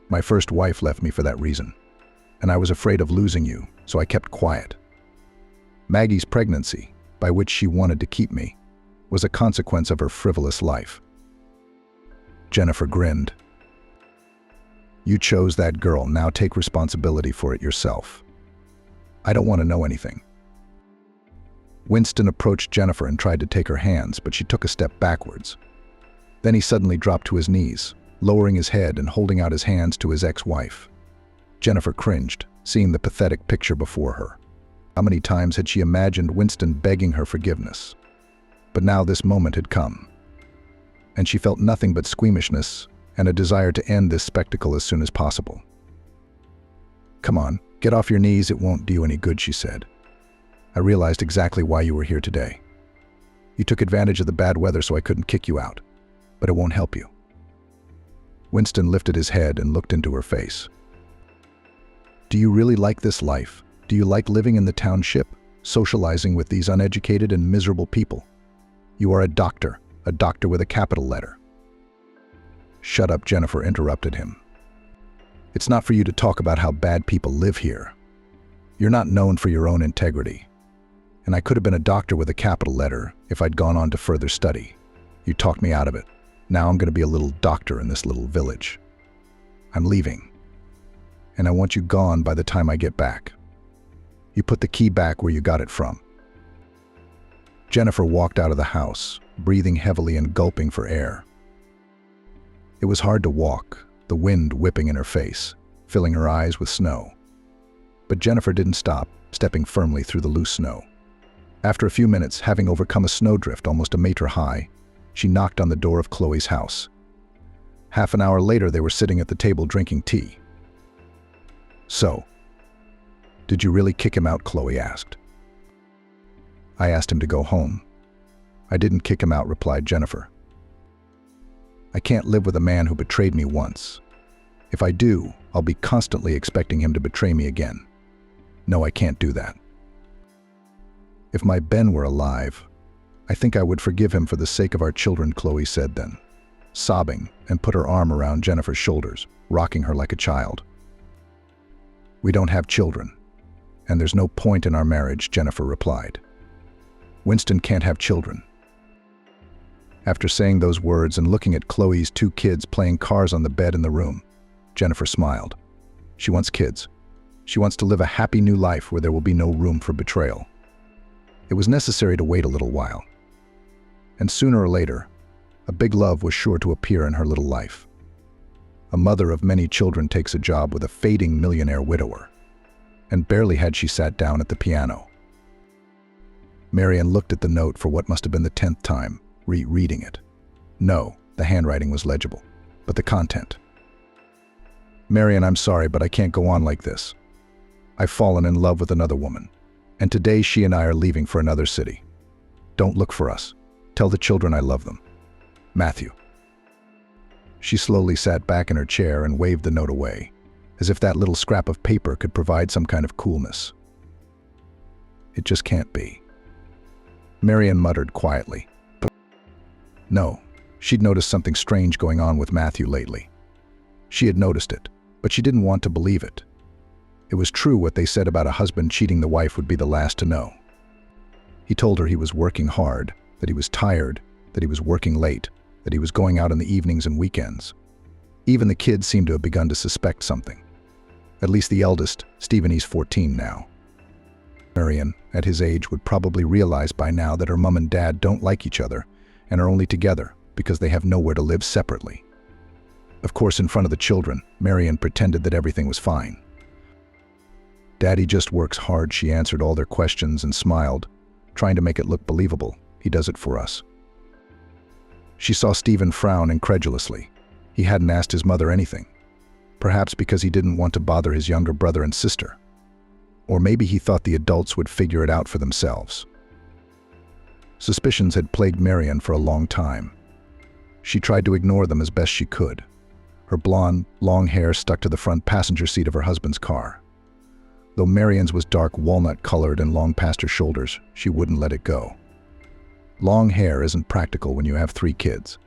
My first wife left me for that reason, and I was afraid of losing you, so I kept quiet. Maggie's pregnancy, by which she wanted to keep me, was a consequence of her frivolous life." Jennifer grinned. "You chose that girl, now take responsibility for it yourself. I don't want to know anything." Winston approached Jennifer and tried to take her hands, but she took a step backwards. Then he suddenly dropped to his knees, lowering his head and holding out his hands to his ex-wife. Jennifer cringed, seeing the pathetic picture before her. How many times had she imagined Winston begging her forgiveness? But now this moment had come, and she felt nothing but squeamishness and a desire to end this spectacle as soon as possible. "Come on, get off your knees, it won't do you any good," she said. "I realized exactly why you were here today. You took advantage of the bad weather so I couldn't kick you out, but it won't help you." Winston lifted his head and looked into her face. "Do you really like this life? Do you like living in the township, socializing with these uneducated and miserable people? You are a doctor with a capital letter." "Shut up," Jennifer interrupted him. "It's not for you to talk about how bad people live here. You're not known for your own integrity. And I could have been a doctor with a capital letter if I'd gone on to further study. You talked me out of it. Now I'm going to be a little doctor in this little village. I'm leaving. And I want you gone by the time I get back. You put the key back where you got it from." Jennifer walked out of the house, breathing heavily and gulping for air. It was hard to walk, the wind whipping in her face, filling her eyes with snow. But Jennifer didn't stop, stepping firmly through the loose snow. After a few minutes, having overcome a snowdrift almost a meter high, she knocked on the door of Chloe's house. Half an hour later, they were sitting at the table drinking tea. "So, did you really kick him out?" Chloe asked. "I asked him to go home. I didn't kick him out," replied Jennifer. "I can't live with a man who betrayed me once. If I do, I'll be constantly expecting him to betray me again. No, I can't do that. If my Ben were alive, I think I would forgive him for the sake of our children," Chloe said then, sobbing, and put her arm around Jennifer's shoulders, rocking her like a child. "We don't have children, and there's no point in our marriage," Jennifer replied. "Winston can't have children." After saying those words and looking at Chloe's 2 kids playing cars on the bed in the room, Jennifer smiled. She wants kids. She wants to live a happy new life where there will be no room for betrayal. It was necessary to wait a little while. And sooner or later, a big love was sure to appear in her little life. A mother of many children takes a job with a fading millionaire widower. And barely had she sat down at the piano. Marian looked at the note for what must have been the 10th time, rereading it. No, the handwriting was legible, but the content. "Marian, I'm sorry, but I can't go on like this. I've fallen in love with another woman, and today she and I are leaving for another city. Don't look for us. Tell the children I love them. Matthew." She slowly sat back in her chair and waved the note away, as if that little scrap of paper could provide some kind of coolness. "It just can't be." Marian muttered quietly. No, she'd noticed something strange going on with Matthew lately. She had noticed it, but she didn't want to believe it. It was true what they said about a husband cheating the wife would be the last to know. He told her he was working hard, that he was tired, that he was working late, that he was going out in the evenings and weekends. Even the kids seemed to have begun to suspect something. At least the eldest, Stephen, he's 14 now. Marian, at his age, would probably realize by now that her mom and dad don't like each other and are only together because they have nowhere to live separately. Of course, in front of the children, Marian pretended that everything was fine. "Daddy just works hard," she answered all their questions and smiled, trying to make it look believable. "He does it for us." She saw Stephen frown incredulously. He hadn't asked his mother anything, perhaps because he didn't want to bother his younger brother and sister. Or maybe he thought the adults would figure it out for themselves. Suspicions had plagued Marian for a long time. She tried to ignore them as best she could. Her blonde, long hair stuck to the front passenger seat of her husband's car. Though Marian's was dark walnut-colored and long past her shoulders, she wouldn't let it go. Long hair isn't practical when you have 3 kids.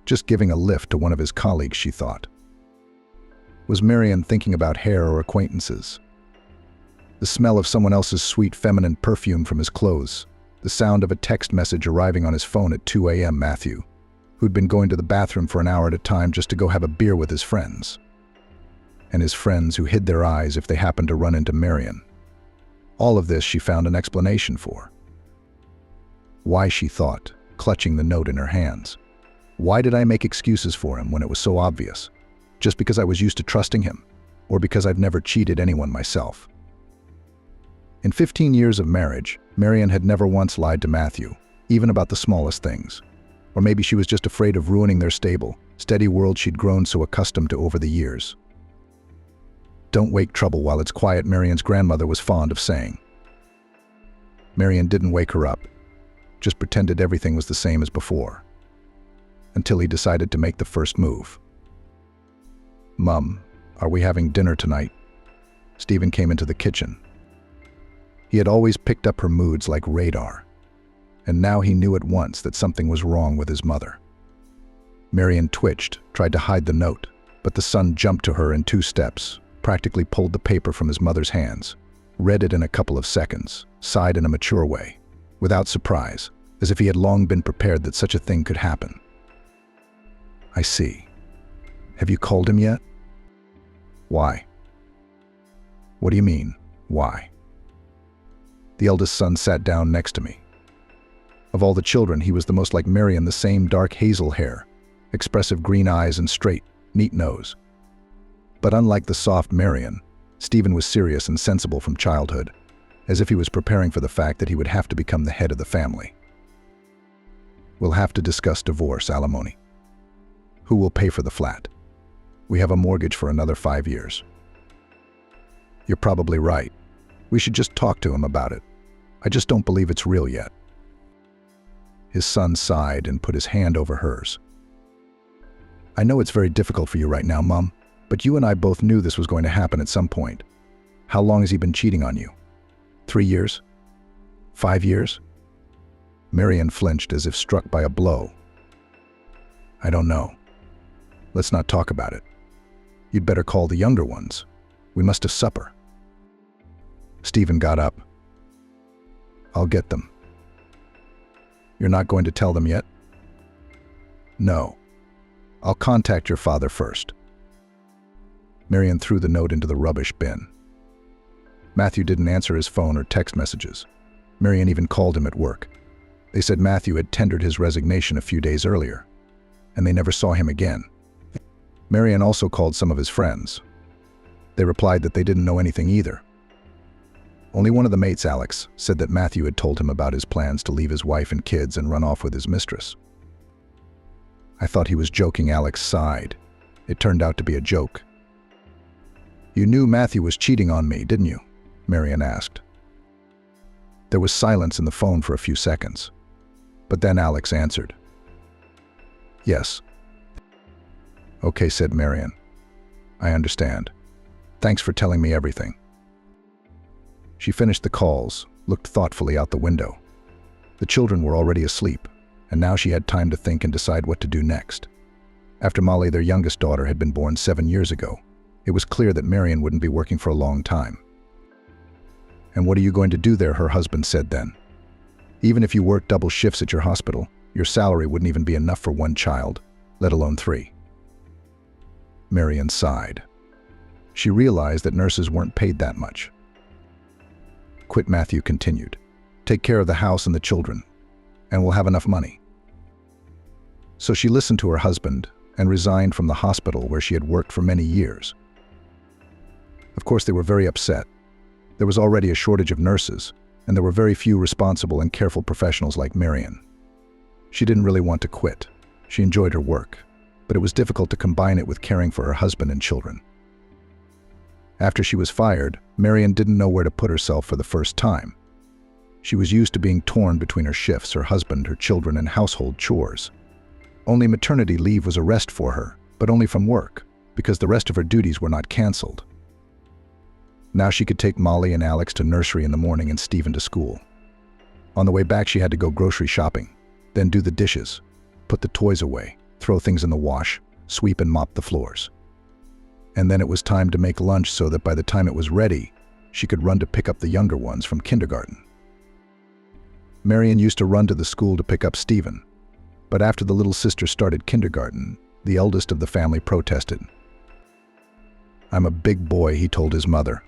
Just giving a lift to one of his colleagues, she thought. Was Marian thinking about hair or acquaintances? The smell of someone else's sweet feminine perfume from his clothes, the sound of a text message arriving on his phone at 2 a.m. Matthew, who'd been going to the bathroom for an hour at a time just to go have a beer with his friends. And his friends who hid their eyes if they happened to run into Marian. All of this she found an explanation for. Why, she thought, clutching the note in her hands. Why did I make excuses for him when it was so obvious? Just because I was used to trusting him? Or because I've never cheated anyone myself? In 15 years of marriage, Marian had never once lied to Matthew, even about the smallest things. Or maybe she was just afraid of ruining their stable, steady world she'd grown so accustomed to over the years. "Don't wake trouble while it's quiet," Marian's grandmother was fond of saying. Marian didn't wake her up, just pretended everything was the same as before. Until he decided to make the first move. "Mum, are we having dinner tonight?" Stephen came into the kitchen. He had always picked up her moods like radar, and now he knew at once that something was wrong with his mother. Marian twitched, tried to hide the note, but the son jumped to her in 2 steps, practically pulled the paper from his mother's hands, read it in a couple of seconds, sighed in a mature way, without surprise, as if he had long been prepared that such a thing could happen. "I see. Have you called him yet?" "Why?" "What do you mean, why?" The eldest son sat down next to me. Of all the children, he was the most like Marian, the same dark hazel hair, expressive green eyes and straight, neat nose. But unlike the soft Marian, Stephen was serious and sensible from childhood, as if he was preparing for the fact that he would have to become the head of the family. "We'll have to discuss divorce, alimony. Who will pay for the flat? We have a mortgage for another 5 years. You're probably right. We should just talk to him about it. I just don't believe it's real yet." His son sighed and put his hand over hers. "I know it's very difficult for you right now, Mum, but you and I both knew this was going to happen at some point. How long has he been cheating on you? 3 years? 5 years? Marian flinched as if struck by a blow. "I don't know. Let's not talk about it. You'd better call the younger ones. We must have supper." Stephen got up. "I'll get them." "You're not going to tell them yet?" "No. I'll contact your father first." Marian threw the note into the rubbish bin. Matthew didn't answer his phone or text messages. Marian even called him at work. They said Matthew had tendered his resignation a few days earlier, and they never saw him again. Marian also called some of his friends. They replied that they didn't know anything either. Only one of the mates, Alex, said that Matthew had told him about his plans to leave his wife and kids and run off with his mistress. "I thought he was joking," Alex sighed. "It turned out to be a joke." "You knew Matthew was cheating on me, didn't you?" Marian asked. There was silence in the phone for a few seconds, but then Alex answered. "Yes." "Okay," said Marian. "I understand. Thanks for telling me everything." She finished the calls, looked thoughtfully out the window. The children were already asleep, and now she had time to think and decide what to do next. After Molly, their youngest daughter, had been born 7 years ago, It was clear that Marion wouldn't be working for a long time. "And what are you going to do there?" her husband said then. "Even if you worked double shifts at your hospital, your salary wouldn't even be enough for one child, let alone 3. Marion sighed. She realized that nurses weren't paid that much. Quit, Matthew continued. "Take care of the house and the children, and we'll have enough money." So she listened to her husband and resigned from the hospital where she had worked for many years. Of course, they were very upset. There was already a shortage of nurses, and there were very few responsible and careful professionals like Marion. She didn't really want to quit. She enjoyed her work, but it was difficult to combine it with caring for her husband and children. After she was fired, Marion didn't know where to put herself for the first time. She was used to being torn between her shifts, her husband, her children, and household chores. Only maternity leave was a rest for her, but only from work, because the rest of her duties were not canceled. Now she could take Molly and Alex to nursery in the morning and Stephen to school. On the way back, she had to go grocery shopping, then do the dishes, put the toys away, throw things in the wash, sweep and mop the floors. And then it was time to make lunch so that by the time it was ready, she could run to pick up the younger ones from kindergarten. Marion used to run to the school to pick up Stephen, but after the little sister started kindergarten, the eldest of the family protested. "I'm a big boy," he told his mother.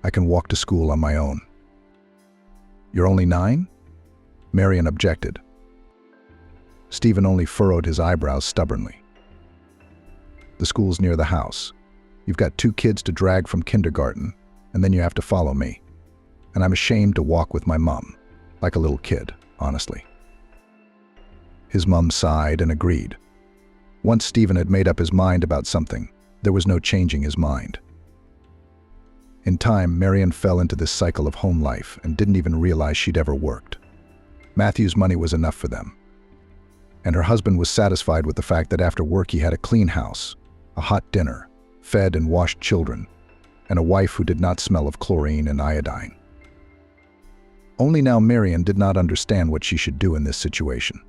"I can walk to school on my own." "You're only 9? Marion objected. Stephen only furrowed his eyebrows stubbornly. "The school's near the house. You've got 2 kids to drag from kindergarten, and then you have to follow me. And I'm ashamed to walk with my mom, like a little kid, honestly." His mom sighed and agreed. Once Stephen had made up his mind about something, there was no changing his mind. In time, Marion fell into this cycle of home life and didn't even realize she'd ever worked. Matthew's money was enough for them. And her husband was satisfied with the fact that after work he had a clean house, a hot dinner, fed and washed children, and a wife who did not smell of chlorine and iodine. Only now Marion did not understand what she should do in this situation.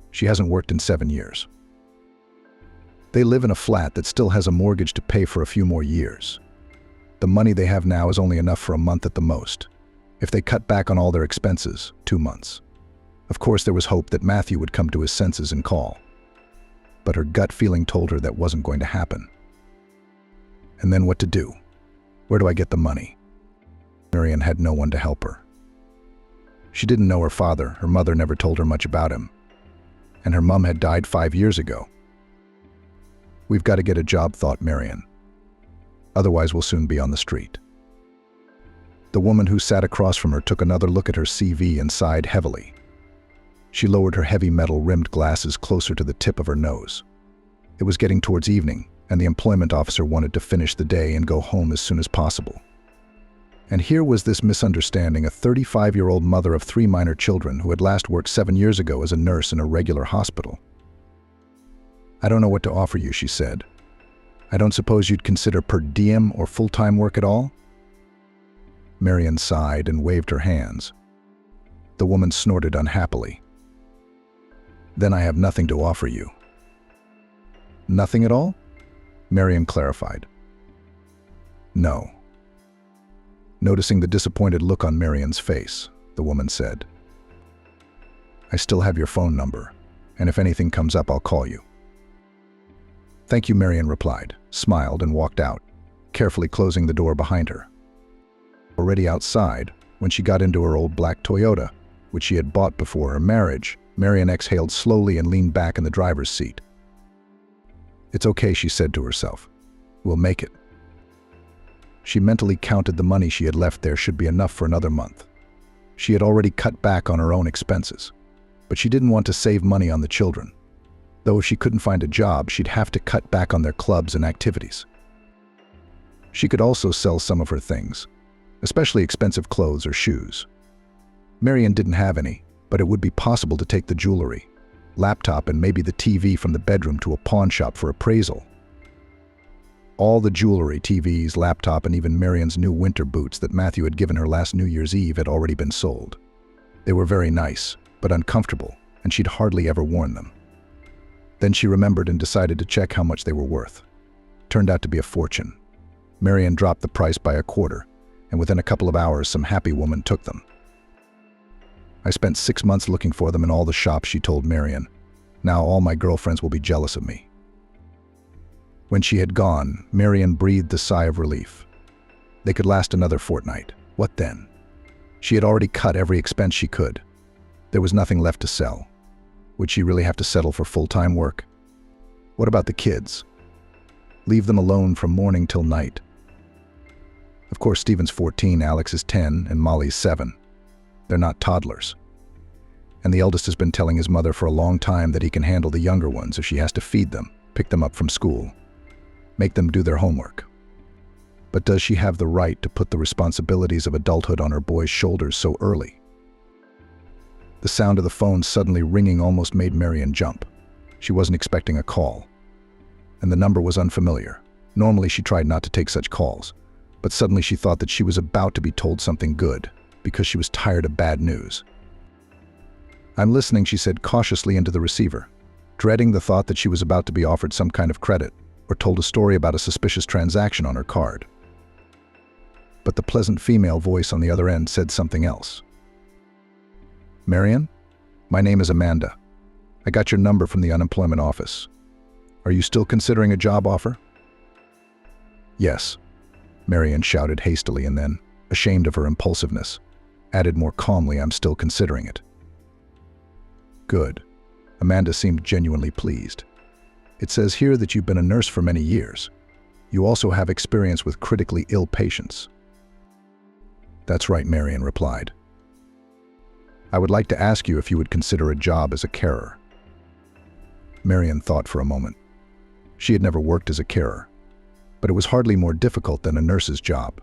She hasn't worked in 7 years. They live in a flat that still has a mortgage to pay for a few more years. The money they have now is only enough for a month at the most. If they cut back on all their expenses, 2 months. Of course, there was hope that Matthew would come to his senses and call. But her gut feeling told her that wasn't going to happen. And then what to do? Where do I get the money? Marion had no one to help her. She didn't know her father. Her mother never told her much about him. And her mom had died 5 years ago. "We've got to get a job," thought Marion. "Otherwise we'll soon be on the street." The woman who sat across from her took another look at her CV and sighed heavily. She lowered her heavy metal-rimmed glasses closer to the tip of her nose. It was getting towards evening, and the employment officer wanted to finish the day and go home as soon as possible. And here was this misunderstanding, a 35-year-old mother of 3 minor children who had last worked 7 years ago as a nurse in a regular hospital. "I don't know what to offer you," she said. "I don't suppose you'd consider per diem or full-time work at all?" Marion sighed and waved her hands. The woman snorted unhappily. "Then I have nothing to offer you." "Nothing at all?" Marion clarified. "No." Noticing the disappointed look on Marion's face, the woman said, "I still have your phone number, and if anything comes up, I'll call you." "Thank you," Marion replied, smiled, and walked out, carefully closing the door behind her. Already outside, when she got into her old black Toyota, which she had bought before her marriage, Marion exhaled slowly and leaned back in the driver's seat. "It's okay," she said to herself. "We'll make it." She mentally counted the money she had left there should be enough for another month. She had already cut back on her own expenses, but she didn't want to save money on the children. Though if she couldn't find a job, she'd have to cut back on their clubs and activities. She could also sell some of her things, especially expensive clothes or shoes. Marion didn't have any, but it would be possible to take the jewelry, laptop, and maybe the TV from the bedroom to a pawn shop for appraisal. All the jewelry, TVs, laptop, and even Marion's new winter boots that Matthew had given her last New Year's Eve had already been sold. They were very nice, but uncomfortable, and she'd hardly ever worn them. Then she remembered and decided to check how much they were worth. Turned out to be a fortune. Marion dropped the price by a quarter, and within a couple of hours some happy woman took them. I spent 6 months looking for them in all the shops, she told Marion. Now all my girlfriends will be jealous of me. When she had gone, Marion breathed a sigh of relief. They could last another fortnight. What then? She had already cut every expense she could. There was nothing left to sell. Would she really have to settle for full-time work? What about the kids? Leave them alone from morning till night. Of course, Stephen's 14, Alex is 10, and Molly's 7. They're not toddlers. And the eldest has been telling his mother for a long time that he can handle the younger ones if she has to feed them, pick them up from school, make them do their homework. But does she have the right to put the responsibilities of adulthood on her boy's shoulders so early? The sound of the phone suddenly ringing almost made Marion jump. She wasn't expecting a call, and the number was unfamiliar. Normally she tried not to take such calls, but suddenly she thought that she was about to be told something good, because she was tired of bad news. "I'm listening," she said cautiously into the receiver, dreading the thought that she was about to be offered some kind of credit or told a story about a suspicious transaction on her card. But the pleasant female voice on the other end said something else. "Marion, my name is Amanda. I got your number from the unemployment office. Are you still considering a job offer?" "Yes," Marion shouted hastily, and then, ashamed of her impulsiveness, added more calmly, "I'm still considering it." "Good." Amanda seemed genuinely pleased. "It says here that you've been a nurse for many years. You also have experience with critically ill patients." "That's right," Marion replied. "I would like to ask you if you would consider a job as a carer." Marion thought for a moment. She had never worked as a carer, but it was hardly more difficult than a nurse's job.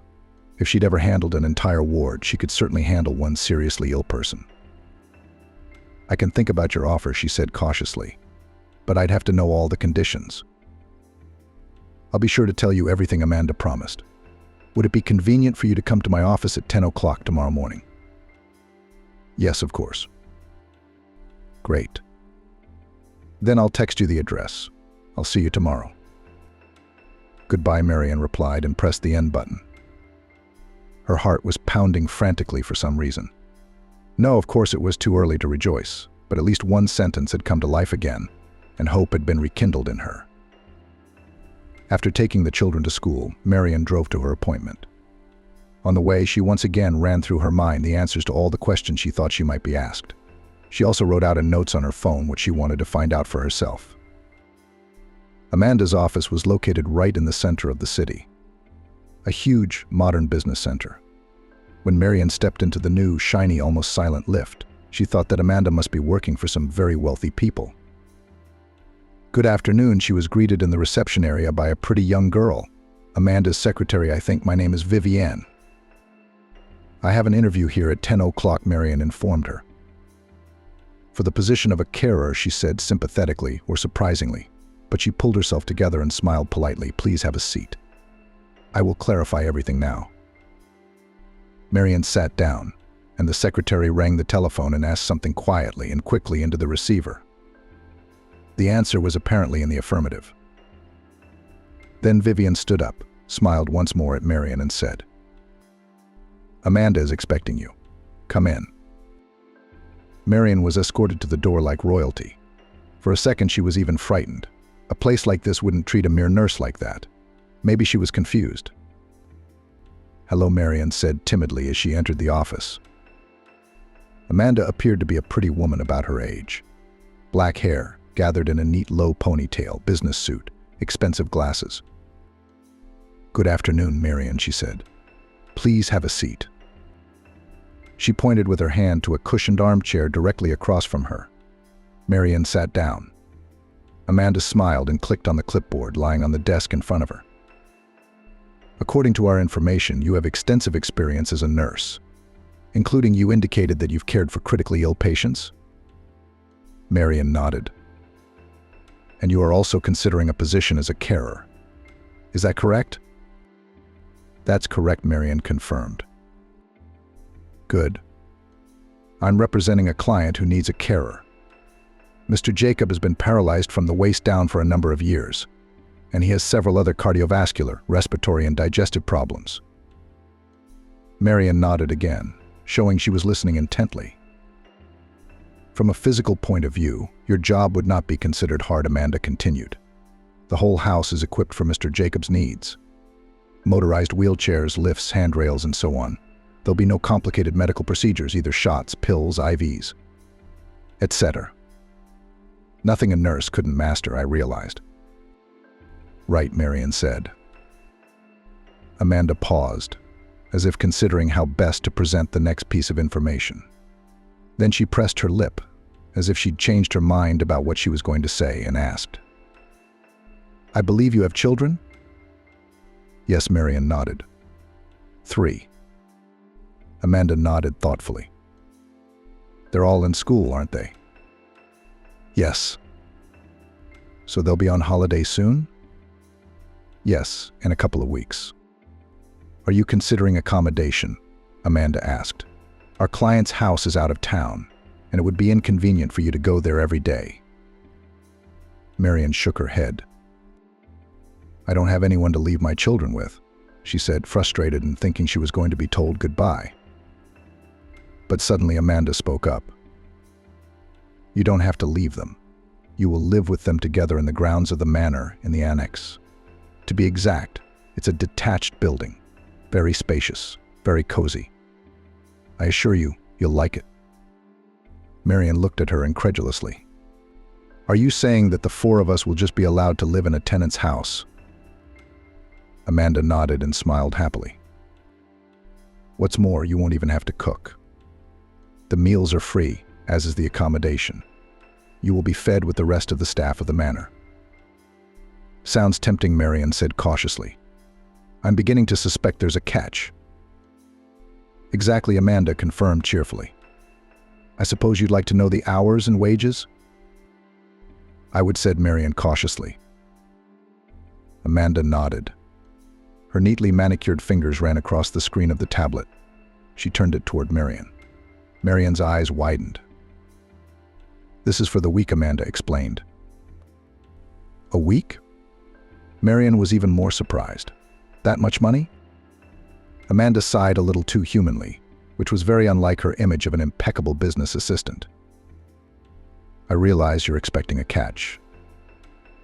If she'd ever handled an entire ward, she could certainly handle one seriously ill person. "I can think about your offer," she said cautiously, "but I'd have to know all the conditions." "I'll be sure to tell you everything," Amanda promised. "Would it be convenient for you to come to my office at 10 o'clock tomorrow morning?" "Yes, of course." "Great. Then I'll text you the address. I'll see you tomorrow." "Goodbye," Marion replied and pressed the end button. Her heart was pounding frantically for some reason. No, of course it was too early to rejoice, but at least one sentence had come to life again, and hope had been rekindled in her. After taking the children to school, Marion drove to her appointment. On the way, she once again ran through her mind the answers to all the questions she thought she might be asked. She also wrote out in notes on her phone what she wanted to find out for herself. Amanda's office was located right in the center of the city. A huge, modern business center. When Marion stepped into the new, shiny, almost silent lift, she thought that Amanda must be working for some very wealthy people. "Good afternoon," she was greeted in the reception area by a pretty young girl. "Amanda's secretary, I think. My name is Vivienne." "I have an interview here at 10 o'clock, Marion informed her. "For the position of a carer," she said sympathetically or surprisingly, but she pulled herself together and smiled politely. "Please have a seat. I will clarify everything now." Marion sat down, and the secretary rang the telephone and asked something quietly and quickly into the receiver. The answer was apparently in the affirmative. Then Vivian stood up, smiled once more at Marion, and said, "Amanda is expecting you. Come in." Marion was escorted to the door like royalty. For a second she was even frightened. A place like this wouldn't treat a mere nurse like that. Maybe she was confused. "Hello," Marion said timidly as she entered the office. Amanda appeared to be a pretty woman about her age. Black hair, gathered in a neat low ponytail, business suit, expensive glasses. "Good afternoon, Marion," she said. "Please have a seat." She pointed with her hand to a cushioned armchair directly across from her. Marion sat down. Amanda smiled and clicked on the clipboard lying on the desk in front of her. "According to our information, you have extensive experience as a nurse, including you indicated that you've cared for critically ill patients?" Marion nodded. "And you are also considering a position as a carer. Is that correct?" "That's correct," Marion confirmed. "Good. I'm representing a client who needs a carer. Mr. Jacob has been paralyzed from the waist down for a number of years. and he has several other cardiovascular, respiratory, and digestive problems. Marian nodded again, showing she was listening intently. From a physical point of view, your job would not be considered hard, Amanda continued. The whole house is equipped for Mr. Jacob's needs. Motorized wheelchairs, lifts, handrails, and so on. There'll be no complicated medical procedures, either shots, pills, IVs, etc. Nothing a nurse couldn't master, I realized. Right, Marian said. Amanda paused, as if considering how best to present the next piece of information. Then she pressed her lip, as if she'd changed her mind about what she was going to say, and asked, "I believe you have children?" Yes, Marian nodded. 3. Amanda nodded thoughtfully. They're all in school, aren't they? Yes. So they'll be on holiday soon? Yes, in a couple of weeks. Are you considering accommodation? Amanda asked. Our client's house is out of town, and it would be inconvenient for you to go there every day. Marian shook her head. I don't have anyone to leave my children with, she said, frustrated and thinking she was going to be told goodbye. But suddenly Amanda spoke up. You don't have to leave them. You will live with them together in the grounds of the manor in the annex. To be exact, it's a detached building, very spacious, very cozy. I assure you, you'll like it. Marian looked at her incredulously. Are you saying that the 4 of us will just be allowed to live in a tenant's house? Amanda nodded and smiled happily. What's more, you won't even have to cook. The meals are free, as is the accommodation. You will be fed with the rest of the staff of the manor. Sounds tempting, Marian said cautiously. I'm beginning to suspect there's a catch. Exactly, Amanda confirmed cheerfully. I suppose you'd like to know the hours and wages? I would, said Marian cautiously. Amanda nodded. Her neatly manicured fingers ran across the screen of the tablet. She turned it toward Marian. Marian's eyes widened. This is for the week, Amanda explained. A week? Marian was even more surprised. That much money? Amanda sighed a little too humanly, which was very unlike her image of an impeccable business assistant. I realize you're expecting a catch.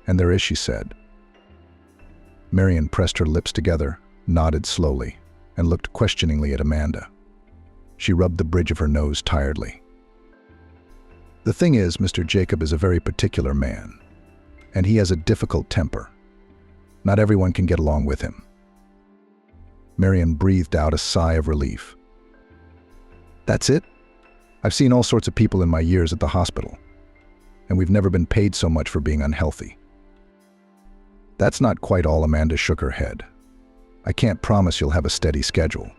And there is, she said. Marian pressed her lips together, nodded slowly, and looked questioningly at Amanda. She rubbed the bridge of her nose tiredly. The thing is, Mr. Jacob is a very particular man, and he has a difficult temper. Not everyone can get along with him. Marian breathed out a sigh of relief. That's it? I've seen all sorts of people in my years at the hospital, and we've never been paid so much for being unhealthy. That's not quite all, Amanda shook her head. I can't promise you'll have a steady schedule.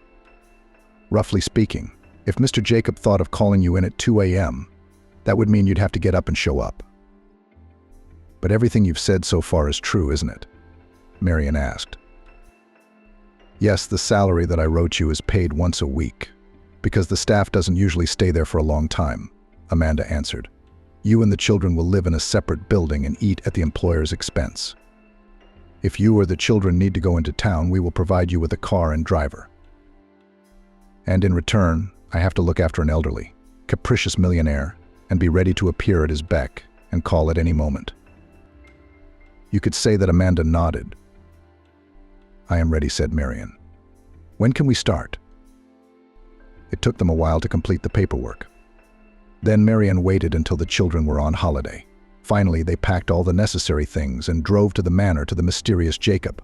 Roughly speaking, if Mr. Jacob thought of calling you in at 2 a.m., that would mean you'd have to get up and show up. But everything you've said so far is true, isn't it? Marian asked. Yes, the salary that I wrote you is paid once a week, because the staff doesn't usually stay there for a long time, Amanda answered. You and the children will live in a separate building and eat at the employer's expense. If you or the children need to go into town, we will provide you with a car and driver. And in return, I have to look after an elderly, capricious millionaire and be ready to appear at his beck and call at any moment. You could say that Amanda nodded. I am ready, said Marian. When can we start? It took them a while to complete the paperwork. Then Marian waited until the children were on holiday. Finally, they packed all the necessary things and drove to the manor to the mysterious Jacob.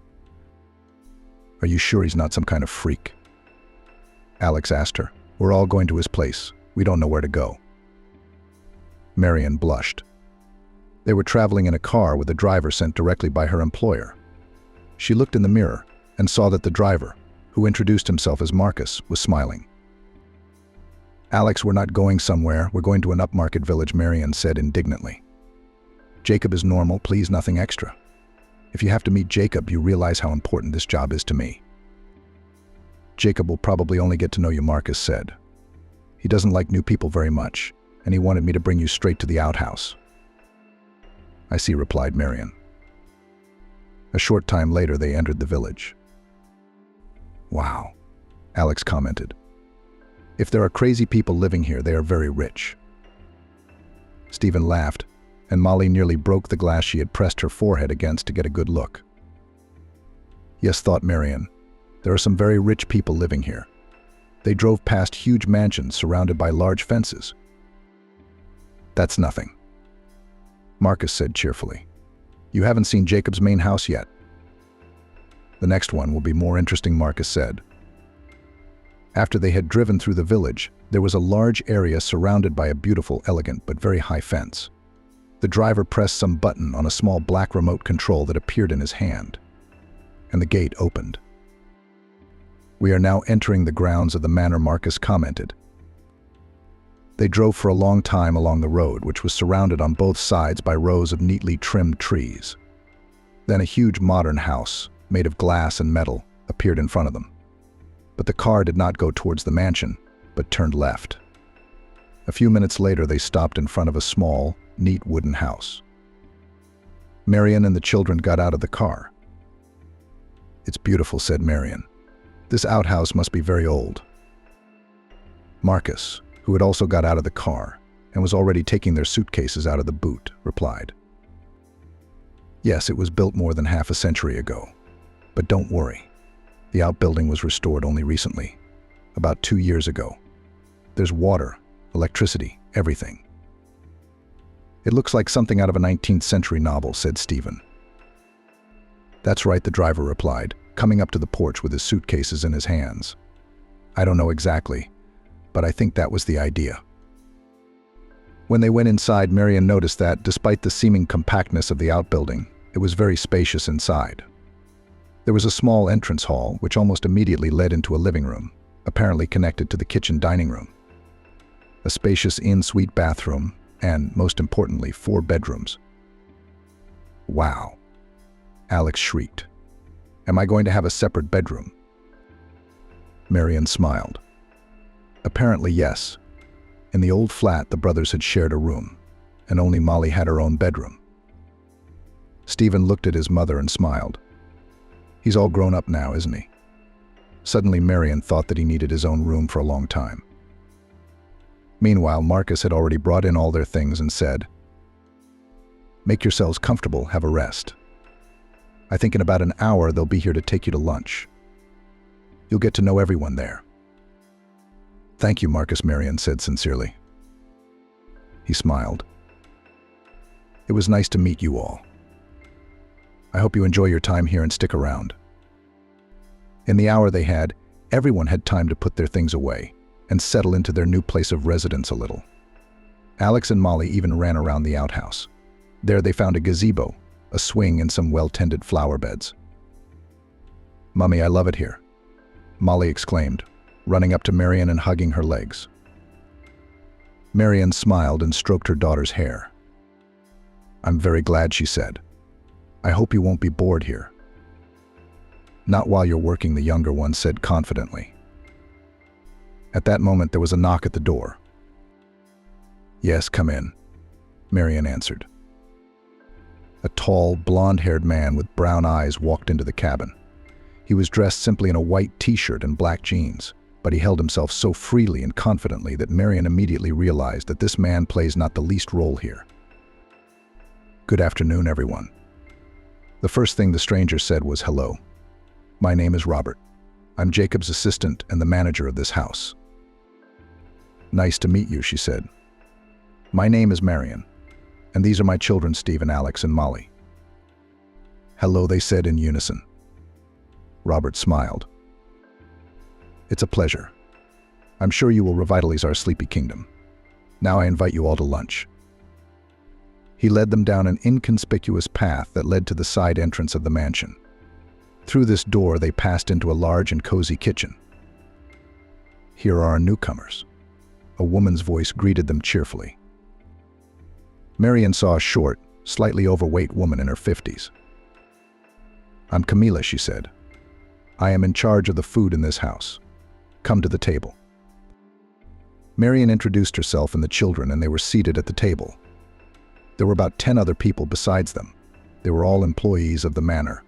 Are you sure he's not some kind of freak? Alex asked her. We're all going to his place. We don't know where to go. Marian blushed. They were traveling in a car with a driver sent directly by her employer. She looked in the mirror and saw that the driver, who introduced himself as Marcus, was smiling. Alex, we're not going somewhere. We're going to an upmarket village, Marian said indignantly. Jacob is normal, please, nothing extra. If you have to meet Jacob, you realize how important this job is to me. Jacob will probably only get to know you, Marcus said. He doesn't like new people very much, and he wanted me to bring you straight to the outhouse. I see, replied Marian. A short time later, they entered the village. "Wow," Alex commented. "If there are crazy people living here, they are very rich." Stephen laughed, and Molly nearly broke the glass she had pressed her forehead against to get a good look. "Yes," thought Marion, "there are some very rich people living here." They drove past huge mansions surrounded by large fences. "That's nothing," Marcus said cheerfully. "You haven't seen Jacob's main house yet." "The next one will be more interesting," Marcus said. After they had driven through the village, there was a large area surrounded by a beautiful, elegant, but very high fence. The driver pressed some button on a small black remote control that appeared in his hand, and the gate opened. "We are now entering the grounds of the manor," Marcus commented. They drove for a long time along the road, which was surrounded on both sides by rows of neatly trimmed trees. Then a huge modern house, made of glass and metal, appeared in front of them. But the car did not go towards the mansion, but turned left. A few minutes later, they stopped in front of a small, neat wooden house. Marion and the children got out of the car. "It's beautiful," said Marion. "This outhouse must be very old." Marcus, who had also got out of the car and was already taking their suitcases out of the boot, replied, "Yes, it was built more than half a century ago. But don't worry. The outbuilding was restored only recently, about 2 years ago. There's water, electricity, everything." "It looks like something out of a 19th century novel," said Stephen. "That's right," the driver replied, coming up to the porch with his suitcases in his hands. "I don't know exactly, but I think that was the idea." When they went inside, Marion noticed that, despite the seeming compactness of the outbuilding, it was very spacious inside. There was a small entrance hall, which almost immediately led into a living room, apparently connected to the kitchen dining room. A spacious in-suite bathroom, and, most importantly, 4 bedrooms. "Wow," Alex shrieked. "Am I going to have a separate bedroom?" Marion smiled. "Apparently, yes. In the old flat, the brothers had shared a room, and only Molly had her own bedroom." Stephen looked at his mother and smiled. "He's all grown up now, isn't he?" Suddenly, Marion thought that he needed his own room for a long time. Meanwhile, Marcus had already brought in all their things and said, "Make yourselves comfortable, have a rest. I think in about an hour they'll be here to take you to lunch. You'll get to know everyone there." "Thank you, Marcus," Marion said sincerely. He smiled. "It was nice to meet you all. I hope you enjoy your time here and stick around." In the hour they had, everyone had time to put their things away and settle into their new place of residence a little. Alex and Molly even ran around the outhouse. There they found a gazebo, a swing, and some well-tended flower beds. "Mummy, I love it here," Molly exclaimed, running up to Marion and hugging her legs. Marion smiled and stroked her daughter's hair. "I'm very glad," she said. "I hope you won't be bored here." "Not while you're working," the younger one said confidently. At that moment, there was a knock at the door. "Yes, come in," Marion answered. A tall, blonde-haired man with brown eyes walked into the cabin. He was dressed simply in a white t-shirt and black jeans, but he held himself so freely and confidently that Marion immediately realized that this man plays not the least role here. "Good afternoon, everyone." The first thing the stranger said was, "Hello. My name is Robert. I'm Jacob's assistant and the manager of this house." "Nice to meet you," she said. "My name is Marion, and these are my children, Stephen, Alex, and Molly." "Hello," they said in unison. Robert smiled. "It's a pleasure. I'm sure you will revitalize our sleepy kingdom. Now I invite you all to lunch." He led them down an inconspicuous path that led to the side entrance of the mansion. Through this door, they passed into a large and cozy kitchen. "Here are our newcomers." A woman's voice greeted them cheerfully. Marion saw a short, slightly overweight woman in her 50s. "I'm Camila," she said. "I am in charge of the food in this house. Come to the table." Marion introduced herself and the children, and they were seated at the table. There were about 10 other people besides them. They were all employees of the manor,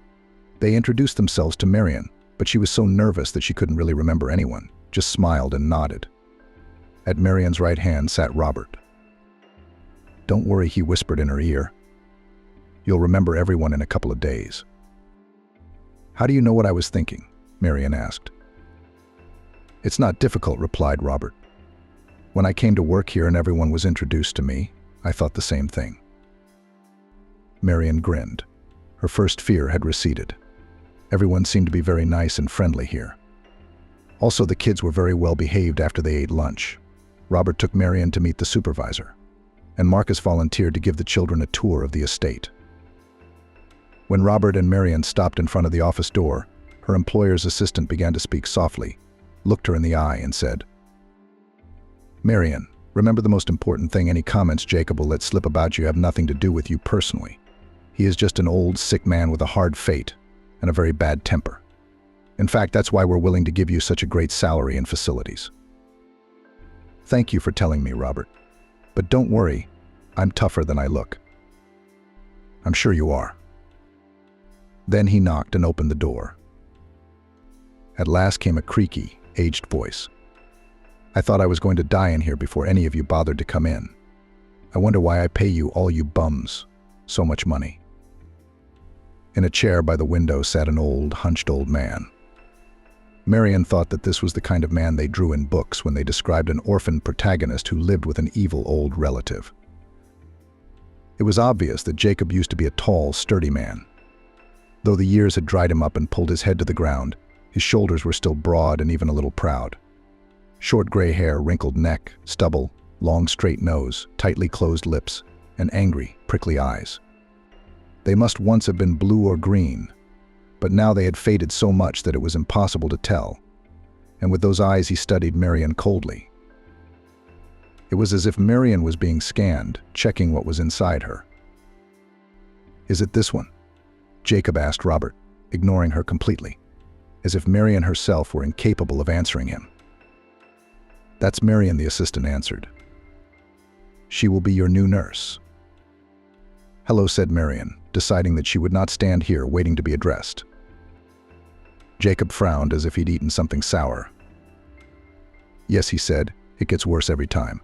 They introduced themselves to Marion, but she was so nervous that she couldn't really remember anyone, just smiled and nodded. At Marion's right hand sat Robert. "Don't worry," he whispered in her ear. "You'll remember everyone in a couple of days." "How do you know what I was thinking?" Marion asked. "It's not difficult," replied Robert. "When I came to work here and everyone was introduced to me, I thought the same thing." Marion grinned. Her first fear had receded. Everyone seemed to be very nice and friendly here. Also, the kids were very well behaved after they ate lunch. Robert took Marion to meet the supervisor, and Marcus volunteered to give the children a tour of the estate. When Robert and Marion stopped in front of the office door, her employer's assistant began to speak softly, looked her in the eye, and said, "Marion, remember the most important thing: any comments Jacob will let slip about you have nothing to do with you personally. He is just an old, sick man with a hard fate and a very bad temper. In fact, that's why we're willing to give you such a great salary and facilities." "Thank you for telling me, Robert. But don't worry, I'm tougher than I look." "I'm sure you are." Then he knocked and opened the door. At last came a creaky, aged voice. "I thought I was going to die in here before any of you bothered to come in. I wonder why I pay you, all you bums, so much money." In a chair by the window sat an old, hunched old man. Marion thought that this was the kind of man they drew in books when they described an orphan protagonist who lived with an evil old relative. It was obvious that Jacob used to be a tall, sturdy man. Though the years had dried him up and pulled his head to the ground, his shoulders were still broad and even a little proud. Short gray hair, wrinkled neck, stubble, long straight nose, tightly closed lips, and angry, prickly eyes. They must once have been blue or green, but now they had faded so much that it was impossible to tell, and with those eyes he studied Marion coldly. It was as if Marion was being scanned, checking what was inside her. "Is it this one?" Jacob asked Robert, ignoring her completely, as if Marion herself were incapable of answering him. "That's Marion," the assistant answered. "She will be your new nurse." "Hello," said Marion, deciding that she would not stand here waiting to be addressed. Jacob frowned as if he'd eaten something sour. "Yes," he said, "it gets worse every time.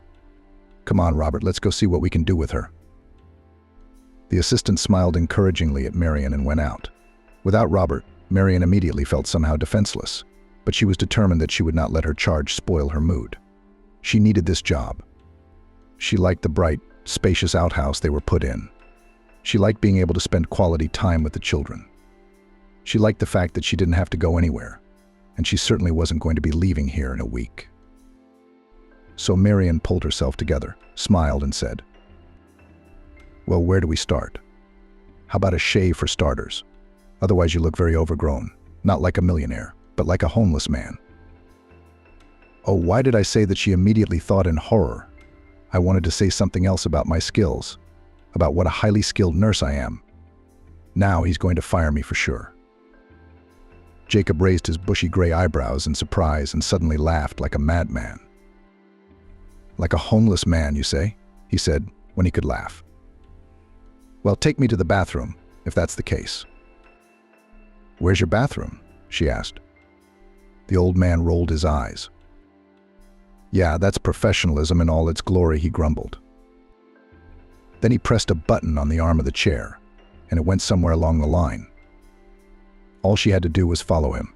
Come on, Robert, let's go see what we can do with her." The assistant smiled encouragingly at Marion and went out. Without Robert, Marion immediately felt somehow defenseless, but she was determined that she would not let her charge spoil her mood. She needed this job. She liked the bright, spacious outhouse they were put in. She liked being able to spend quality time with the children. She liked the fact that she didn't have to go anywhere, and she certainly wasn't going to be leaving here in a week. So Marion pulled herself together, smiled, and said, "Well, where do we start? How about a shave for starters? Otherwise you look very overgrown, not like a millionaire, but like a homeless man." Oh, why did I say that she immediately thought in horror? I wanted to say something else about my skills, about what a highly skilled nurse I am. Now he's going to fire me for sure. Jacob raised his bushy gray eyebrows in surprise and suddenly laughed like a madman. "Like a homeless man, you say?" he said, when he could laugh. "Well, take me to the bathroom, if that's the case." "Where's your bathroom?" she asked. The old man rolled his eyes. "Yeah, that's professionalism in all its glory," he grumbled. Then he pressed a button on the arm of the chair, and it went somewhere along the line. All she had to do was follow him.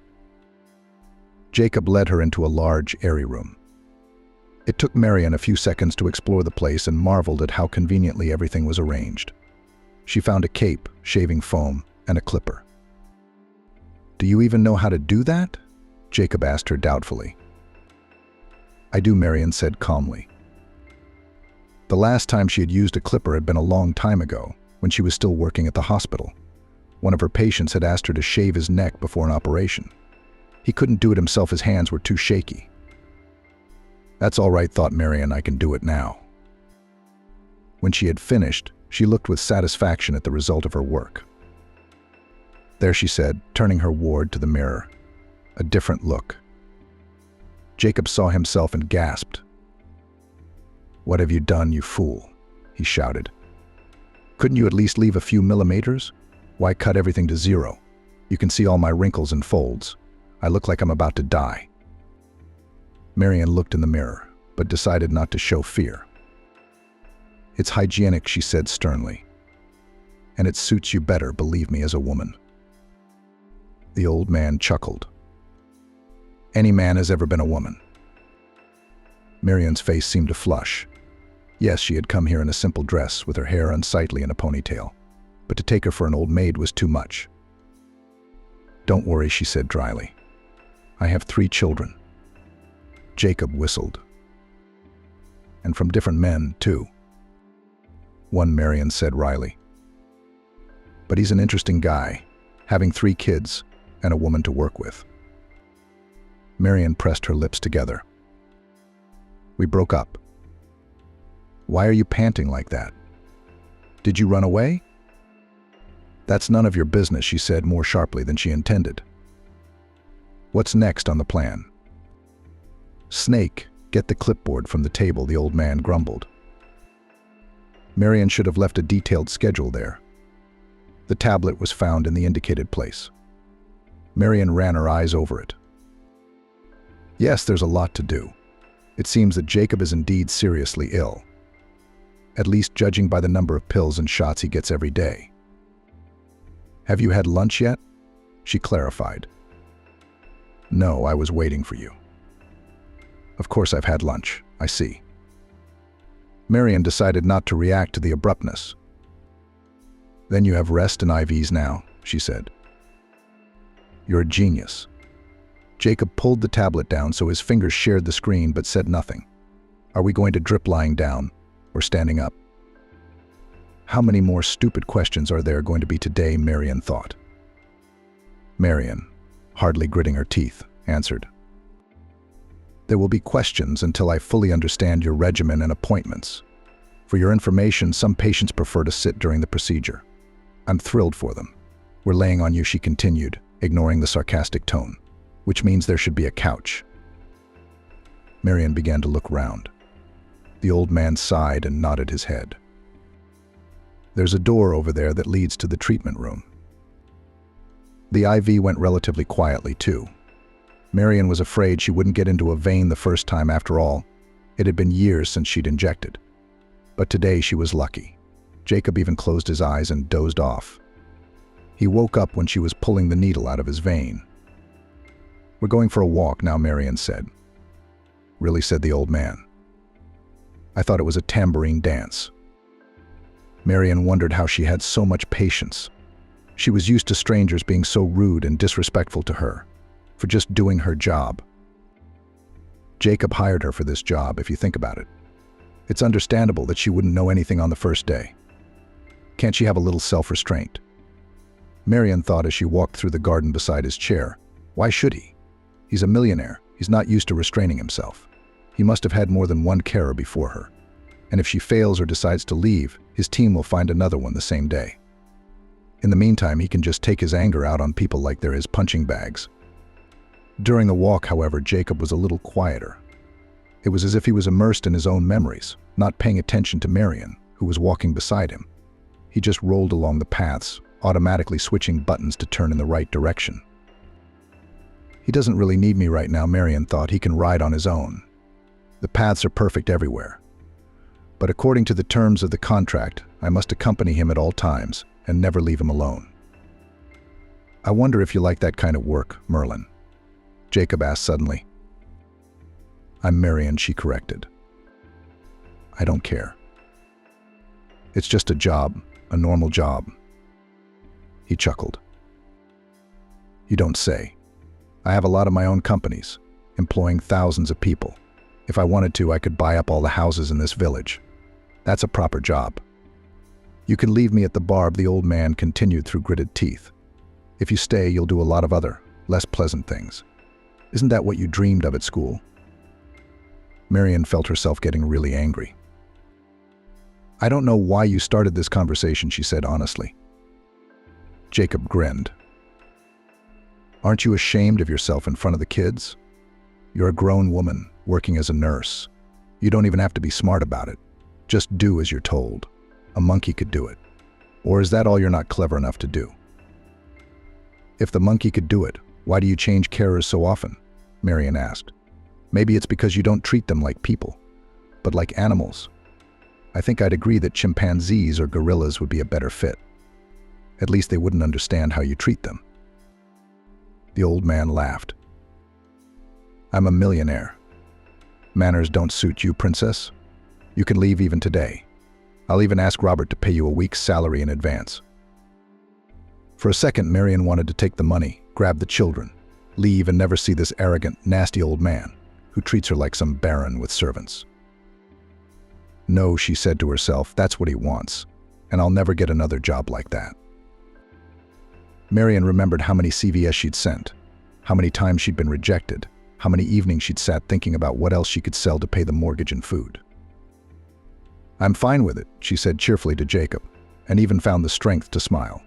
Jacob led her into a large, airy room. It took Marion a few seconds to explore the place and marveled at how conveniently everything was arranged. She found a cape, shaving foam, and a clipper. "Do you even know how to do that?" Jacob asked her doubtfully. "I do," Marion said calmly. The last time she had used a clipper had been a long time ago, when she was still working at the hospital. One of her patients had asked her to shave his neck before an operation. He couldn't do it himself, his hands were too shaky. "That's all right," thought Marion, "I can do it now." When she had finished, she looked with satisfaction at the result of her work. "There," she said, turning her ward to the mirror. A different look. Jacob saw himself and gasped. "What have you done, you fool?" he shouted. "Couldn't you at least leave a few millimeters? Why cut everything to 0? You can see all my wrinkles and folds. I look like I'm about to die." Marian looked in the mirror, but decided not to show fear. "It's hygienic," she said sternly. "And it suits you better, believe me, as a woman." The old man chuckled. "Any man has ever been a woman." Marian's face seemed to flush. Yes, she had come here in a simple dress, with her hair unsightly in a ponytail. But to take her for an old maid was too much. "Don't worry," she said dryly. "I have 3 children." Jacob whistled. "And from different men, too." "One," Marian said wryly. "But he's an interesting guy, having 3 kids and a woman to work with." Marian pressed her lips together. "We broke up." "Why are you panting like that? Did you run away?" "That's none of your business," she said more sharply than she intended. "What's next on the plan?" "Snake, get the clipboard from the table," the old man grumbled. Marian should have left a detailed schedule there. The tablet was found in the indicated place. Marian ran her eyes over it. Yes, there's a lot to do. It seems that Jacob is indeed seriously ill, at least judging by the number of pills and shots he gets every day. "Have you had lunch yet?" she clarified. "No, I was waiting for you." "Of course I've had lunch, I see." Marian decided not to react to the abruptness. "Then you have rest and IVs now," she said. "You're a genius." Jacob pulled the tablet down so his fingers shared the screen but said nothing. "Are we going to drip lying down or standing up?" How many more stupid questions are there going to be today, Marian thought. Marian, hardly gritting her teeth, answered. "There will be questions until I fully understand your regimen and appointments. For your information, some patients prefer to sit during the procedure. I'm thrilled for them. We're laying on you," she continued, ignoring the sarcastic tone, "which means there should be a couch." Marian began to look round. The old man sighed and nodded his head. "There's a door over there that leads to the treatment room." The IV went relatively quietly, too. Marian was afraid she wouldn't get into a vein the first time after all. It had been years since she'd injected. But today she was lucky. Jacob even closed his eyes and dozed off. He woke up when she was pulling the needle out of his vein. "We're going for a walk now," Marian said. "Really?" said the old man. "I thought it was a tambourine dance." Marian wondered how she had so much patience. She was used to strangers being so rude and disrespectful to her, for just doing her job. Jacob hired her for this job, if you think about it. It's understandable that she wouldn't know anything on the first day. Can't she have a little self-restraint? Marian thought as she walked through the garden beside his chair. Why should he? He's a millionaire. He's not used to restraining himself. He must have had more than one carer before her. And if she fails or decides to leave, his team will find another one the same day. In the meantime, he can just take his anger out on people like they're his punching bags. During the walk, however, Jacob was a little quieter. It was as if he was immersed in his own memories, not paying attention to Marian, who was walking beside him. He just rolled along the paths, automatically switching buttons to turn in the right direction. He doesn't really need me right now, Marian thought. He can ride on his own. The paths are perfect everywhere. But according to the terms of the contract, I must accompany him at all times and never leave him alone. I wonder if you like that kind of work, Merlin? Jacob asked suddenly. I'm Marian, she corrected. I don't care. It's just a job, a normal job. He chuckled. You don't say. I have a lot of my own companies, employing thousands of people. If I wanted to, I could buy up all the houses in this village. That's a proper job. You can leave me at the barb, the old man continued through gritted teeth. If you stay, you'll do a lot of other, less pleasant things. Isn't that what you dreamed of at school? Marian felt herself getting really angry. I don't know why you started this conversation, she said honestly. Jacob grinned. Aren't you ashamed of yourself in front of the kids? You're a grown woman, working as a nurse. You don't even have to be smart about it. Just do as you're told. A monkey could do it. Or is that all you're not clever enough to do? If the monkey could do it, why do you change carers so often? Marian asked. Maybe it's because you don't treat them like people, but like animals. I think I'd agree that chimpanzees or gorillas would be a better fit. At least they wouldn't understand how you treat them. The old man laughed. I'm a millionaire. Manners don't suit you, princess. You can leave even today. I'll even ask Robert to pay you a week's salary in advance. For a second, Marian wanted to take the money, grab the children, leave and never see this arrogant, nasty old man who treats her like some baron with servants. No, she said to herself, that's what he wants, and I'll never get another job like that. Marian remembered how many CVS she'd sent, how many times she'd been rejected, how many evenings she'd sat thinking about what else she could sell to pay the mortgage and food. I'm fine with it, she said cheerfully to Jacob, and even found the strength to smile.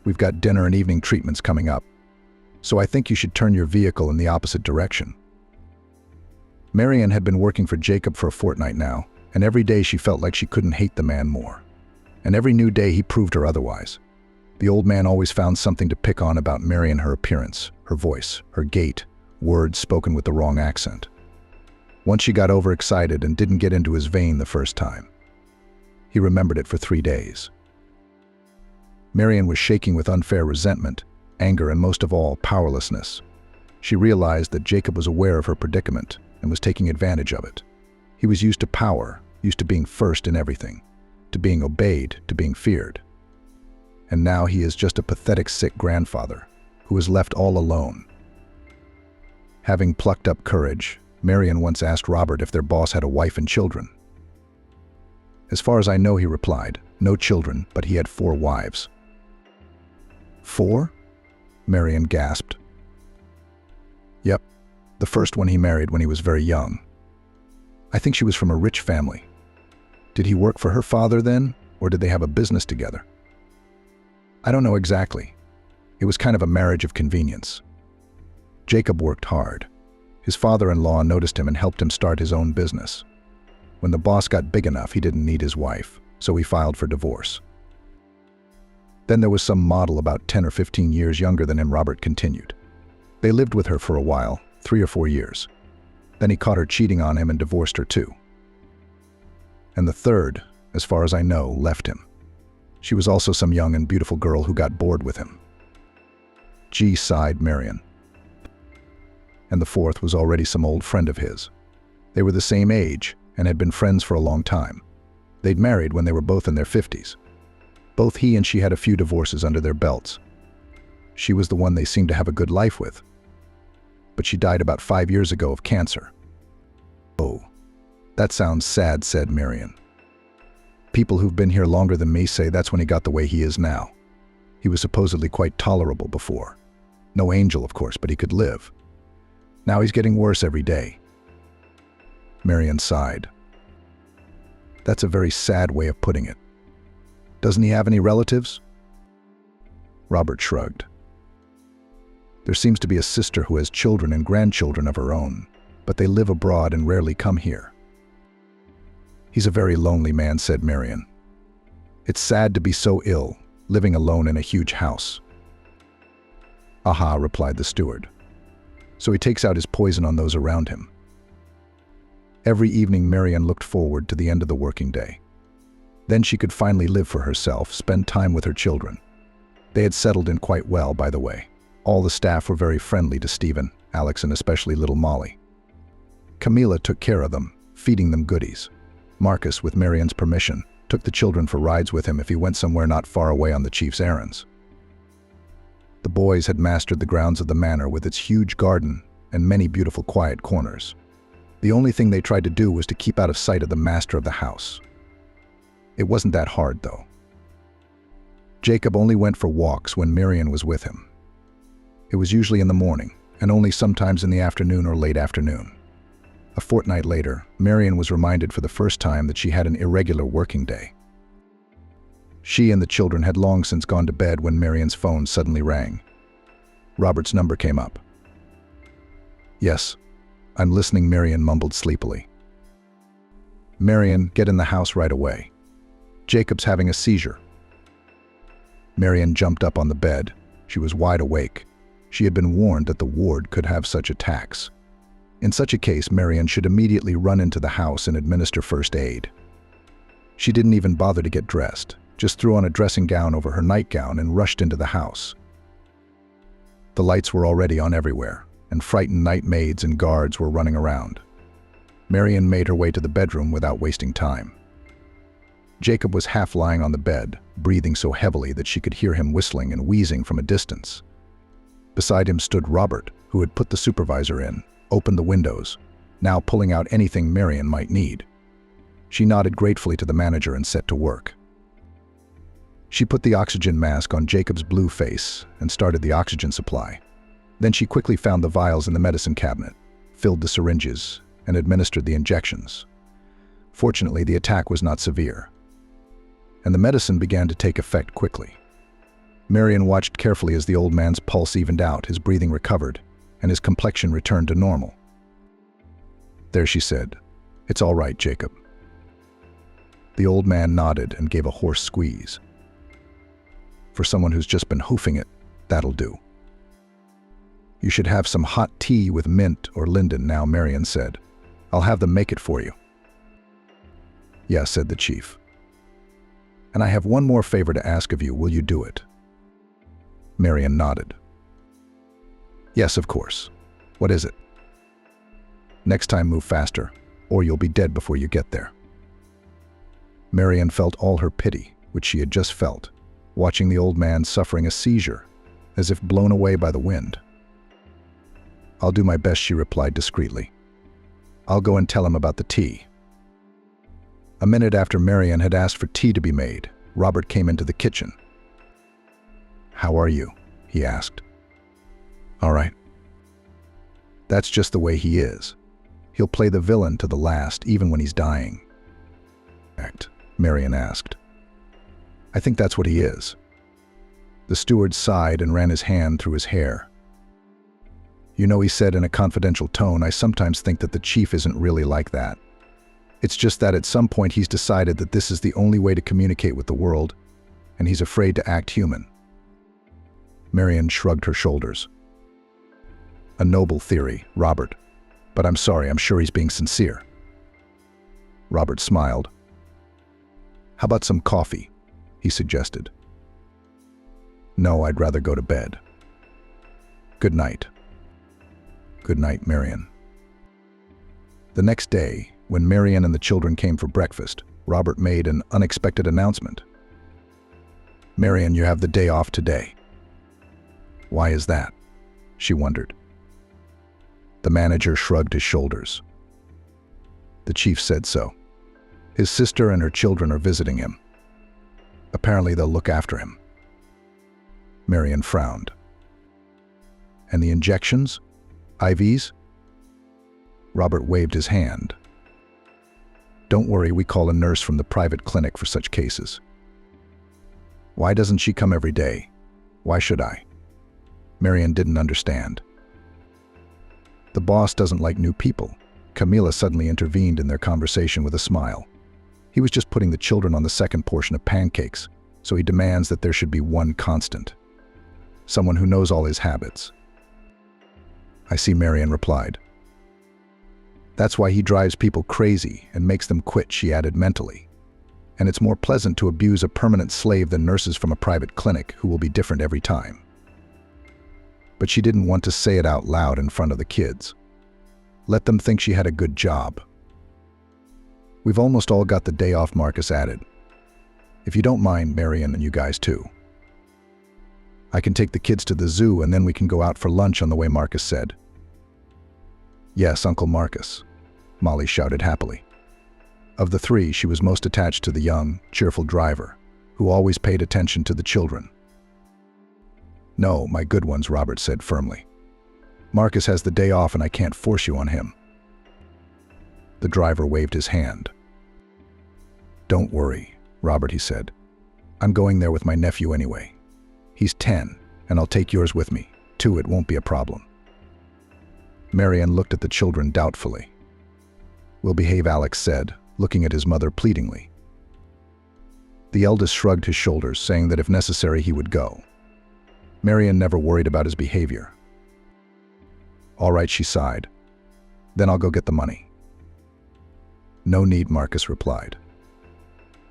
We've got dinner and evening treatments coming up, so I think you should turn your vehicle in the opposite direction. Marian had been working for Jacob for a fortnight now, and every day she felt like she couldn't hate the man more. And every new day he proved her otherwise. The old man always found something to pick on about Marian: her appearance, her voice, her gait, words spoken with the wrong accent. Once she got overexcited and didn't get into his vein the first time. He remembered it for 3 days. Marian was shaking with unfair resentment, anger, and most of all, powerlessness. She realized that Jacob was aware of her predicament and was taking advantage of it. He was used to power, used to being first in everything, to being obeyed, to being feared. And now he is just a pathetic, sick grandfather who is left all alone. Having plucked up courage, Marian once asked Robert if their boss had a wife and children. As far as I know, he replied, no children, but he had 4 wives. 4? Marian gasped. Yep, the first one he married when he was very young. I think she was from a rich family. Did he work for her father then, or did they have a business together? I don't know exactly. It was kind of a marriage of convenience. Jacob worked hard. His father-in-law noticed him and helped him start his own business. When the boss got big enough, he didn't need his wife, so he filed for divorce. Then there was some model about 10 or 15 years younger than him, Robert continued. They lived with her for a while, 3 or 4 years. Then he caught her cheating on him and divorced her too. And the third, as far as I know, left him. She was also some young and beautiful girl who got bored with him. Gee, sighed Marian. And the fourth was already some old friend of his. They were the same age and had been friends for a long time. They'd married when they were both in their 50s. Both he and she had a few divorces under their belts. She was the one they seemed to have a good life with. But she died about 5 years ago of cancer. Oh, that sounds sad, said Marian. People who've been here longer than me say that's when he got the way he is now. He was supposedly quite tolerable before. No angel, of course, but he could live. Now he's getting worse every day. Marian sighed. That's a very sad way of putting it. Doesn't he have any relatives? Robert shrugged. There seems to be a sister who has children and grandchildren of her own, but they live abroad and rarely come here. He's a very lonely man, said Marian. It's sad to be so ill, living alone in a huge house. Aha, replied the steward. So he takes out his poison on those around him. Every evening Marian looked forward to the end of the working day. Then she could finally live for herself, spend time with her children. They had settled in quite well, by the way. All the staff were very friendly to Stephen, Alex, and especially little Molly. Camila took care of them, feeding them goodies. Marcus, with Marian's permission, took the children for rides with him if he went somewhere not far away on the chief's errands. The boys had mastered the grounds of the manor with its huge garden and many beautiful quiet corners. The only thing they tried to do was to keep out of sight of the master of the house. It wasn't that hard, though. Jacob only went for walks when Marian was with him. It was usually in the morning, and only sometimes in the afternoon or late afternoon. A fortnight later, Marian was reminded for the first time that she had an irregular working day. She and the children had long since gone to bed when Marian's phone suddenly rang. Robert's number came up. Yes, I'm listening, Marian mumbled sleepily. Marian, get in the house right away. Jacob's having a seizure. Marian jumped up on the bed. She was wide awake. She had been warned that the ward could have such attacks. In such a case, Marion should immediately run into the house and administer first aid. She didn't even bother to get dressed, just threw on a dressing gown over her nightgown and rushed into the house. The lights were already on everywhere, and frightened night maids and guards were running around. Marion made her way to the bedroom without wasting time. Jacob was half lying on the bed, breathing so heavily that she could hear him whistling and wheezing from a distance. Beside him stood Robert, who had put the supervisor in, opened the windows, now pulling out anything Marion might need. She nodded gratefully to the manager and set to work. She put the oxygen mask on Jacob's blue face and started the oxygen supply. Then she quickly found the vials in the medicine cabinet, filled the syringes, and administered the injections. Fortunately, the attack was not severe, and the medicine began to take effect quickly. Marion watched carefully as the old man's pulse evened out, his breathing recovered, and his complexion returned to normal. "There," she said. "It's all right, Jacob." The old man nodded and gave a hoarse squeeze. "For someone who's just been hoofing it, that'll do." "You should have some hot tea with mint or linden now," Marion said. "I'll have them make it for you." "Yes," said the chief. "And I have one more favor to ask of you. Will you do it?" Marion nodded. "Yes, of course. What is it?" "Next time move faster, or you'll be dead before you get there." Marion felt all her pity, which she had just felt, watching the old man suffering a seizure, as if blown away by the wind. "I'll do my best," she replied discreetly. "I'll go and tell him about the tea." A minute after Marion had asked for tea to be made, Robert came into the kitchen. "How are you?" he asked. "All right." "That's just the way he is. He'll play the villain to the last, even when he's dying." Marion asked. "I think that's what he is." The steward sighed and ran his hand through his hair. "You know," he said in a confidential tone, "I sometimes think that the chief isn't really like that. It's just that at some point he's decided that this is the only way to communicate with the world, and he's afraid to act human." Marion shrugged her shoulders. "A noble theory, Robert. But I'm sorry, I'm sure he's being sincere." Robert smiled. "How about some coffee?" he suggested. "No, I'd rather go to bed." "Good night." "Good night, Marion." The next day, when Marion and the children came for breakfast, Robert made an unexpected announcement. "Marion, you have the day off today." "Why is that?" she wondered. The manager shrugged his shoulders. "The chief said so. His sister and her children are visiting him. Apparently they'll look after him." Marion frowned. "And the injections? IVs?" Robert waved his hand. "Don't worry, we call a nurse from the private clinic for such cases." "Why doesn't she come every day? Why should I?" Marion didn't understand. "The boss doesn't like new people." Camila suddenly intervened in their conversation with a smile. "He was just putting the children on the second portion of pancakes, so he demands that there should be one constant. Someone who knows all his habits." "I see," Marion replied. "That's why he drives people crazy and makes them quit," she added mentally. "And it's more pleasant to abuse a permanent slave than nurses from a private clinic who will be different every time." But she didn't want to say it out loud in front of the kids. Let them think she had a good job. "We've almost all got the day off," Marcus added. "If you don't mind, Marion, and you guys too." "I can take the kids to the zoo and then we can go out for lunch on the way," Marcus said. "Yes, Uncle Marcus," Molly shouted happily. Of the three, she was most attached to the young, cheerful driver, who always paid attention to the children. "No, my good ones," Robert said firmly. "Marcus has the day off and I can't force you on him." The driver waved his hand. "Don't worry, Robert," he said. "I'm going there with my nephew anyway. He's 10, and I'll take yours with me, too. It won't be a problem." Marion looked at the children doubtfully. "We'll behave," Alex said, looking at his mother pleadingly. The eldest shrugged his shoulders, saying that if necessary he would go. Marian never worried about his behavior. "All right," she sighed. "Then I'll go get the money." "No need," Marcus replied.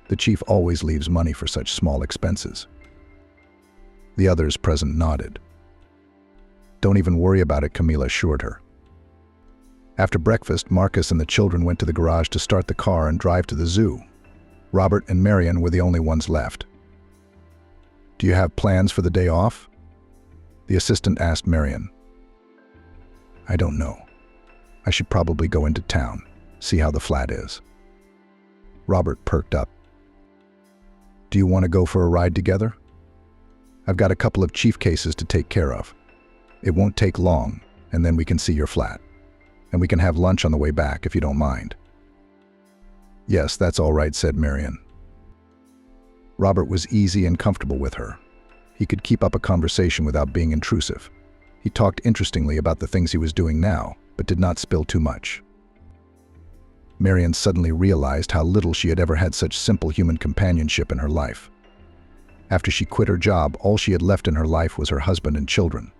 "The chief always leaves money for such small expenses." The others present nodded. "Don't even worry about it," Camila assured her. After breakfast, Marcus and the children went to the garage to start the car and drive to the zoo. Robert and Marian were the only ones left. "Do you have plans for the day off?" the assistant asked Marian. "I don't know. I should probably go into town, see how the flat is." Robert perked up. "Do you want to go for a ride together? I've got a couple of chief cases to take care of. It won't take long, and then we can see your flat. And we can have lunch on the way back if you don't mind." "Yes, that's all right," said Marian. Robert was easy and comfortable with her. He could keep up a conversation without being intrusive. He talked interestingly about the things he was doing now, but did not spill too much. Marian suddenly realized how little she had ever had such simple human companionship in her life. After she quit her job, all she had left in her life was her husband and children.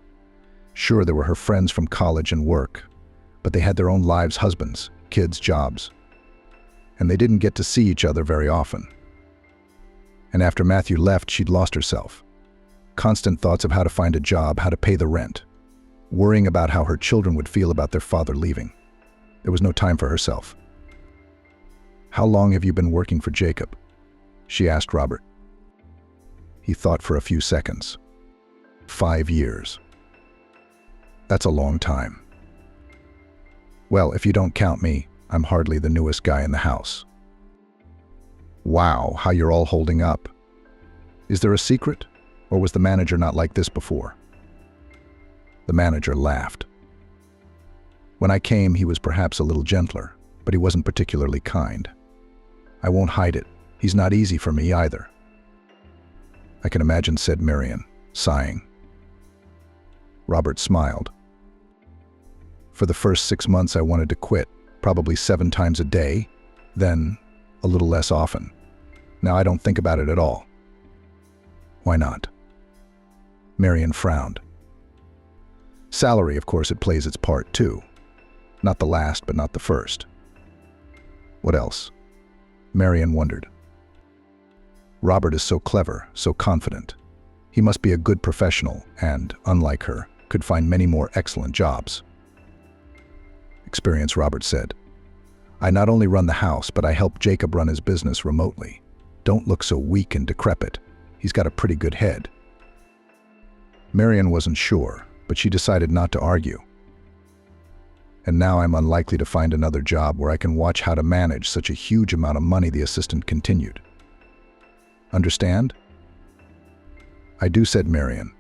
Sure, there were her friends from college and work, but they had their own lives, husbands, kids, jobs. And they didn't get to see each other very often. And after Matthew left, she'd lost herself. Constant thoughts of how to find a job, how to pay the rent, worrying about how her children would feel about their father leaving. There was no time for herself. "How long have you been working for Jacob?" she asked Robert. He thought for a few seconds. 5 years. That's a long time. "Well, if you don't count me, I'm hardly the newest guy in the house." "Wow, how you're all holding up. Is there a secret? Or was the manager not like this before?" The manager laughed. "When I came, he was perhaps a little gentler, but he wasn't particularly kind. I won't hide it. He's not easy for me either." "I can imagine," said Marian, sighing. Robert smiled. "For the first 6 months I wanted to quit, probably 7 times a day, then a little less often. Now I don't think about it at all." "Why not?" Marian frowned. "Salary, of course, it plays its part too. Not the last, but not the first." "What else?" Marian wondered. "Robert is so clever, so confident. He must be a good professional and, unlike her, could find many more excellent jobs." "Experience," Robert said. "I not only run the house, but I help Jacob run his business remotely. Don't look so weak and decrepit. He's got a pretty good head." Marian wasn't sure, but she decided not to argue. "And now I'm unlikely to find another job where I can watch how to manage such a huge amount of money," the assistant continued. "Understand?" "I do," said Marian.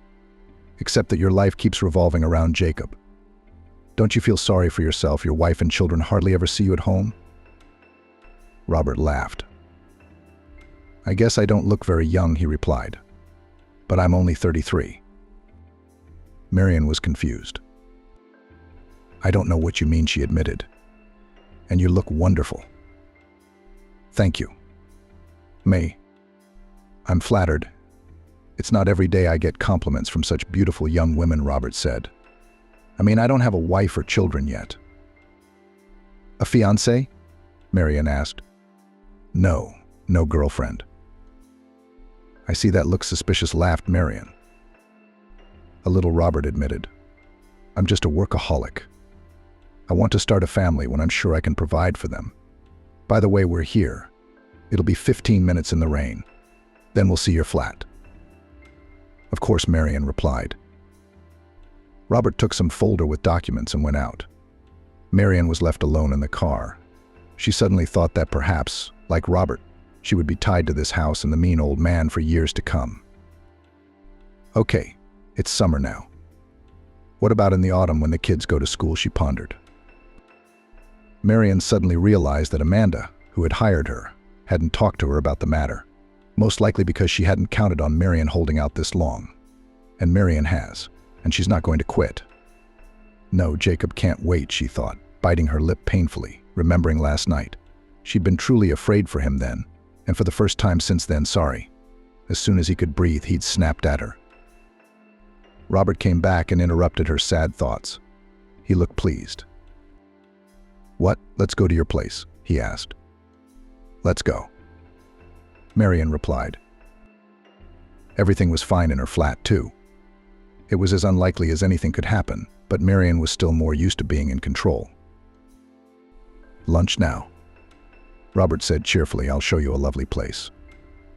"Except that your life keeps revolving around Jacob. Don't you feel sorry for yourself? Your wife and children hardly ever see you at home?" Robert laughed. "I guess I don't look very young," he replied. "But I'm only 33. Marian was confused. "I don't know what you mean," she admitted. "And you look wonderful." "Thank you." "May." "I'm flattered. It's not every day I get compliments from such beautiful young women," Robert said. "I mean, I don't have a wife or children yet." "A fiancé?" Marian asked. "No, no girlfriend." "I see that looks suspicious," laughed Marian. "A little," Robert admitted. "I'm just a workaholic. I want to start a family when I'm sure I can provide for them. By the way, we're here. It'll be 15 minutes in the rain. Then we'll see your flat." "Of course," Marian replied. Robert took some folder with documents and went out. Marian was left alone in the car. She suddenly thought that perhaps, like Robert, she would be tied to this house and the mean old man for years to come. "Okay, it's summer now. What about in the autumn when the kids go to school?" she pondered. Marian suddenly realized that Amanda, who had hired her, hadn't talked to her about the matter, most likely because she hadn't counted on Marian holding out this long. And Marian has, and she's not going to quit. "No, Jacob can't wait," she thought, biting her lip painfully, remembering last night. She'd been truly afraid for him then, and for the first time since then, sorry. As soon as he could breathe, he'd snapped at her. Robert came back and interrupted her sad thoughts. He looked pleased. "What? Let's go to your place?" he asked. "Let's go," Marian replied. Everything was fine in her flat, too. It was as unlikely as anything could happen, but Marian was still more used to being in control. "Lunch now," Robert said cheerfully. "I'll show you a lovely place.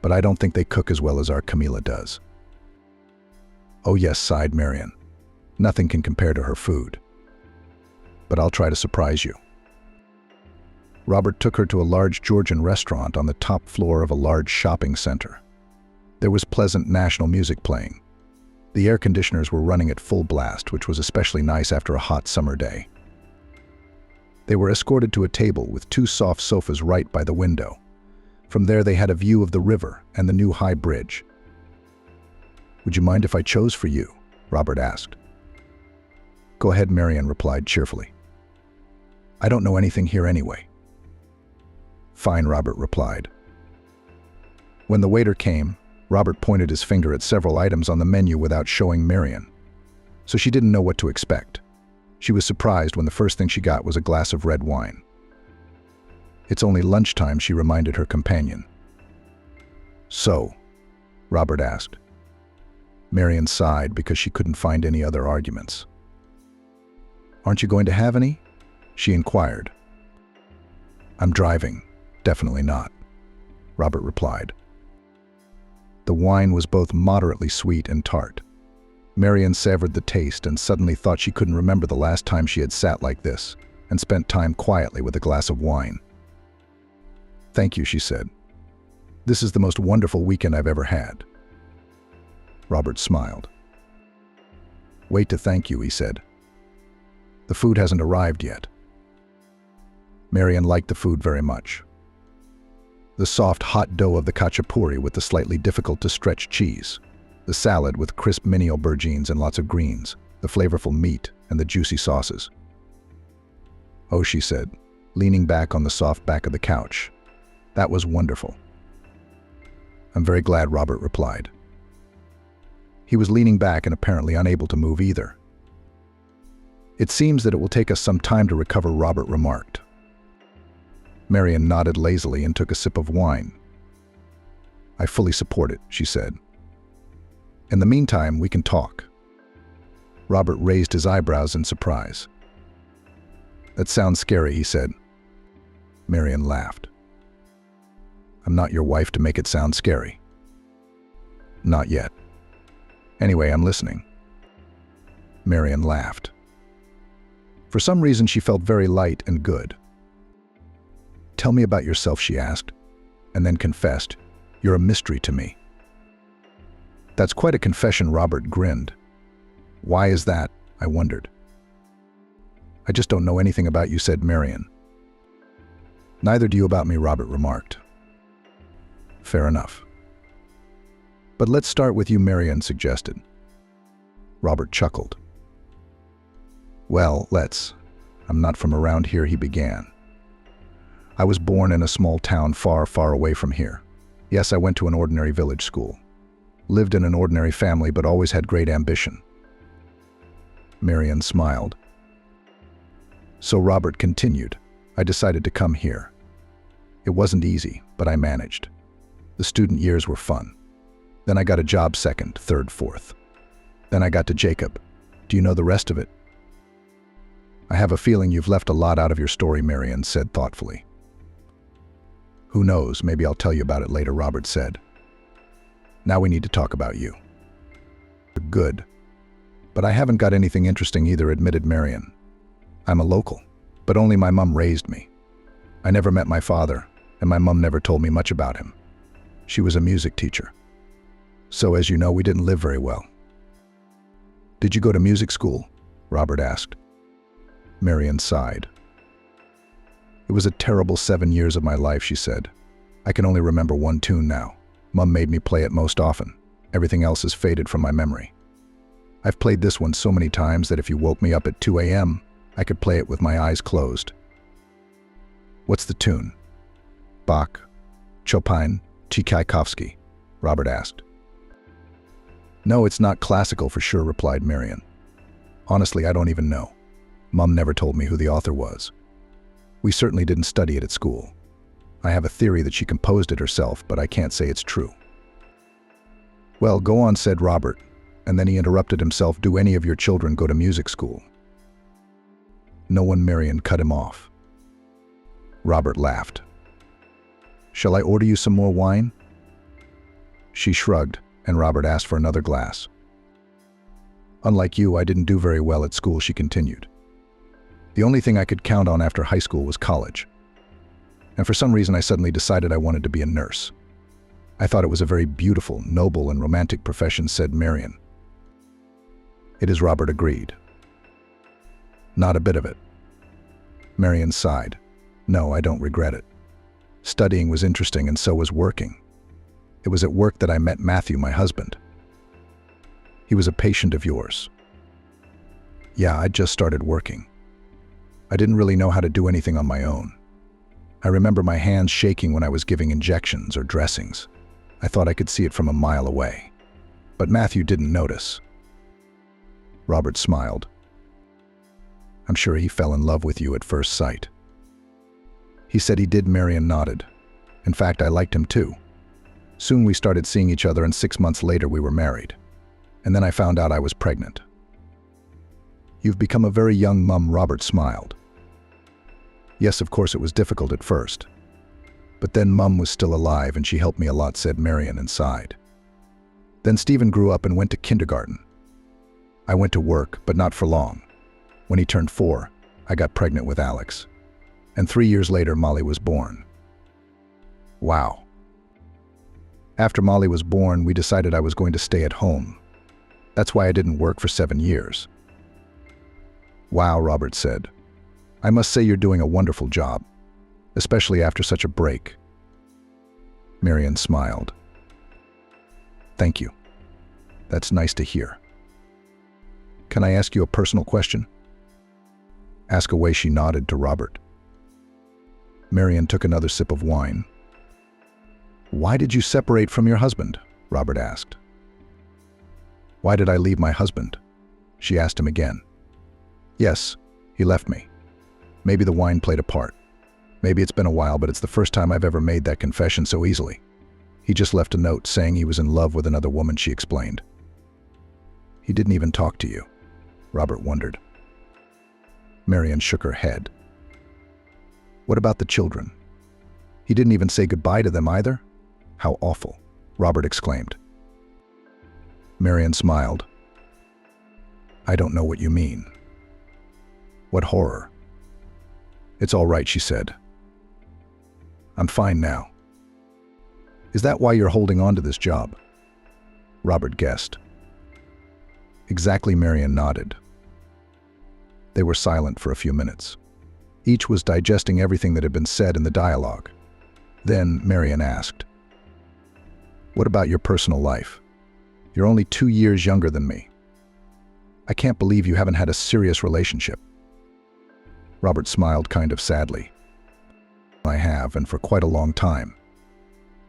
But I don't think they cook as well as our Camila does." "Oh yes," sighed Marian. "Nothing can compare to her food. But I'll try to surprise you." Robert took her to a large Georgian restaurant on the top floor of a large shopping center. There was pleasant national music playing. The air conditioners were running at full blast, which was especially nice after a hot summer day. They were escorted to a table with 2 soft sofas right by the window. From there they had a view of the river and the new high bridge. "Would you mind if I chose for you?" Robert asked. "Go ahead," Marian replied cheerfully. "I don't know anything here anyway." "Fine," Robert replied. When the waiter came, Robert pointed his finger at several items on the menu without showing Marian. So she didn't know what to expect. She was surprised when the first thing she got was a glass of red wine. "It's only lunchtime," she reminded her companion. "So?" Robert asked. Marian sighed because she couldn't find any other arguments. "Aren't you going to have any?" she inquired. "I'm driving. Definitely not," Robert replied. The wine was both moderately sweet and tart. Marian savored the taste and suddenly thought she couldn't remember the last time she had sat like this and spent time quietly with a glass of wine. "Thank you," she said. "This is the most wonderful weekend I've ever had." Robert smiled. "Wait to thank you," he said. "The food hasn't arrived yet." Marian liked the food very much. The soft, hot dough of the khachapuri with the slightly difficult-to-stretch cheese, the salad with crisp mini aubergines and lots of greens, the flavorful meat, and the juicy sauces. "Oh," she said, leaning back on the soft back of the couch. "That was wonderful." "I'm very glad," Robert replied. He was leaning back and apparently unable to move either. "It seems that it will take us some time to recover," Robert remarked. Marian nodded lazily and took a sip of wine. "I fully support it," she said. "In the meantime, we can talk." Robert raised his eyebrows in surprise. "That sounds scary," he said. Marian laughed. "I'm not your wife to make it sound scary." "Not yet. Anyway, I'm listening." Marian laughed. For some reason, she felt very light and good. "Tell me about yourself," she asked, and then confessed, "You're a mystery to me." "That's quite a confession," Robert grinned. "Why is that?" I wondered. "I just don't know anything about you," said Marian. "Neither do you about me," Robert remarked. "Fair enough. But let's start with you," Marian suggested. Robert chuckled. "Well, I'm not from around here," he began. "I was born in a small town far, far away from here. Yes, I went to an ordinary village school. Lived in an ordinary family, but always had great ambition." Marian smiled. So Robert continued, "I decided to come here. It wasn't easy, but I managed. The student years were fun. Then I got a job second, third, fourth. Then I got to Jacob. Do you know the rest of it?" "I have a feeling you've left a lot out of your story," Marian said thoughtfully. "Who knows, maybe I'll tell you about it later," Robert said. "Now we need to talk about you." "Good. But I haven't got anything interesting either," admitted Marian. "I'm a local, but only my mum raised me. I never met my father, and my mum never told me much about him. She was a music teacher. So, as you know, we didn't live very well." "Did you go to music school?" Robert asked. Marian sighed. "It was a terrible 7 years of my life," she said. "I can only remember one tune now. Mum made me play it most often. Everything else has faded from my memory. I've played this one so many times that if you woke me up at 2 a.m., I could play it with my eyes closed." "What's the tune?" "Bach, Chopin, Tchaikovsky," Robert asked. No, it's not classical for sure, replied Marian. Honestly, I don't even know. Mom never told me who the author was. We certainly didn't study it at school. I have a theory that she composed it herself, but I can't say it's true. Well, go on, said Robert, and then he interrupted himself. Do any of your children go to music school? No one. Marian cut him off. Robert laughed. Shall I order you some more wine? She shrugged, and Robert asked for another glass. Unlike you, I didn't do very well at school, she continued. The only thing I could count on after high school was college. And for some reason I suddenly decided I wanted to be a nurse. I thought it was a very beautiful, noble, and romantic profession, said Marian. It is, Robert agreed. Not a bit of it. Marian sighed. No, I don't regret it. Studying was interesting, and so was working. It was at work that I met Matthew, my husband. He was a patient of yours. Yeah, I'd just started working. I didn't really know how to do anything on my own. I remember my hands shaking when I was giving injections or dressings. I thought I could see it from a mile away. But Matthew didn't notice. Robert smiled. I'm sure he fell in love with you at first sight. He said he did. Marian nodded. In fact, I liked him too. Soon we started seeing each other, and 6 months later we were married. And then I found out I was pregnant. You've become a very young mum, Robert smiled. Yes, of course it was difficult at first. But then Mum was still alive and she helped me a lot, said Marian and sighed. Then Stephen grew up and went to kindergarten. I went to work, but not for long. When he turned 4, I got pregnant with Alex. And 3 years later, Molly was born. Wow. After Molly was born, we decided I was going to stay at home. That's why I didn't work for 7 years. Wow, Robert said. I must say you're doing a wonderful job, especially after such a break. Marian smiled. Thank you. That's nice to hear. Can I ask you a personal question? Ask away, she nodded to Robert. Marian took another sip of wine. Why did you separate from your husband? Robert asked. Why did I leave my husband? She asked him again. Yes, he left me. Maybe the wine played a part. Maybe it's been a while, but it's the first time I've ever made that confession so easily. He just left a note saying he was in love with another woman, she explained. He didn't even talk to you, Robert wondered. Marian shook her head. What about the children? He didn't even say goodbye to them either? How awful, Robert exclaimed. Marian smiled. I don't know what you mean. What horror. It's all right, she said. I'm fine now. Is that why you're holding on to this job? Robert guessed. Exactly, Marian nodded. They were silent for a few minutes. Each was digesting everything that had been said in the dialogue. Then Marian asked, What about your personal life? You're only 2 years younger than me. I can't believe you haven't had a serious relationship. Robert smiled kind of sadly. I have, and for quite a long time.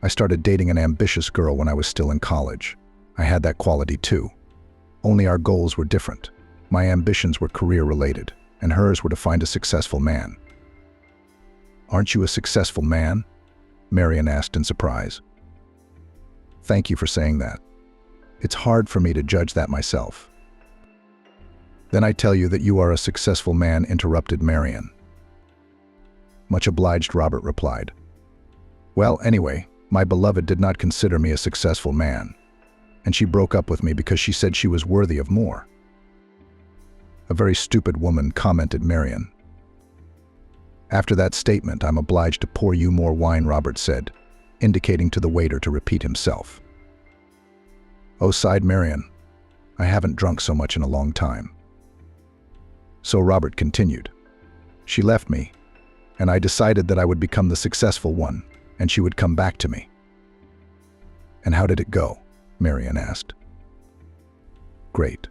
I started dating an ambitious girl when I was still in college. I had that quality too. Only our goals were different. My ambitions were career-related, and hers were to find a successful man. Aren't you a successful man? Marian asked in surprise. Thank you for saying that. It's hard for me to judge that myself. Then I tell you that you are a successful man, interrupted Marian. Much obliged, Robert replied. Well, anyway, my beloved did not consider me a successful man, and she broke up with me because she said she was worthy of more. A very stupid woman, commented Marian. After that statement, I'm obliged to pour you more wine, Robert said, indicating to the waiter to repeat himself. Oh, sighed Marian, I haven't drunk so much in a long time. So Robert continued. She left me, and I decided that I would become the successful one, and she would come back to me. And how did it go? Marian asked. Great.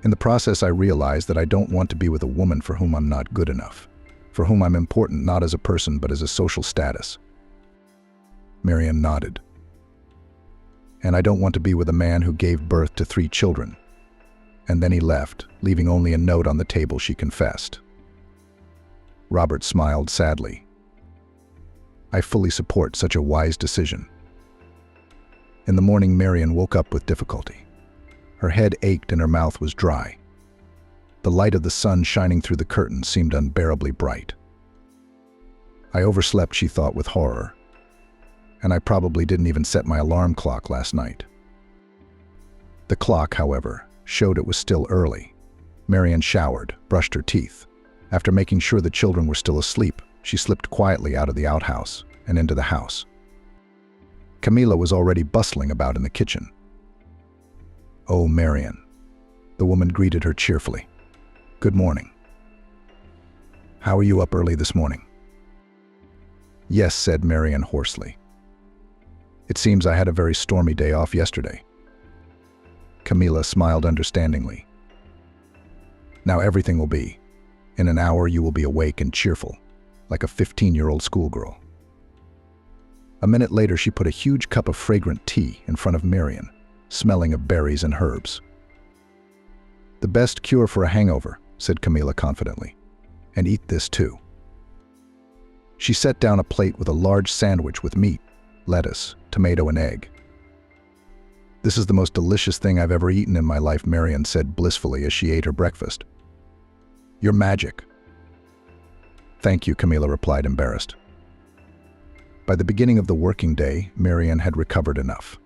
In the process, I realized that I don't want to be with a woman for whom I'm not good enough, for whom I'm important not as a person but as a social status. Marian nodded. And I don't want to be with a man who gave birth to 3 children. And then he left, leaving only a note on the table, she confessed. Robert smiled sadly. I fully support such a wise decision. In the morning, Marian woke up with difficulty. Her head ached and her mouth was dry. The light of the sun shining through the curtains seemed unbearably bright. I overslept, she thought with horror. And I probably didn't even set my alarm clock last night. The clock, however, showed it was still early. Marian showered, brushed her teeth. After making sure the children were still asleep, she slipped quietly out of the outhouse and into the house. Camila was already bustling about in the kitchen. "Oh, Marian." The woman greeted her cheerfully. "Good morning. How are you up early this morning?" "Yes," said Marian hoarsely. "It seems I had a very stormy day off yesterday." Camila smiled understandingly. "Now everything will be. In an hour you will be awake and cheerful, like a 15-year-old schoolgirl." A minute later she put a huge cup of fragrant tea in front of Marian, smelling of berries and herbs. "The best cure for a hangover," said Camila confidently. "And eat this too." She set down a plate with a large sandwich with meat, lettuce, tomato and egg. "This is the most delicious thing I've ever eaten in my life," Marian said blissfully as she ate her breakfast. "You're magic." "Thank you," Camila replied, embarrassed. By the beginning of the working day, Marian had recovered enough.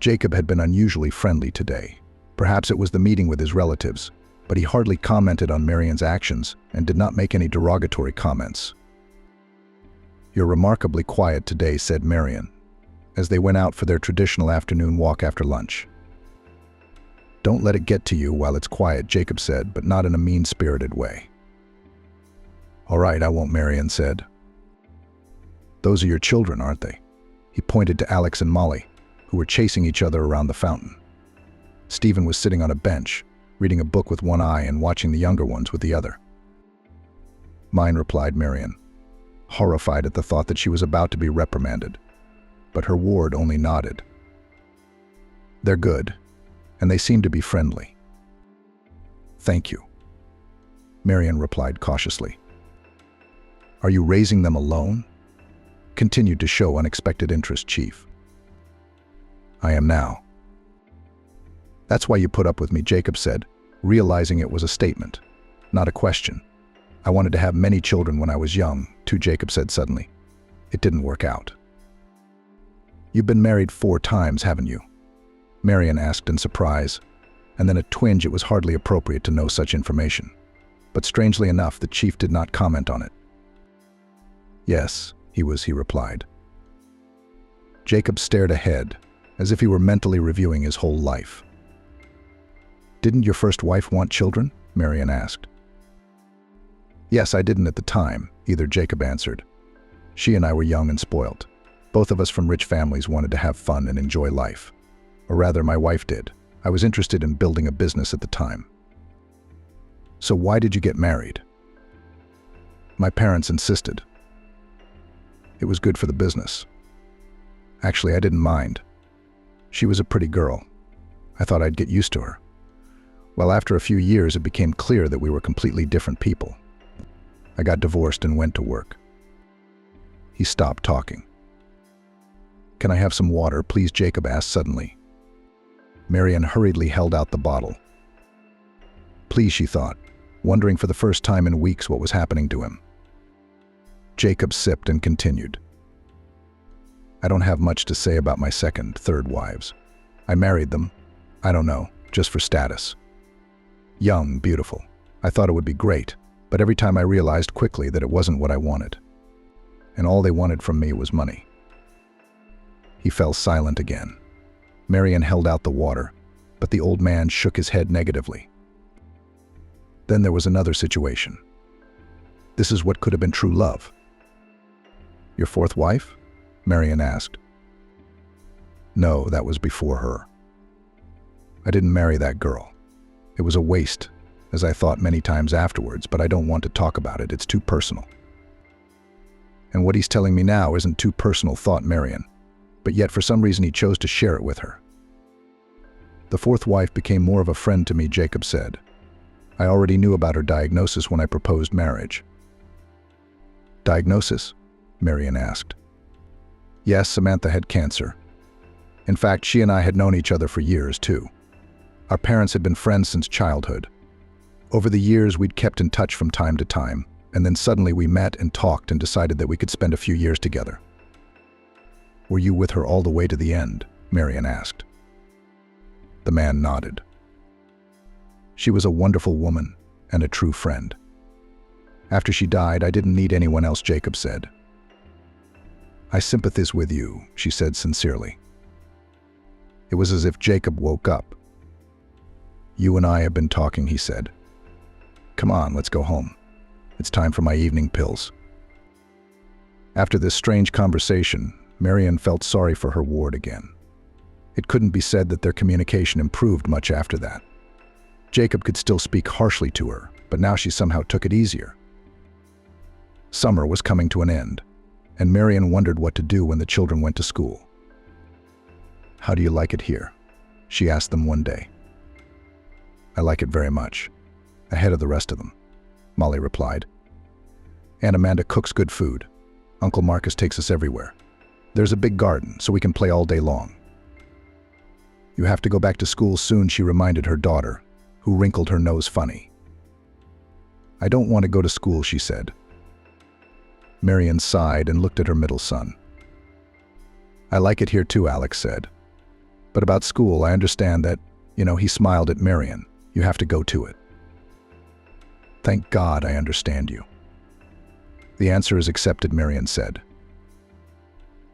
Jacob had been unusually friendly today. Perhaps it was the meeting with his relatives, but he hardly commented on Marian's actions and did not make any derogatory comments. "You're remarkably quiet today," said Marian, as they went out for their traditional afternoon walk after lunch. "Don't let it get to you while it's quiet," Jacob said, but not in a mean-spirited way. "All right, I won't," Marian said. "Those are your children, aren't they?" He pointed to Alex and Molly, who were chasing each other around the fountain. Stephen was sitting on a bench, reading a book with one eye and watching the younger ones with the other. "Mine," replied Marian, horrified at the thought that she was about to be reprimanded. But her ward only nodded. "They're good, and they seem to be friendly." "Thank you," Marian replied cautiously. "Are you raising them alone?" Continued to show unexpected interest Chief. "I am now." "That's why you put up with me," Jacob said, realizing it was a statement, not a question. "I wanted to have many children when I was young, too," Jacob said suddenly. "It didn't work out." "You've been married 4 times, haven't you?" Marian asked in surprise, and then a twinge. It was hardly appropriate to know such information. But strangely enough, the chief did not comment on it. "Yes, he replied. Jacob stared ahead, as if he were mentally reviewing his whole life. "Didn't your first wife want children?" Marian asked. "Yes, I didn't at the time," either Jacob answered. "She and I were young and spoiled. Both of us from rich families wanted to have fun and enjoy life. Or rather, my wife did. I was interested in building a business at the time." "So why did you get married?" "My parents insisted. It was good for the business. Actually, I didn't mind. She was a pretty girl. I thought I'd get used to her. Well, after a few years, it became clear that we were completely different people. I got divorced and went to work." He stopped talking. "Can I have some water, please?" Jacob asked suddenly. Marian hurriedly held out the bottle. "Please," she thought, wondering for the first time in weeks what was happening to him. Jacob sipped and continued. "I don't have much to say about my second, third wives. I married them, I don't know, just for status. Young, beautiful. I thought it would be great, but every time I realized quickly that it wasn't what I wanted. And all they wanted from me was money." He fell silent again. Marian held out the water, but the old man shook his head negatively. Then there was another situation. This is what could have been true love. "Your fourth wife?" Marian asked. "No, that was before her. I didn't marry that girl. It was a waste, as I thought many times afterwards, but I don't want to talk about it. It's too personal." "And what he's telling me now isn't too personal," thought Marian. but yet for some reason he chose to share it with her. The fourth wife became more of a friend to me, Jacob said. I already knew about her diagnosis when I proposed marriage. Diagnosis? Marian asked. Yes, Samantha had cancer. In fact, she and I had known each other for years, too. Our parents had been friends since childhood. Over the years, we'd kept in touch from time to time, and then suddenly we met and talked and decided that we could spend a few years together. Were you with her all the way to the end? Marian asked. The man nodded. She was a wonderful woman and a true friend. After she died, I didn't need anyone else, Jacob said. I sympathize with you, she said sincerely. It was as if Jacob woke up. You and I have been talking, he said. Come on, let's go home. It's time for my evening pills. After this strange conversation, Marian felt sorry for her ward again. It couldn't be said that their communication improved much after that. Jacob could still speak harshly to her, but now she somehow took it easier. Summer was coming to an end, and Marian wondered what to do when the children went to school. How do you like it here? She asked them one day. I like it very much. Ahead of the rest of them, Molly replied. Aunt Amanda cooks good food. Uncle Marcus takes us everywhere. There's a big garden, so we can play all day long. You have to go back to school soon, she reminded her daughter, who wrinkled her nose funny. I don't want to go to school, she said. Marian sighed and looked at her middle son. I like it here too, Alex said. But about school, I understand that, he smiled at Marian. You have to go to it. Thank God I understand you. The answer is accepted, Marian said.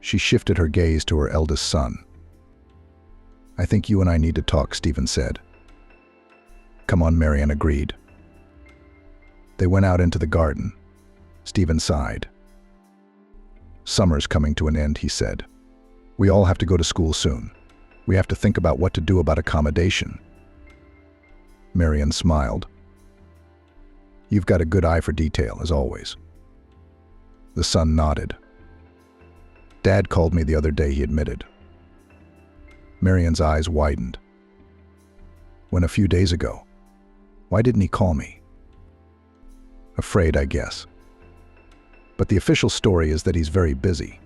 She shifted her gaze to her eldest son. I think you and I need to talk, Stephen said. Come on, Marian agreed. They went out into the garden. Stephen sighed. Summer's coming to an end, he said. We all have to go to school soon. We have to think about what to do about accommodation. Marian smiled. You've got a good eye for detail, as always. The son nodded. Dad called me the other day, he admitted. Marian's eyes widened. When a few days ago? Why didn't he call me? Afraid, I guess. But the official story is that he's very busy.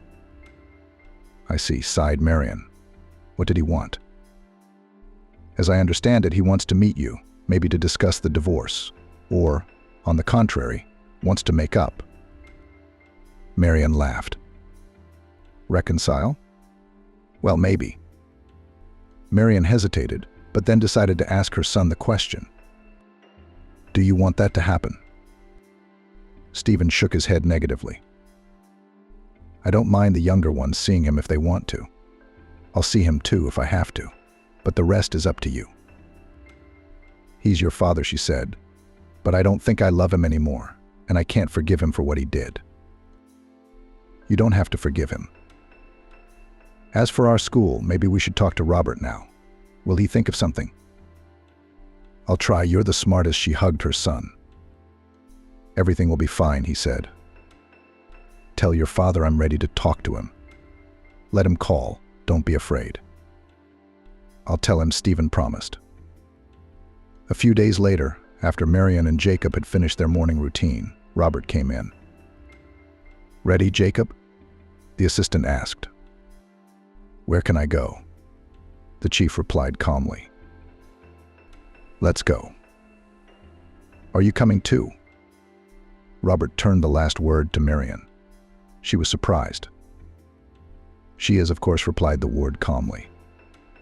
I see, sighed Marian. What did he want? As I understand it, he wants to meet you, maybe to discuss the divorce, or, on the contrary, wants to make up. Marian laughed. Reconcile? Well, maybe. Marian hesitated, but then decided to ask her son the question. Do you want that to happen? Stephen shook his head negatively. I don't mind the younger ones seeing him if they want to. I'll see him too if I have to, but the rest is up to you. He's your father, she said, but I don't think I love him anymore, and I can't forgive him for what he did. You don't have to forgive him. As for our school, maybe we should talk to Robert now. Will he think of something? I'll try. You're the smartest, she hugged her son. Everything will be fine, he said. Tell your father I'm ready to talk to him. Let him call. Don't be afraid. I'll tell him, Stephen promised. A few days later, after Marian and Jacob had finished their morning routine, Robert came in. Ready, Jacob? The assistant asked. Where can I go? The chief replied calmly. Let's go. Are you coming too? Robert turned the last word to Marian. She was surprised. She is, of course, replied the ward calmly.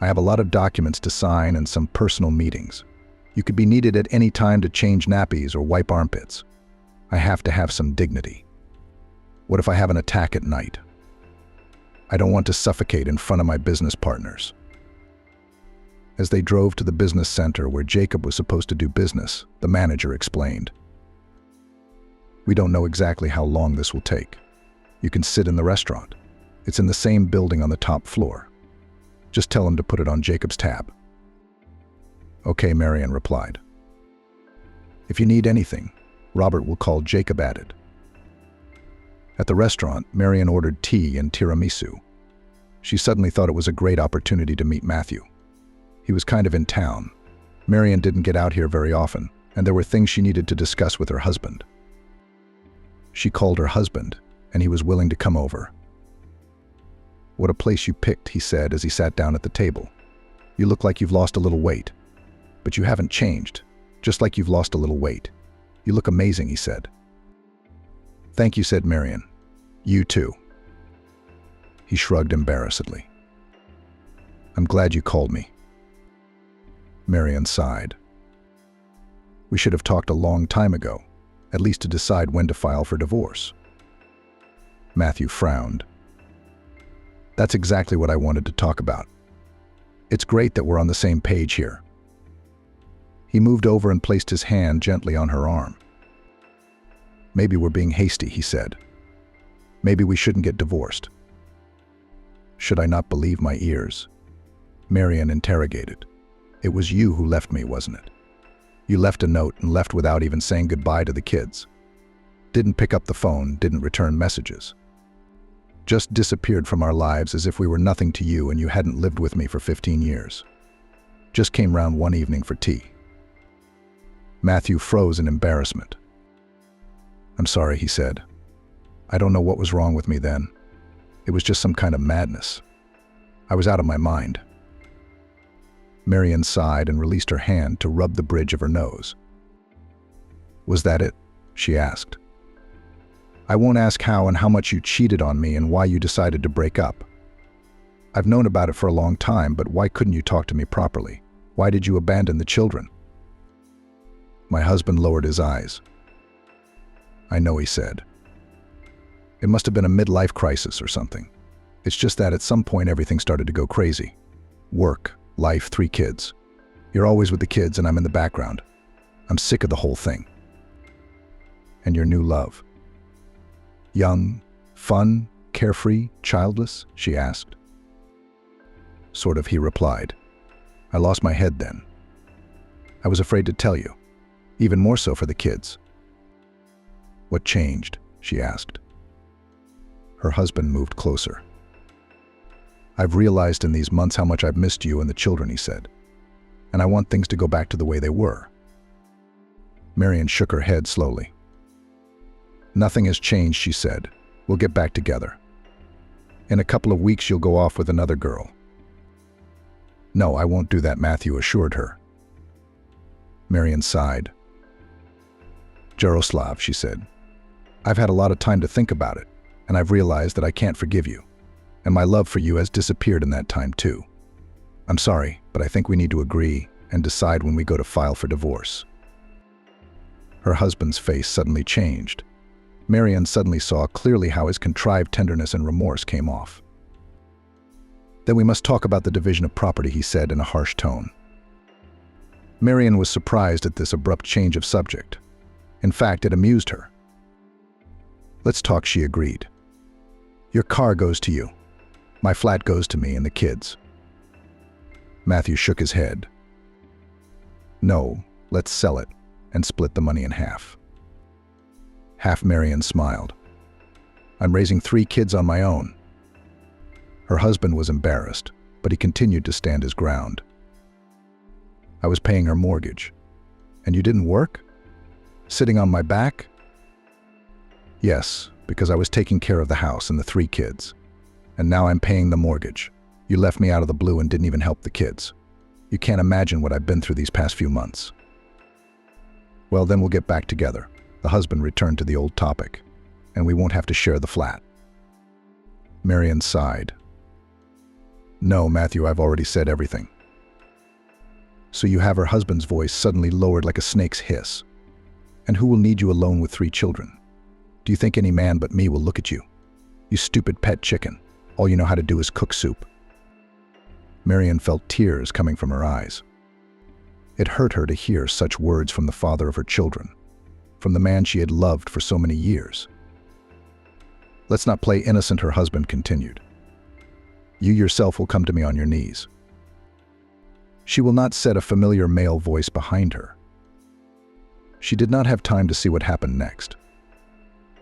I have a lot of documents to sign and some personal meetings. You could be needed at any time to change nappies or wipe armpits. I have to have some dignity. What if I have an attack at night? I don't want to suffocate in front of my business partners. As they drove to the business center where Jacob was supposed to do business, the manager explained. We don't know exactly how long this will take. You can sit in the restaurant. It's in the same building on the top floor. Just tell him to put it on Jacob's tab. Okay, Marian replied. If you need anything, Robert will call, Jacob added. At the restaurant, Marian ordered tea and tiramisu. She suddenly thought it was a great opportunity to meet Matthew. He was kind of in town. Marian didn't get out here very often, and there were things she needed to discuss with her husband. She called her husband, and he was willing to come over. "What a place you picked," he said as he sat down at the table. "You look like you've lost a little weight. But you haven't changed, just like you've lost a little weight. You look amazing," he said. "Thank you," said Marian. "You too." He shrugged embarrassedly. "I'm glad you called me." Marian sighed. "We should have talked a long time ago, at least to decide when to file for divorce." Matthew frowned. "That's exactly what I wanted to talk about. It's great that we're on the same page here." He moved over and placed his hand gently on her arm. "Maybe we're being hasty," he said. "Maybe we shouldn't get divorced." "Should I not believe my ears?" Marian interrogated. "It was you who left me, wasn't it? You left a note and left without even saying goodbye to the kids. Didn't pick up the phone, didn't return messages. Just disappeared from our lives as if we were nothing to you and you hadn't lived with me for 15 years. Just came round one evening for tea." Matthew froze in embarrassment. "I'm sorry," he said. "I don't know what was wrong with me then. It was just some kind of madness. I was out of my mind." Marian sighed and released her hand to rub the bridge of her nose. "Was that it?" she asked. "I won't ask how and how much you cheated on me and why you decided to break up. I've known about it for a long time, but why couldn't you talk to me properly? Why did you abandon the children?" My husband lowered his eyes. "I know," he said. "It must have been a midlife crisis or something. It's just that at some point everything started to go crazy. Work, life, 3 kids. You're always with the kids and I'm in the background. I'm sick of the whole thing." "And your new love? Young, fun, carefree, childless?" she asked. "Sort of," he replied. "I lost my head then. I was afraid to tell you, even more so for the kids." "What changed?" she asked. Her husband moved closer. "I've realized in these months how much I've missed you and the children," he said. "And I want things to go back to the way they were." Marian shook her head slowly. "Nothing has changed," she said. "We'll get back together. In a couple of weeks you'll go off with another girl." "No, I won't do that," Matthew assured her. Marian sighed. "Jaroslav," she said, "I've had a lot of time to think about it, and I've realized that I can't forgive you. And my love for you has disappeared in that time too. I'm sorry, but I think we need to agree and decide when we go to file for divorce." Her husband's face suddenly changed. Marian suddenly saw clearly how his contrived tenderness and remorse came off. "Then we must talk about the division of property," he said in a harsh tone. Marian was surprised at this abrupt change of subject. In fact, it amused her. "Let's talk," she agreed. "Your car goes to you. My flat goes to me and the kids." Matthew shook his head. "No, let's sell it and split the money in half." Half Marian smiled. "I'm raising 3 kids on my own." Her husband was embarrassed, but he continued to stand his ground. "I was paying her mortgage. And you didn't work? Sitting on my back?" "Yes, because I was taking care of the house and the 3 kids. And now I'm paying the mortgage. You left me out of the blue and didn't even help the kids. You can't imagine what I've been through these past few months." "Well, then we'll get back together." The husband returned to the old topic. "And we won't have to share the flat." Marian sighed. "No, Matthew, I've already said everything." "So you have," her husband's voice suddenly lowered like a snake's hiss. "And who will need you alone with 3 children? Do you think any man but me will look at you? You stupid pet chicken. All you know how to do is cook soup." Marian felt tears coming from her eyes. It hurt her to hear such words from the father of her children, from the man she had loved for so many years. "Let's not play innocent," her husband continued. "You yourself will come to me on your knees." She will not, said a familiar male voice behind her. She did not have time to see what happened next.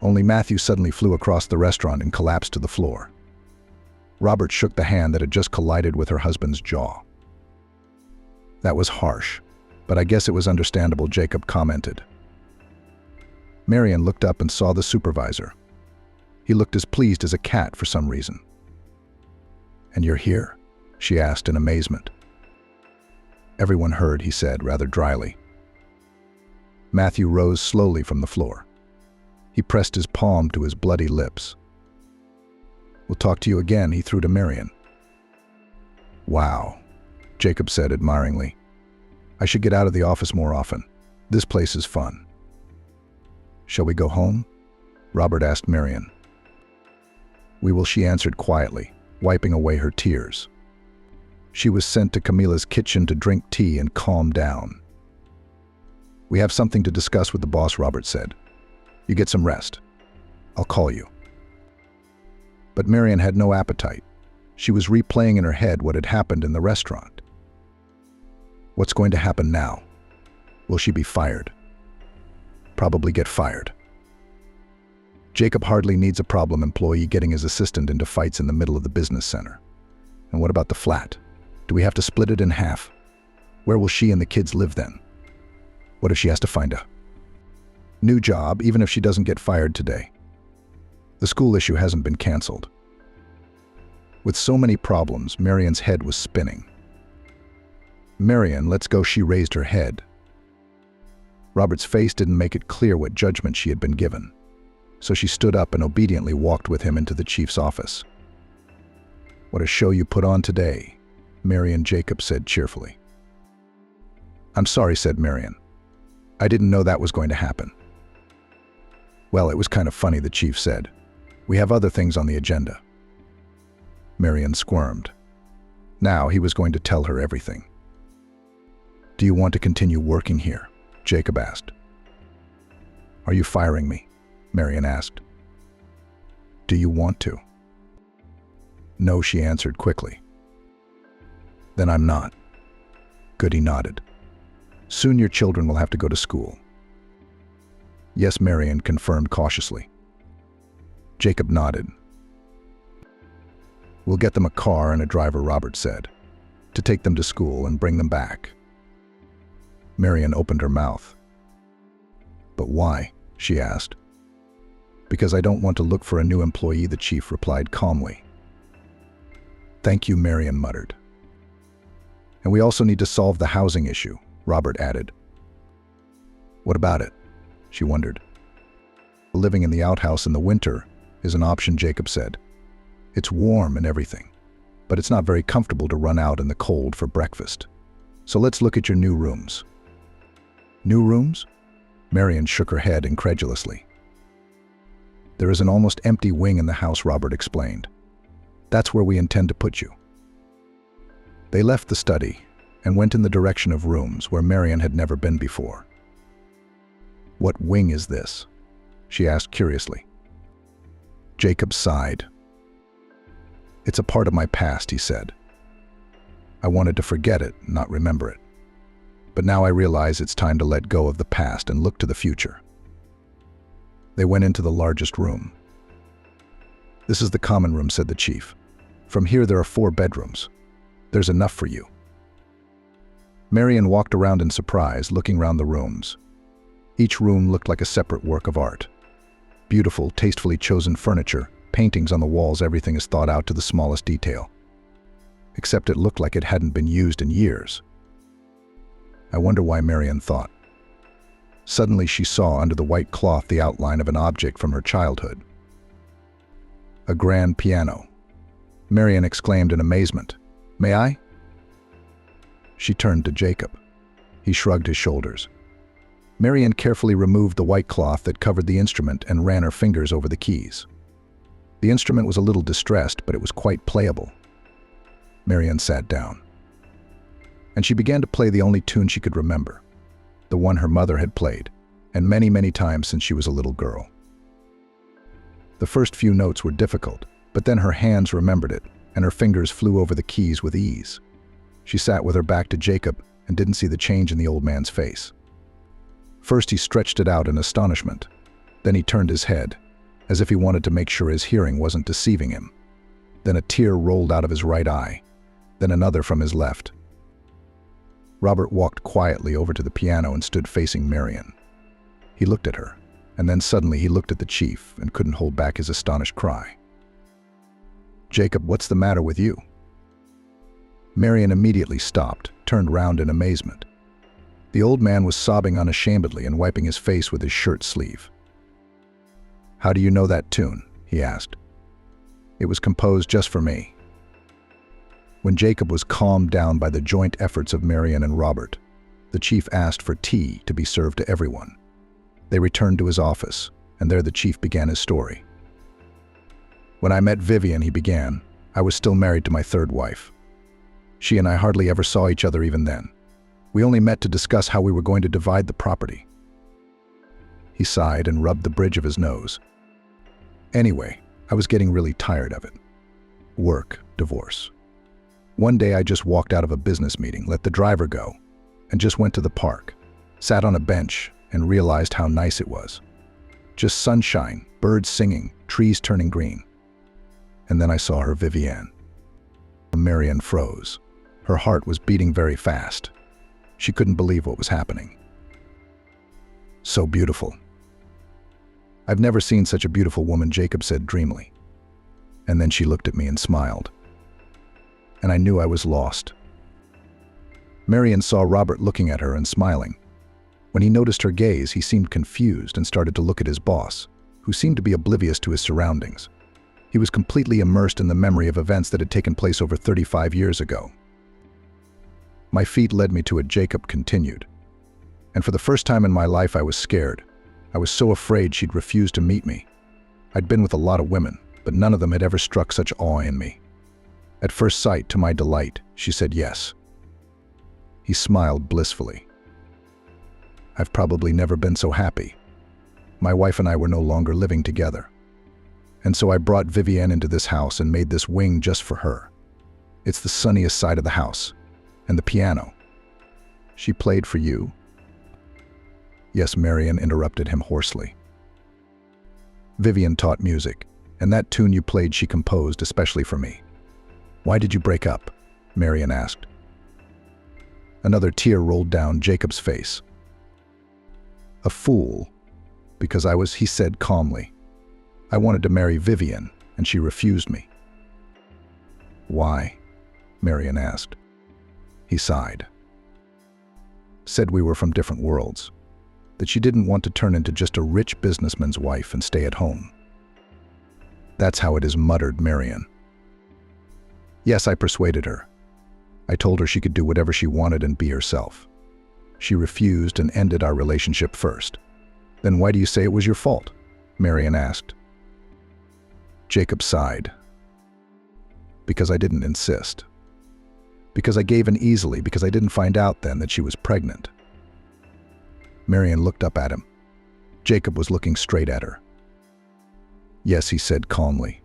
Only Matthew suddenly flew across the restaurant and collapsed to the floor. Robert shook the hand that had just collided with her husband's jaw. That was harsh, but I guess it was understandable, Jacob commented. Marian looked up and saw the supervisor. He looked as pleased as a cat for some reason. "And you're here?" she asked in amazement. "Everyone heard," he said rather dryly. Matthew rose slowly from the floor. He pressed his palm to his bloody lips. "We'll talk to you again," he threw to Marian. "Wow," Jacob said admiringly. "I should get out of the office more often. This place is fun." "Shall we go home?" Robert asked Marian. "We will," she answered quietly, wiping away her tears. She was sent to Camila's kitchen to drink tea and calm down. "We have something to discuss with the boss," Robert said. "You get some rest. I'll call you." But Marian had no appetite. She was replaying in her head what had happened in the restaurant. What's going to happen now? Will she be fired? Probably get fired. Jacob hardly needs a problem employee getting his assistant into fights in the middle of the business center. And what about the flat? Do we have to split it in half? Where will she and the kids live then? What if she has to find a new job, even if she doesn't get fired today? The school issue hasn't been canceled. With so many problems, Marian's head was spinning. "Marian, let's go," she raised her head. Robert's face didn't make it clear what judgment she had been given, so she stood up and obediently walked with him into the chief's office. "What a show you put on today," Marian, Jacob said cheerfully. "I'm sorry," said Marian. "I didn't know that was going to happen." "Well, it was kind of funny," the chief said. "We have other things on the agenda." Marian squirmed. Now he was going to tell her everything. "Do you want to continue working here?" Jacob asked. "Are you firing me?" Marian asked. "Do you want to?" "No," she answered quickly. "Then I'm not." Good, he nodded. "Soon your children will have to go to school." "Yes," Marian confirmed cautiously. Jacob nodded. "We'll get them a car and a driver," Robert said, "to take them to school and bring them back." Marian opened her mouth. "But why?" she asked. "Because I don't want to look for a new employee," the chief replied calmly. "Thank you," Marian muttered. "And we also need to solve the housing issue," Robert added. "What about it?" she wondered. "Living in the outhouse in the winter is an option," Jacob said. "It's warm and everything, but it's not very comfortable to run out in the cold for breakfast. So let's look at your new rooms." "New rooms?" Marian shook her head incredulously. "There is an almost empty wing in the house," Robert explained. "That's where we intend to put you." They left the study and went in the direction of rooms where Marian had never been before. "What wing is this?" she asked curiously. Jacob sighed. "It's a part of my past," he said. "I wanted to forget it, not remember it. But now I realize it's time to let go of the past and look to the future." They went into the largest room. "This is the common room," said the chief. "From here there are 4 bedrooms. There's enough for you." Marian walked around in surprise, looking round the rooms. Each room looked like a separate work of art. Beautiful, tastefully chosen furniture, paintings on the walls, everything is thought out to the smallest detail. Except it looked like it hadn't been used in years. I wonder why, Marian thought. Suddenly she saw under the white cloth the outline of an object from her childhood. A grand piano. Marian exclaimed in amazement. "May I?" She turned to Jacob. He shrugged his shoulders. Marian carefully removed the white cloth that covered the instrument and ran her fingers over the keys. The instrument was a little distressed, but it was quite playable. Marian sat down. And she began to play the only tune she could remember, the one her mother had played, and many, many times since she was a little girl. The first few notes were difficult, but then her hands remembered it, and her fingers flew over the keys with ease. She sat with her back to Jacob and didn't see the change in the old man's face. First he stretched it out in astonishment. Then he turned his head, as if he wanted to make sure his hearing wasn't deceiving him. Then a tear rolled out of his right eye, then another from his left. Robert walked quietly over to the piano and stood facing Marion. He looked at her, and then suddenly he looked at the chief and couldn't hold back his astonished cry. "Jacob, what's the matter with you?" Marion immediately stopped, turned round in amazement. The old man was sobbing unashamedly and wiping his face with his shirt sleeve. "How do you know that tune?" he asked. "It was composed just for me." When Jacob was calmed down by the joint efforts of Marion and Robert, the chief asked for tea to be served to everyone. They returned to his office, and there the chief began his story. "When I met Vivian," he began, "I was still married to my third wife. She and I hardly ever saw each other even then. We only met to discuss how we were going to divide the property." He sighed and rubbed the bridge of his nose. "Anyway, I was getting really tired of it. Work, divorce. One day I just walked out of a business meeting, let the driver go, and just went to the park, sat on a bench, and realized how nice it was. Just sunshine, birds singing, trees turning green. And then I saw her, Vivienne." Marion froze. Her heart was beating very fast. She couldn't believe what was happening. "So beautiful." "I've never seen such a beautiful woman," Jacob said dreamily. And then she looked at me and smiled. And I knew I was lost. Marion saw Robert looking at her and smiling. When he noticed her gaze, he seemed confused and started to look at his boss, who seemed to be oblivious to his surroundings. He was completely immersed in the memory of events that had taken place over 35 years ago. "My feet led me to it," Jacob continued. "And for the first time in my life I was scared. I was so afraid she'd refuse to meet me. I'd been with a lot of women, but none of them had ever struck such awe in me. At first sight, to my delight, she said yes." He smiled blissfully. "I've probably never been so happy. My wife and I were no longer living together. And so I brought Vivienne into this house and made this wing just for her. It's the sunniest side of the house. And the piano. She played for you?" "Yes," Marion interrupted him hoarsely. "Vivian taught music, and that tune you played she composed especially for me." "Why did you break up?" Marion asked. Another tear rolled down Jacob's face. "A fool. Because he said calmly. I wanted to marry Vivian, and she refused me." "Why?" Marion asked. He sighed. "Said we were from different worlds. That she didn't want to turn into just a rich businessman's wife and stay at home." "That's how it is," muttered Marion. "Yes, I persuaded her. I told her she could do whatever she wanted and be herself. She refused and ended our relationship first." "Then why do you say it was your fault?" Marion asked. Jacob sighed. "Because I didn't insist. Because I gave in easily, because I didn't find out then that she was pregnant." Marion looked up at him. Jacob was looking straight at her. "Yes," he said calmly.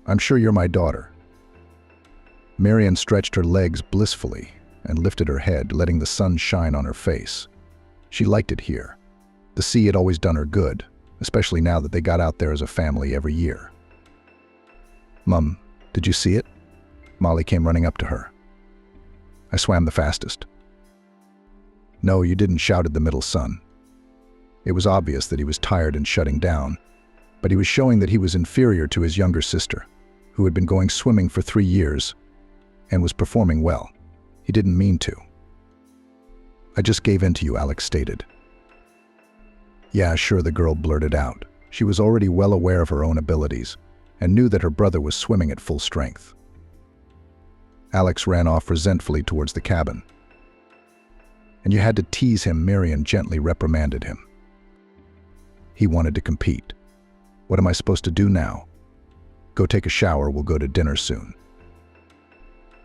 "I'm sure you're my daughter." Marion stretched her legs blissfully and lifted her head, letting the sun shine on her face. She liked it here. The sea had always done her good, especially now that they got out there as a family every year. "Mum, did you see it?" Molly came running up to her. "I swam the fastest." "No, you didn't," shouted the middle son. It was obvious that he was tired and shutting down, but he was showing that he was inferior to his younger sister, who had been going swimming for 3 years and was performing well. He didn't mean to. "I just gave in to you," Alex stated. "Yeah, sure," the girl blurted out. She was already well aware of her own abilities and knew that her brother was swimming at full strength. Alex ran off resentfully towards the cabin. "And you had to tease him," Marion gently reprimanded him. "He wanted to compete. What am I supposed to do now?" "Go take a shower, we'll go to dinner soon."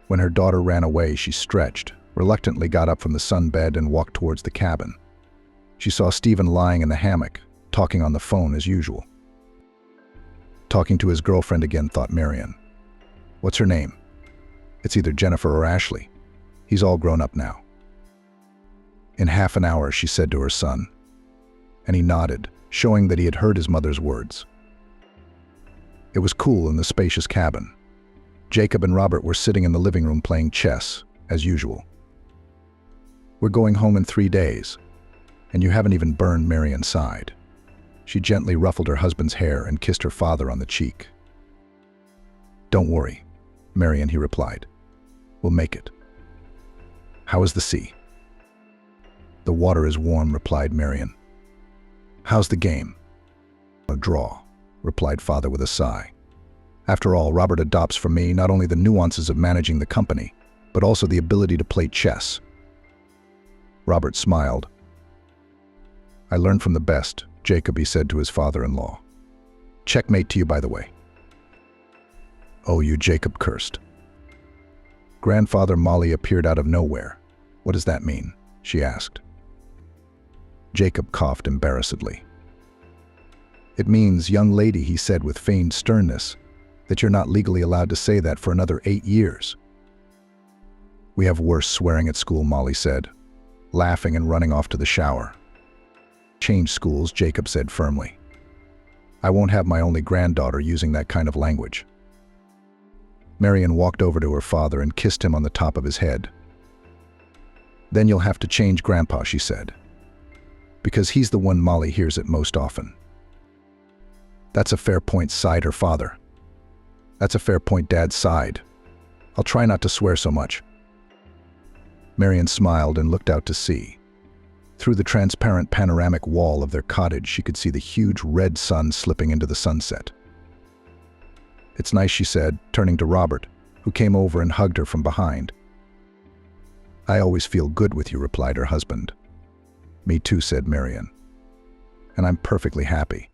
When her daughter ran away, she stretched, reluctantly got up from the sunbed and walked towards the cabin. She saw Stephen lying in the hammock, talking on the phone as usual. Talking to his girlfriend again, thought Marion. What's her name? It's either Jennifer or Ashley. He's all grown up now. In half an hour, she said to her son, and he nodded, showing that he had heard his mother's words. It was cool in the spacious cabin. Jacob and Robert were sitting in the living room playing chess, as usual. "We're going home in 3 days, and you haven't even burned," Marian sighed. She gently ruffled her husband's hair and kissed her father on the cheek. "Don't worry, Marian," he replied. "We'll make it." "How is the sea?" "The water is warm," replied Marian. "How's the game?" "A draw," replied father with a sigh. "After all, Robert adopts from me not only the nuances of managing the company, but also the ability to play chess." Robert smiled. "I learned from the best," Jacob, he said to his father-in-law. "Checkmate to you, by the way." "Oh, you," Jacob cursed. Grandfather Molly appeared out of nowhere. "What does that mean?" she asked. Jacob coughed embarrassedly. "It means, young lady," he said with feigned sternness, "that you're not legally allowed to say that for another 8 years. "We have worse swearing at school," Molly said, laughing and running off to the shower. "Change schools," Jacob said firmly. "I won't have my only granddaughter using that kind of language." Marian walked over to her father and kissed him on the top of his head. "Then you'll have to change Grandpa," she said, "because he's the one Molly hears it most often." "That's a fair point," sighed her father. "That's a fair point," Dad sighed. "I'll try not to swear so much." Marian smiled and looked out to sea. Through the transparent panoramic wall of their cottage, she could see the huge red sun slipping into the sunset. "It's nice," she said, turning to Robert, who came over and hugged her from behind. "I always feel good with you," replied her husband. "Me too," said Marian. "And I'm perfectly happy."